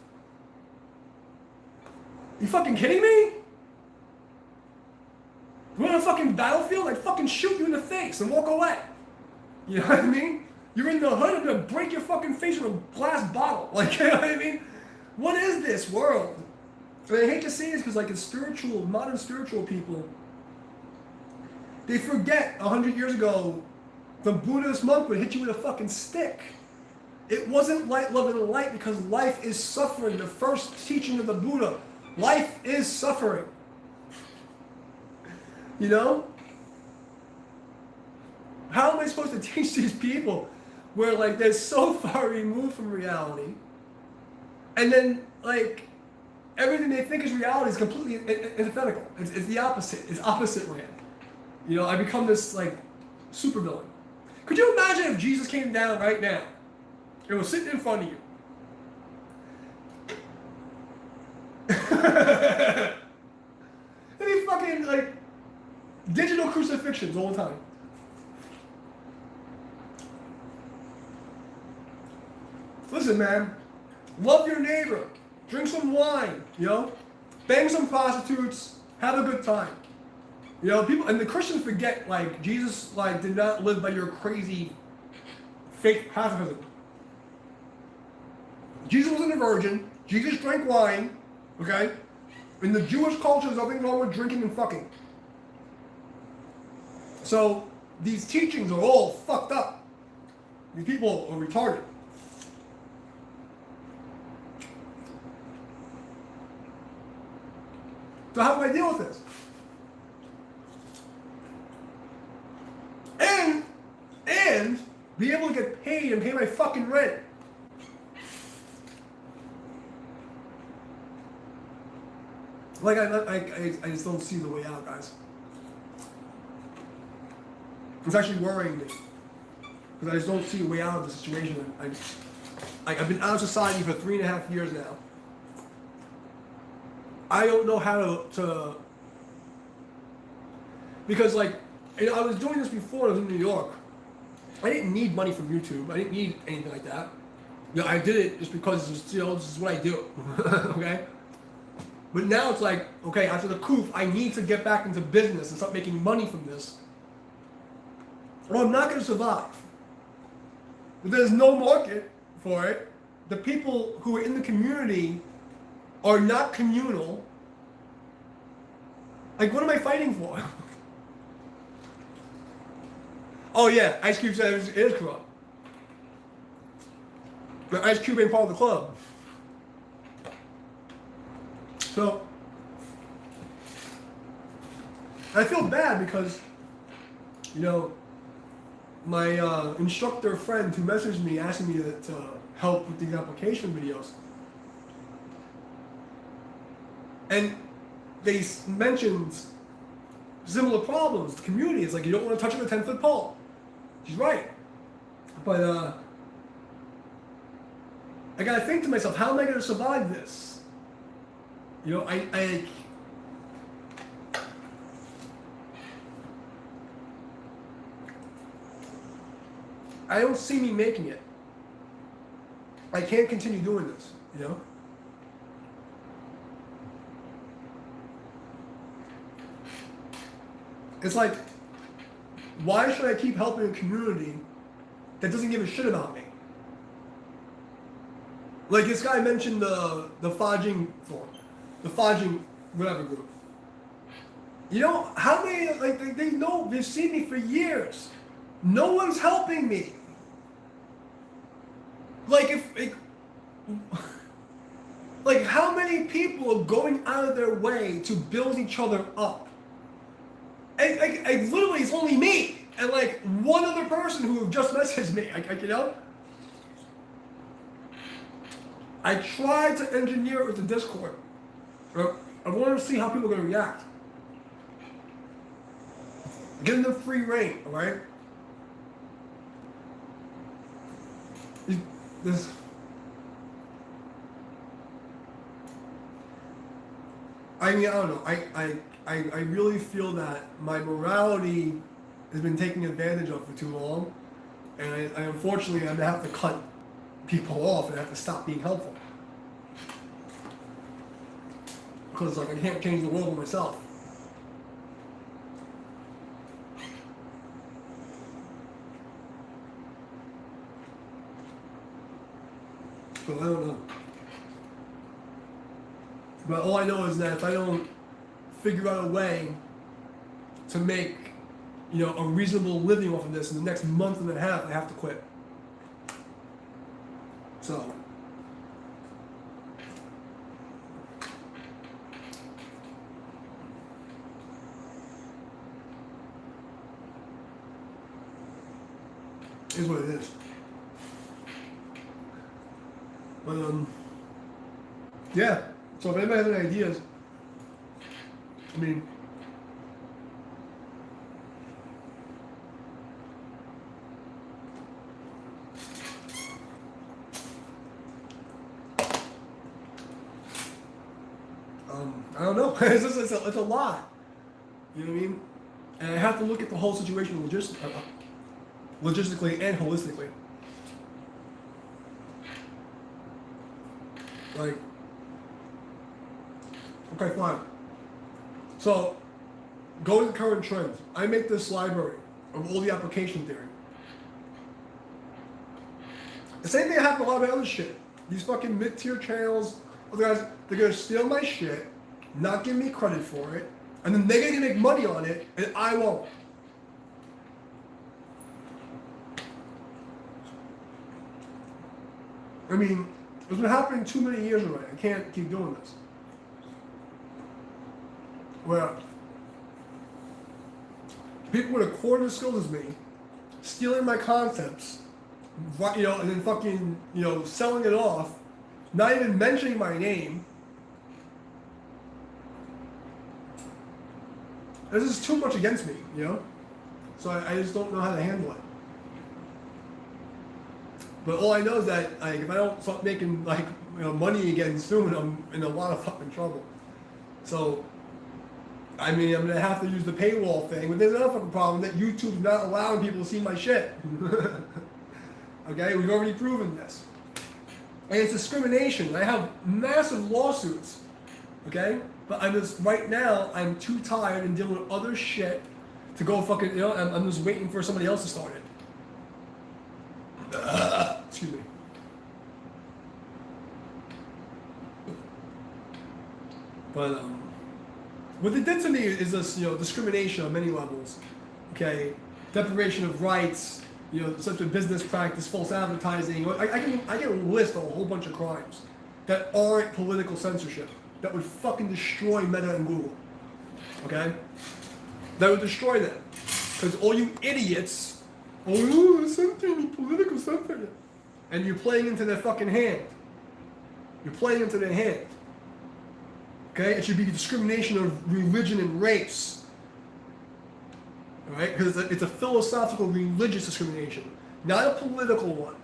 You fucking kidding me? We're on a fucking battlefield, I'd fucking shoot you in the face and walk away. You know what I mean? You're in the hood, I'm gonna break your fucking face with a glass bottle. Like, you know what I mean? What is this world? I mean, I hate to say this because, like, modern spiritual people, they forget 100 years ago, the Buddhist monk would hit you with a fucking stick. It wasn't light, love, and light because life is suffering. The first teaching of the Buddha, life is suffering. How am I supposed to teach these people where, like, they're so far removed from reality, and then, like, everything they think is reality is completely antithetical. It's the opposite. It's opposite land. I become this, like, supervillain. Could you imagine if Jesus came down right now and was sitting in front of you? It'd be fucking, like, digital crucifixions all the time. Listen, man. Love your neighbor. Drink some wine, Bang some prostitutes. Have a good time. People, and the Christians forget, like, Jesus, like, did not live by your crazy fake pacifism. Jesus wasn't a virgin. Jesus drank wine, okay? In the Jewish culture, there's nothing wrong with drinking and fucking. So, these teachings are all fucked up. These people are retarded. So how do I deal with this? and be able to get paid and pay my fucking rent. Like, I just don't see the way out, guys. It's actually worrying me. Because I just don't see a way out of the situation. I've been out of society for 3.5 years now. I don't know how to because like, I was doing this before I was in New York. I didn't need money from YouTube. I didn't need anything like that. You know, I did it just because this is what I do. Okay? But now it's like, okay, after the coup, I need to get back into business and start making money from this. Or I'm not going to survive. There's no market for it. The people who are in the community are not communal. Like, what am I fighting for? Oh yeah, Ice Cube said it is corrupt. But Ice Cube ain't part of the club. So, I feel bad because, you know, my instructor friend who messaged me asking me to help with these application videos. And they mentioned similar problems. The community is like, you don't want to touch on a 10-foot pole. She's right. But I gotta think to myself, how am I gonna survive this? You know, I don't see me making it. I can't continue doing this, you know? It's like, why should I keep helping a community that doesn't give a shit about me? Like this guy mentioned the Fajing forum, the Fajing whatever group. You know, how many, like, they know, they've seen me for years. No one's helping me. Like, like, how many people are going out of their way to build each other up? I literally, it's only me and like one other person who just messaged me. You know, I tried to engineer it with the Discord. I wanted to see how people are going to react. Giving them free reign, all right? This. I mean, I don't know. I really feel that my morality has been taken advantage of for too long, and I unfortunately I'm gonna have to cut people off and I have to stop being helpful because like I can't change the world by myself. So I don't know. But all I know is that if I don't figure out a way to make, you know, a reasonable living off of this in the next month and a half, I have to quit. So. Is what it is. But, yeah. So if anybody has any ideas, I mean, I don't know. It's a lot. You know what I mean? And I have to look at the whole situation logistically and holistically. Like, okay, fine. So, go to the current trends. I make this library of all the application theory. The same thing happened with a lot of other shit. These fucking mid-tier channels, other guys, they're gonna steal my shit, not give me credit for it, and then they're gonna make money on it, and I won't. I mean, it's been happening too many years already. I can't keep doing this. Where people with a quarter of the skills as me stealing my concepts, and then fucking, selling it off, not even mentioning my name. This is too much against me, So I just don't know how to handle it. But all I know is that if I don't start making money again soon, I'm in a lot of fucking trouble. So, I'm gonna have to use the paywall thing. But there's another fucking problem that YouTube's not allowing people to see my shit. Okay, we've already proven this. And it's discrimination. I have massive lawsuits. Okay, but right now I'm too tired and dealing with other shit to go fucking. I'm just waiting for somebody else to start it. Excuse me. But what they did to me is this, discrimination on many levels. Okay, deprivation of rights. Such a business practice, false advertising. I can list a whole bunch of crimes that aren't political censorship that would fucking destroy Meta and Google. Okay, that would destroy them because all you idiots. Oh, something political something. And you're playing into their fucking hand. You're playing into their hand. Okay? It should be discrimination of religion and race. Alright? Because it's a philosophical religious discrimination, not a political one.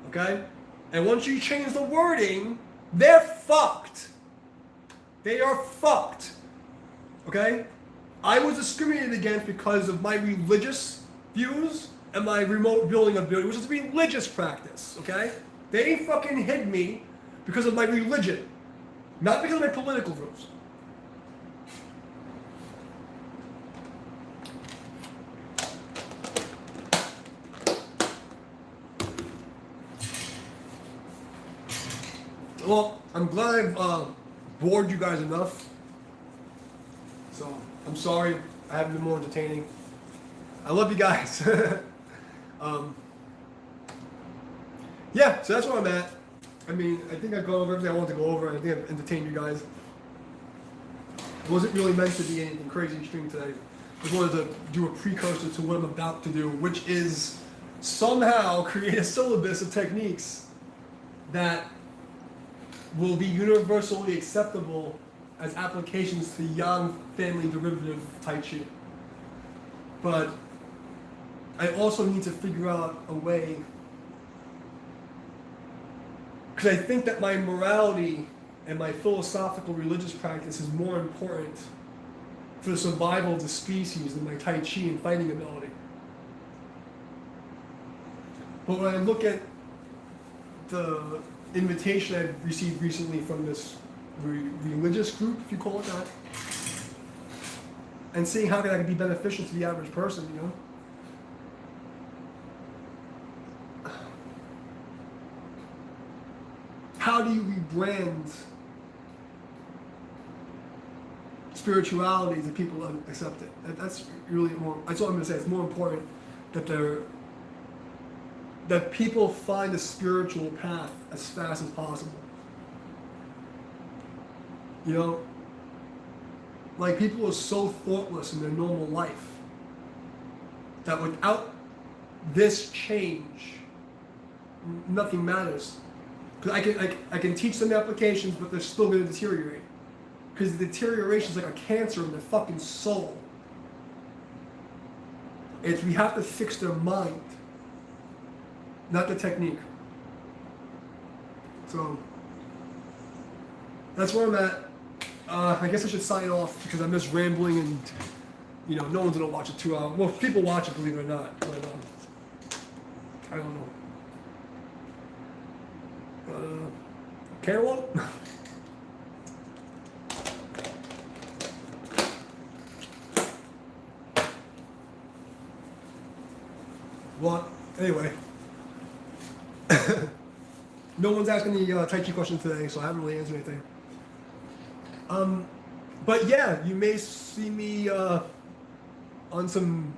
Okay? And once you change the wording, they're fucked. They are fucked. Okay? I was discriminated against because of my religious views and my remote viewing ability, which is a religious practice, okay? They fucking hid me because of my religion, not because of my political views. Well, I'm glad I've bored you guys enough. So, I'm sorry I haven't been more entertaining. I love you guys. Yeah, so that's where I'm at. I think I've gone over everything I wanted to go over. I think I've entertained you guys. It wasn't really meant to be anything crazy extreme today. I just wanted to do a precursor to what I'm about to do, which is somehow create a syllabus of techniques that will be universally acceptable as applications to Yang family derivative Tai Chi. But I also need to figure out a way, because I think that my morality and my philosophical religious practice is more important for the survival of the species than my Tai Chi and fighting ability. But when I look at the invitation I've received recently from this religious group, if you call it that, and seeing how that could be beneficial to the average person, How do you rebrand spirituality to people that accept it? That's really more. That's all I'm going to say. It's more important that people find a spiritual path as fast as possible. Like people are so thoughtless in their normal life that without this change, nothing matters. Because I can teach them the applications, but they're still going to deteriorate. Because the deterioration is like a cancer in their fucking soul. We have to fix their mind, not the technique. So that's where I'm at. I guess I should sign off because I'm just rambling and no one's gonna watch a 2 hour. Well, people watch it, believe it or not, but I don't know. Cantaloupe? Well, anyway. No one's asking any Tai Chi questions today, so I haven't really answered anything. But yeah, you may see me on some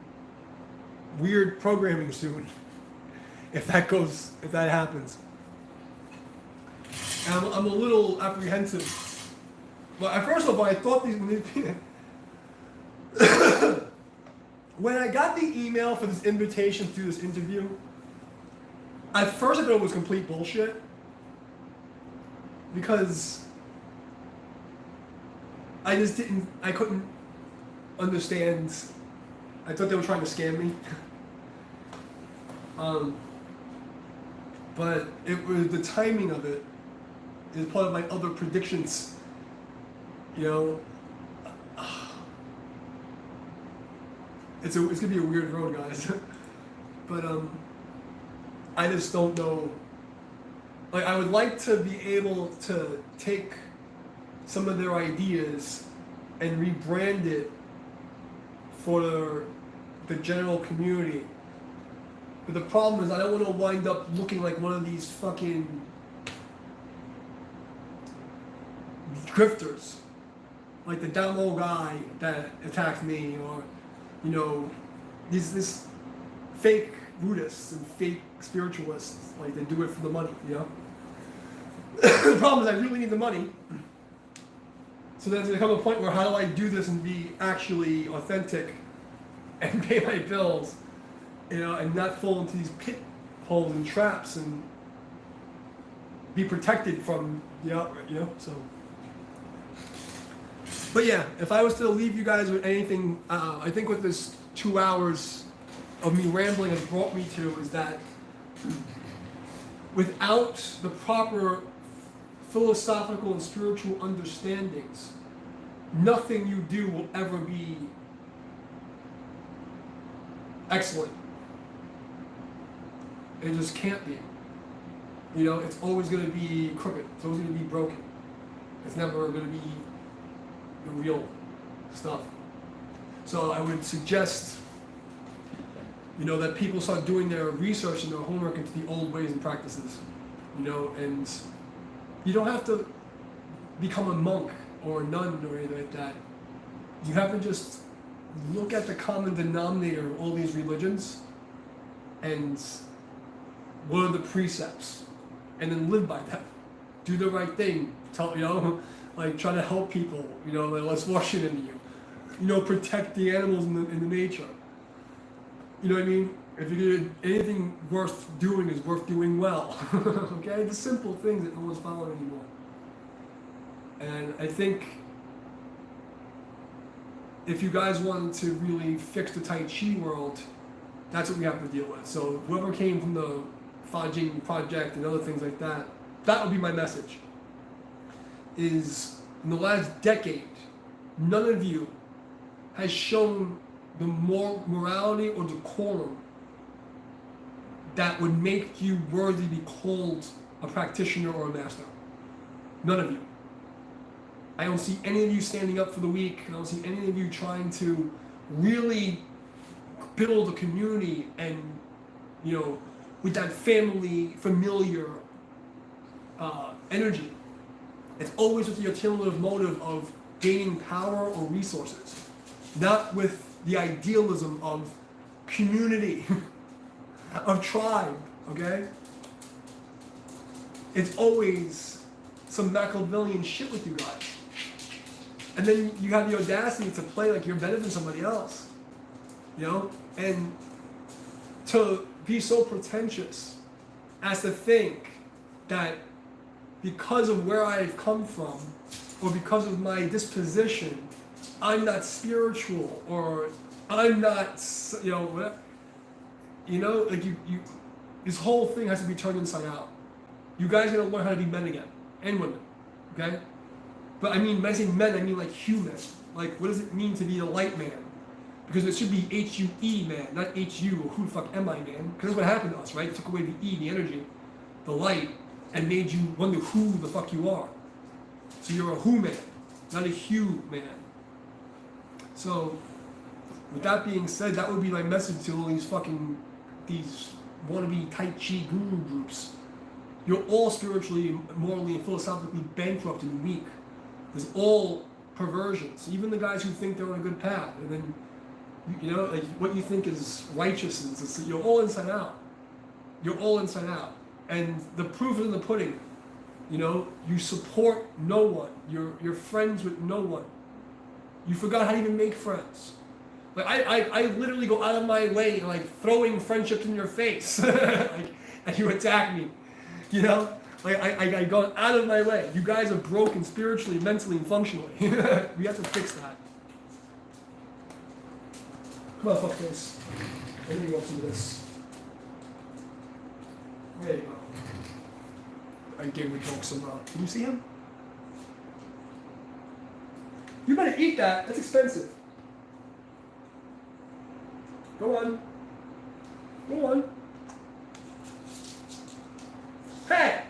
weird programming soon, if that happens. And I'm a little apprehensive. But first of all, I thought these when I got the email for this invitation to do this interview, at first I thought it was complete bullshit. Because I couldn't understand. I thought they were trying to scam me. But it was the timing of it is part of my other predictions. You know, it's gonna be a weird road, guys. But I just don't know. Like, I would like to be able to take some of their ideas and rebrand it for the general community. But the problem is I don't want to wind up looking like one of these fucking grifters. Like the Damo guy that attacked me, or, you know, this fake Buddhists and fake spiritualists. Like, they do it for the money, you know? The problem is I really need the money. So then there's come a point where how do I do this and be actually authentic and pay my bills, you know, and not fall into these pit holes and traps and be protected from the outright, you know? So, but yeah, if I was to leave you guys with anything, I think what this 2 hours of me rambling has brought me to is that without the proper philosophical and spiritual understandings, nothing you do will ever be excellent. It just can't be. You know, it's always going to be crooked. It's always going to be broken. It's never going to be the real stuff. So I would suggest, you know, that people start doing their research and their homework into the old ways and practices. You know, and you don't have to become a monk or a nun or anything like that. You have to just look at the common denominator of all these religions and what are the precepts, and then live by them. Do the right thing. Tell, you know, like, try to help people. You know, like, let's wash it into you. You know, protect the animals in the nature. You know what I mean? If you do anything worth doing is worth doing well. Okay, the simple things that no one's following anymore. And I think if you guys want to really fix the Tai Chi world, that's what we have to deal with. So whoever came from the Fa Jing project and other things like that, that would be my message. Is in the last decade, none of you has shown the morality or decorum that would make you worthy to be called a practitioner or a master. None of you. I don't see any of you standing up for the weak. I don't see any of you trying to really build a community and, you know, with that familiar energy. It's always with the ulterior motive of gaining power or resources, not with the idealism of community, of tribe, okay? It's always some Machiavellian shit with you guys. And then you have the audacity to play like you're better than somebody else, you know? And to be so pretentious as to think that because of where I've come from, or because of my disposition, I'm not spiritual, or I'm not, you know, whatever. You know, like you, this whole thing has to be turned inside out. You guys gotta learn how to be men again, and women, okay? But I mean, when I say men, I mean like human. Like, what does it mean to be a light man? Because it should be H-U-E man, not H-U, or who the fuck am I man? Because that's what happened to us, right? It took away the E, the energy, the light, and made you wonder who the fuck you are. So you're a who man, not a hue man. So, with that being said, that would be my message to all these wannabe Tai Chi guru groups. You're all spiritually, morally, and philosophically bankrupt and weak. There's all perversions. Even the guys who think they're on a good path, and then, you know, like what you think is righteousness, you're all inside out. You're all inside out. And the proof is in the pudding. You know, you support no one. You're friends with no one. You forgot how to even make friends. Like I literally go out of my way, like throwing friendships in your face, like, and you attack me, you know? Like I go out of my way. You guys are broken spiritually, mentally, and functionally. We have to fix that. Come on, fuck this. Let me go through this. There you go. I gave the dog some. Can you see him? You better eat that. That's expensive. Go on. Go on. Hey!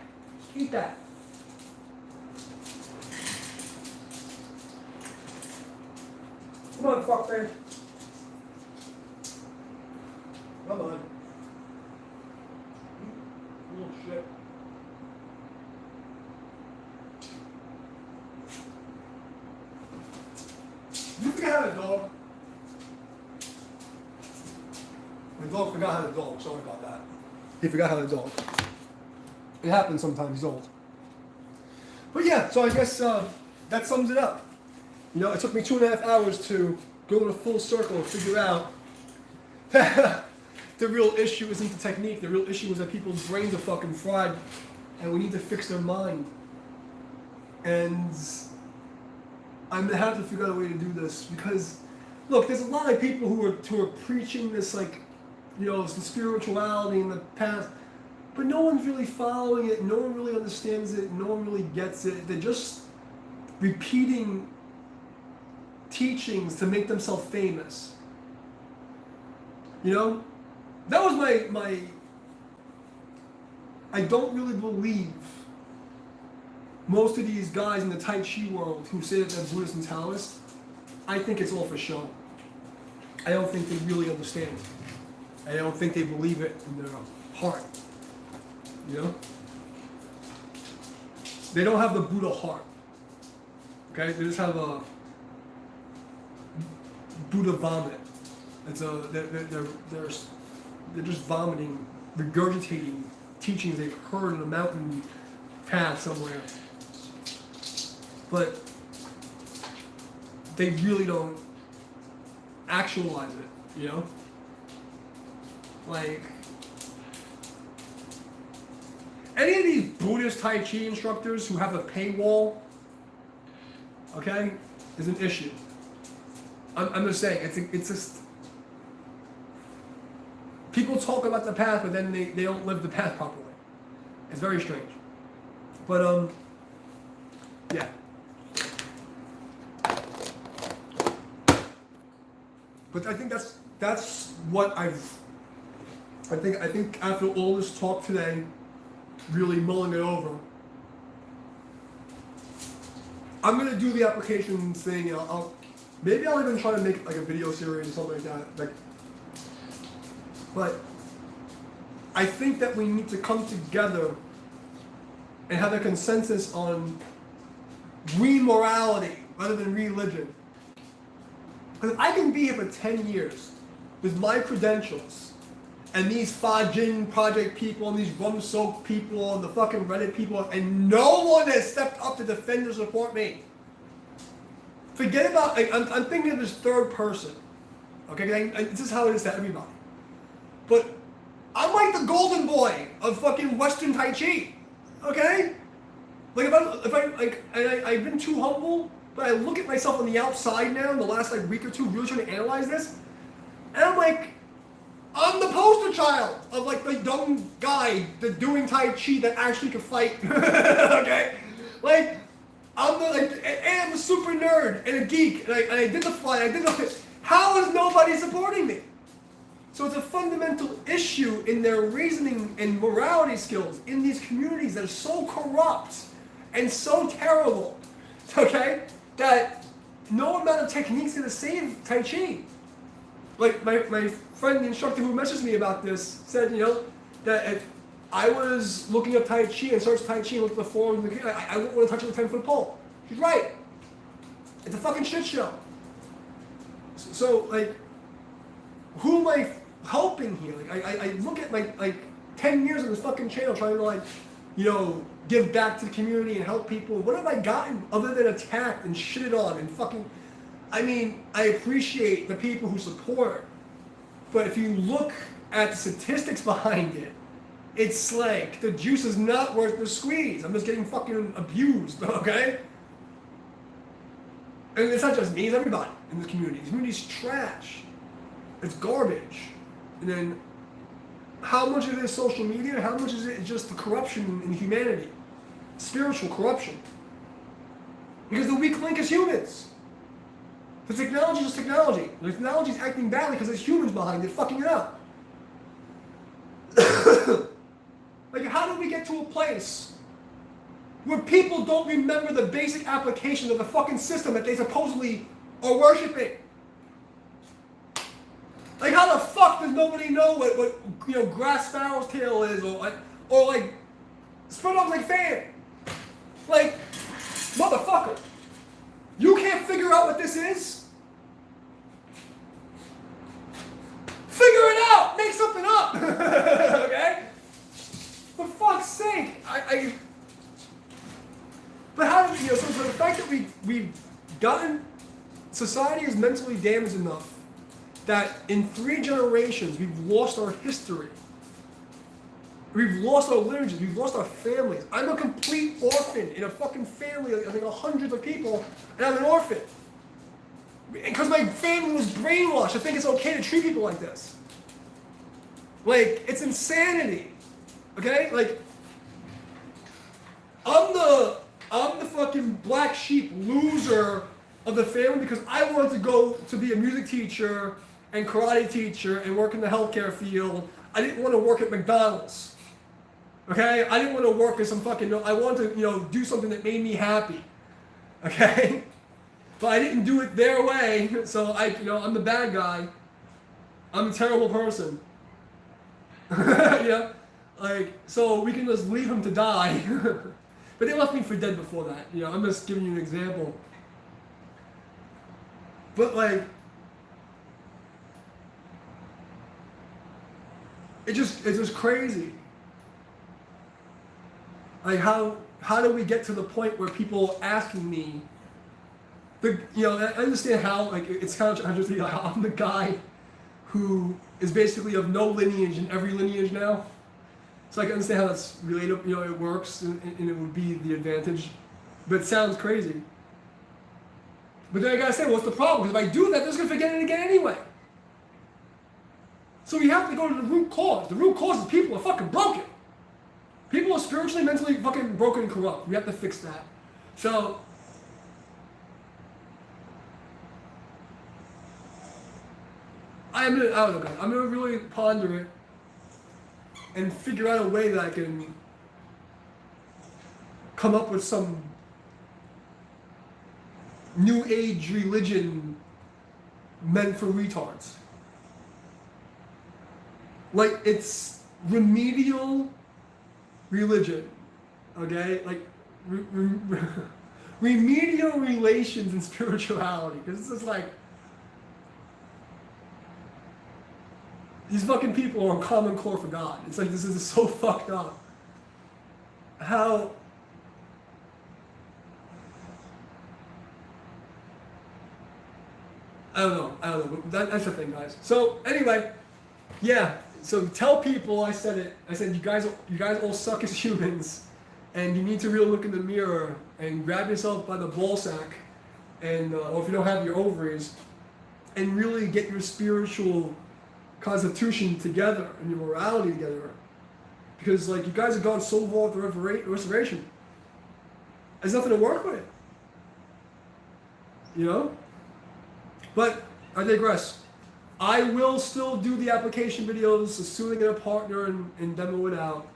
Eat that. Come on, fuckface. Come on. Little shit. You forgot how to dog. My dog forgot how to dog. Sorry about that. He forgot how to dog. It happens sometimes. He's old. But yeah, so I guess that sums it up. You know, it took me 2.5 hours to go in a full circle and figure out the real issue isn't the technique. The real issue is that people's brains are fucking fried, and we need to fix their mind. And I'm gonna have to figure out a way to do this because, look, there's a lot of people who are preaching this, like, you know, some spirituality in the past, but no one's really following it. No one really understands it. No one really gets it. They're just repeating teachings to make themselves famous. You know, that was my. I don't really believe most of these guys in the Tai Chi world who say that they're Buddhists and Taoists. I think it's all for show. I don't think they really understand. I don't think they believe it in their heart. You know? They don't have the Buddha heart. Okay? They just have a Buddha vomit. It's they're just vomiting, regurgitating teachings they've heard in a mountain path somewhere. But they really don't actualize it, you know? Like, any of these Buddhist Tai Chi instructors who have a paywall, okay, is an issue. I'm just saying, it's just, people talk about the path, but then they don't live the path properly. It's very strange. But, yeah. But I think that's what I think after all this talk today, really mulling it over, I'm gonna do the application thing. Maybe I'll even try to make like a video series or something like that. Like, but I think that we need to come together and have a consensus on re-morality rather than religion. Because I can be here for 10 years with my credentials and these Fajin project people and these Rum Soak people and the fucking Reddit people, and no one has stepped up to defend or support me. Forget about, I'm thinking of this third person. Okay, this is how it is to everybody. But I'm like the golden boy of fucking Western Tai Chi. Okay? Like I've been too humble, but I look at myself on the outside now in the last like week or two, really trying to analyze this, and I'm like, I'm the poster child of like the young guy that's doing Tai Chi that actually can fight. Okay? Like, I'm and I'm a super nerd and a geek, and I did the fly, how is nobody supporting me? So it's a fundamental issue in their reasoning and morality skills in these communities that are so corrupt and so terrible, okay, that no amount of technique is going to save Tai Chi. Like my friend, the instructor who messaged me about this, said, you know, that if I was looking up Tai Chi and searched Tai Chi and looked at the forums, I wouldn't want to touch it with a 10-foot pole. She's right. It's a fucking shit show. So, like, who am I helping here? Like, I look at my, 10 years on this fucking channel trying to, like, you know, give back to the community and help people. What have I gotten other than attacked and shitted on and fucking... I mean, I appreciate the people who support, but if you look at the statistics behind it, it's like the juice is not worth the squeeze. I'm just getting fucking abused, okay? And it's not just me, it's everybody in the community. The community's trash. It's garbage. And then how much of it is social media and how much is it just the corruption in humanity? Spiritual corruption. Because the weak link is humans. The technology is technology. The technology is acting badly because there's humans behind it fucking it up. Like, how do we get to a place where people don't remember the basic application of the fucking system that they supposedly are worshiping? Like, how the fuck does nobody know what grass sparrow's tail is, or like spread out like fan? Like, motherfucker, you can't figure out what this is? Figure it out! Make something up! Okay? For fuck's sake! But how do we, so the fact that we've gotten, society is mentally damaged enough that in 3 generations we've lost our history. We've lost our liturgy, we've lost our families. I'm a complete orphan in a fucking family of like hundreds of people, and I'm an orphan. Because my family was brainwashed. I think it's okay to treat people like this. Like, it's insanity. Okay? Like, I'm the fucking black sheep loser of the family because I wanted to go to be a music teacher and karate teacher and work in the healthcare field. I didn't want to work at McDonald's. Okay? I didn't want to work as some fucking, I wanted to, do something that made me happy. Okay? But I didn't do it their way, so I'm the bad guy. I'm a terrible person. So we can just leave him to die. But they left me for dead before that. I'm just giving you an example. But it's just crazy. Like how do we get to the point where people asking me? I understand how it's kind of interesting. I'm the guy who is basically of no lineage in every lineage now. So I can understand how that's related. It works and it would be the advantage, but it sounds crazy. But then I gotta say, what's the problem? Because if I do that, they're just gonna forget it again anyway. So we have to go to the root cause. The root cause is people are fucking broken. People are spiritually, mentally fucking broken and corrupt. We have to fix that. So. I'm gonna really ponder it and figure out a way that I can come up with some new age religion meant for retards. Like, it's remedial religion, okay? Like, remedial relations and spirituality, because it's just like, these fucking people are on common core for God. It's like, this is so fucked up. How... I don't know. But that's the thing, guys. So, anyway, yeah. So tell people I said it. I said, you guys all suck as humans. And you need to really look in the mirror and grab yourself by the ball sack. And, or if you don't have your ovaries. And really get your spiritual constitution together and your morality together, because you guys have gone so far with the restoration. There's nothing to work with, But I digress. I will still do the application videos as soon as I get a partner and demo it out.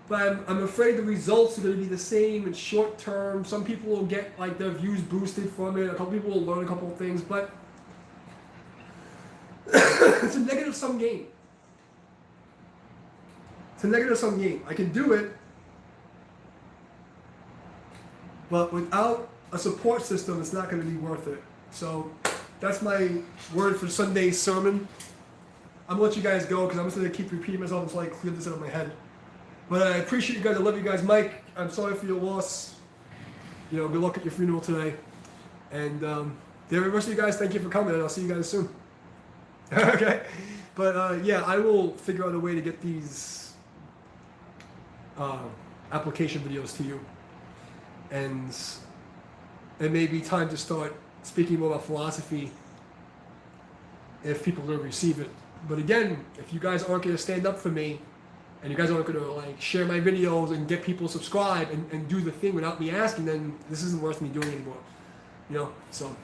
But I'm afraid the results are going to be the same in short term. Some people will get their views boosted from it. A couple people will learn a couple of things, but it's a negative-sum game. It's a negative-sum game. I can do it, but without a support system, it's not going to be worth it. So that's my word for Sunday's sermon. I'm going to let you guys go because I'm just going to keep repeating myself until I clear this out of my head. But I appreciate you guys. I love you guys. Mike, I'm sorry for your loss. Good luck at your funeral today. And the rest of you guys, thank you for coming, and I'll see you guys soon. Okay, but yeah, I will figure out a way to get these application videos to you, and it may be time to start speaking more about philosophy if people don't receive it. But again, if you guys aren't going to stand up for me, and you guys aren't going to like share my videos and get people subscribed and do the thing without me asking, then this isn't worth me doing anymore. You know, so,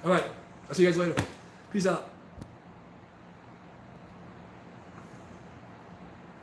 all right, I'll see you guys later. Peace out.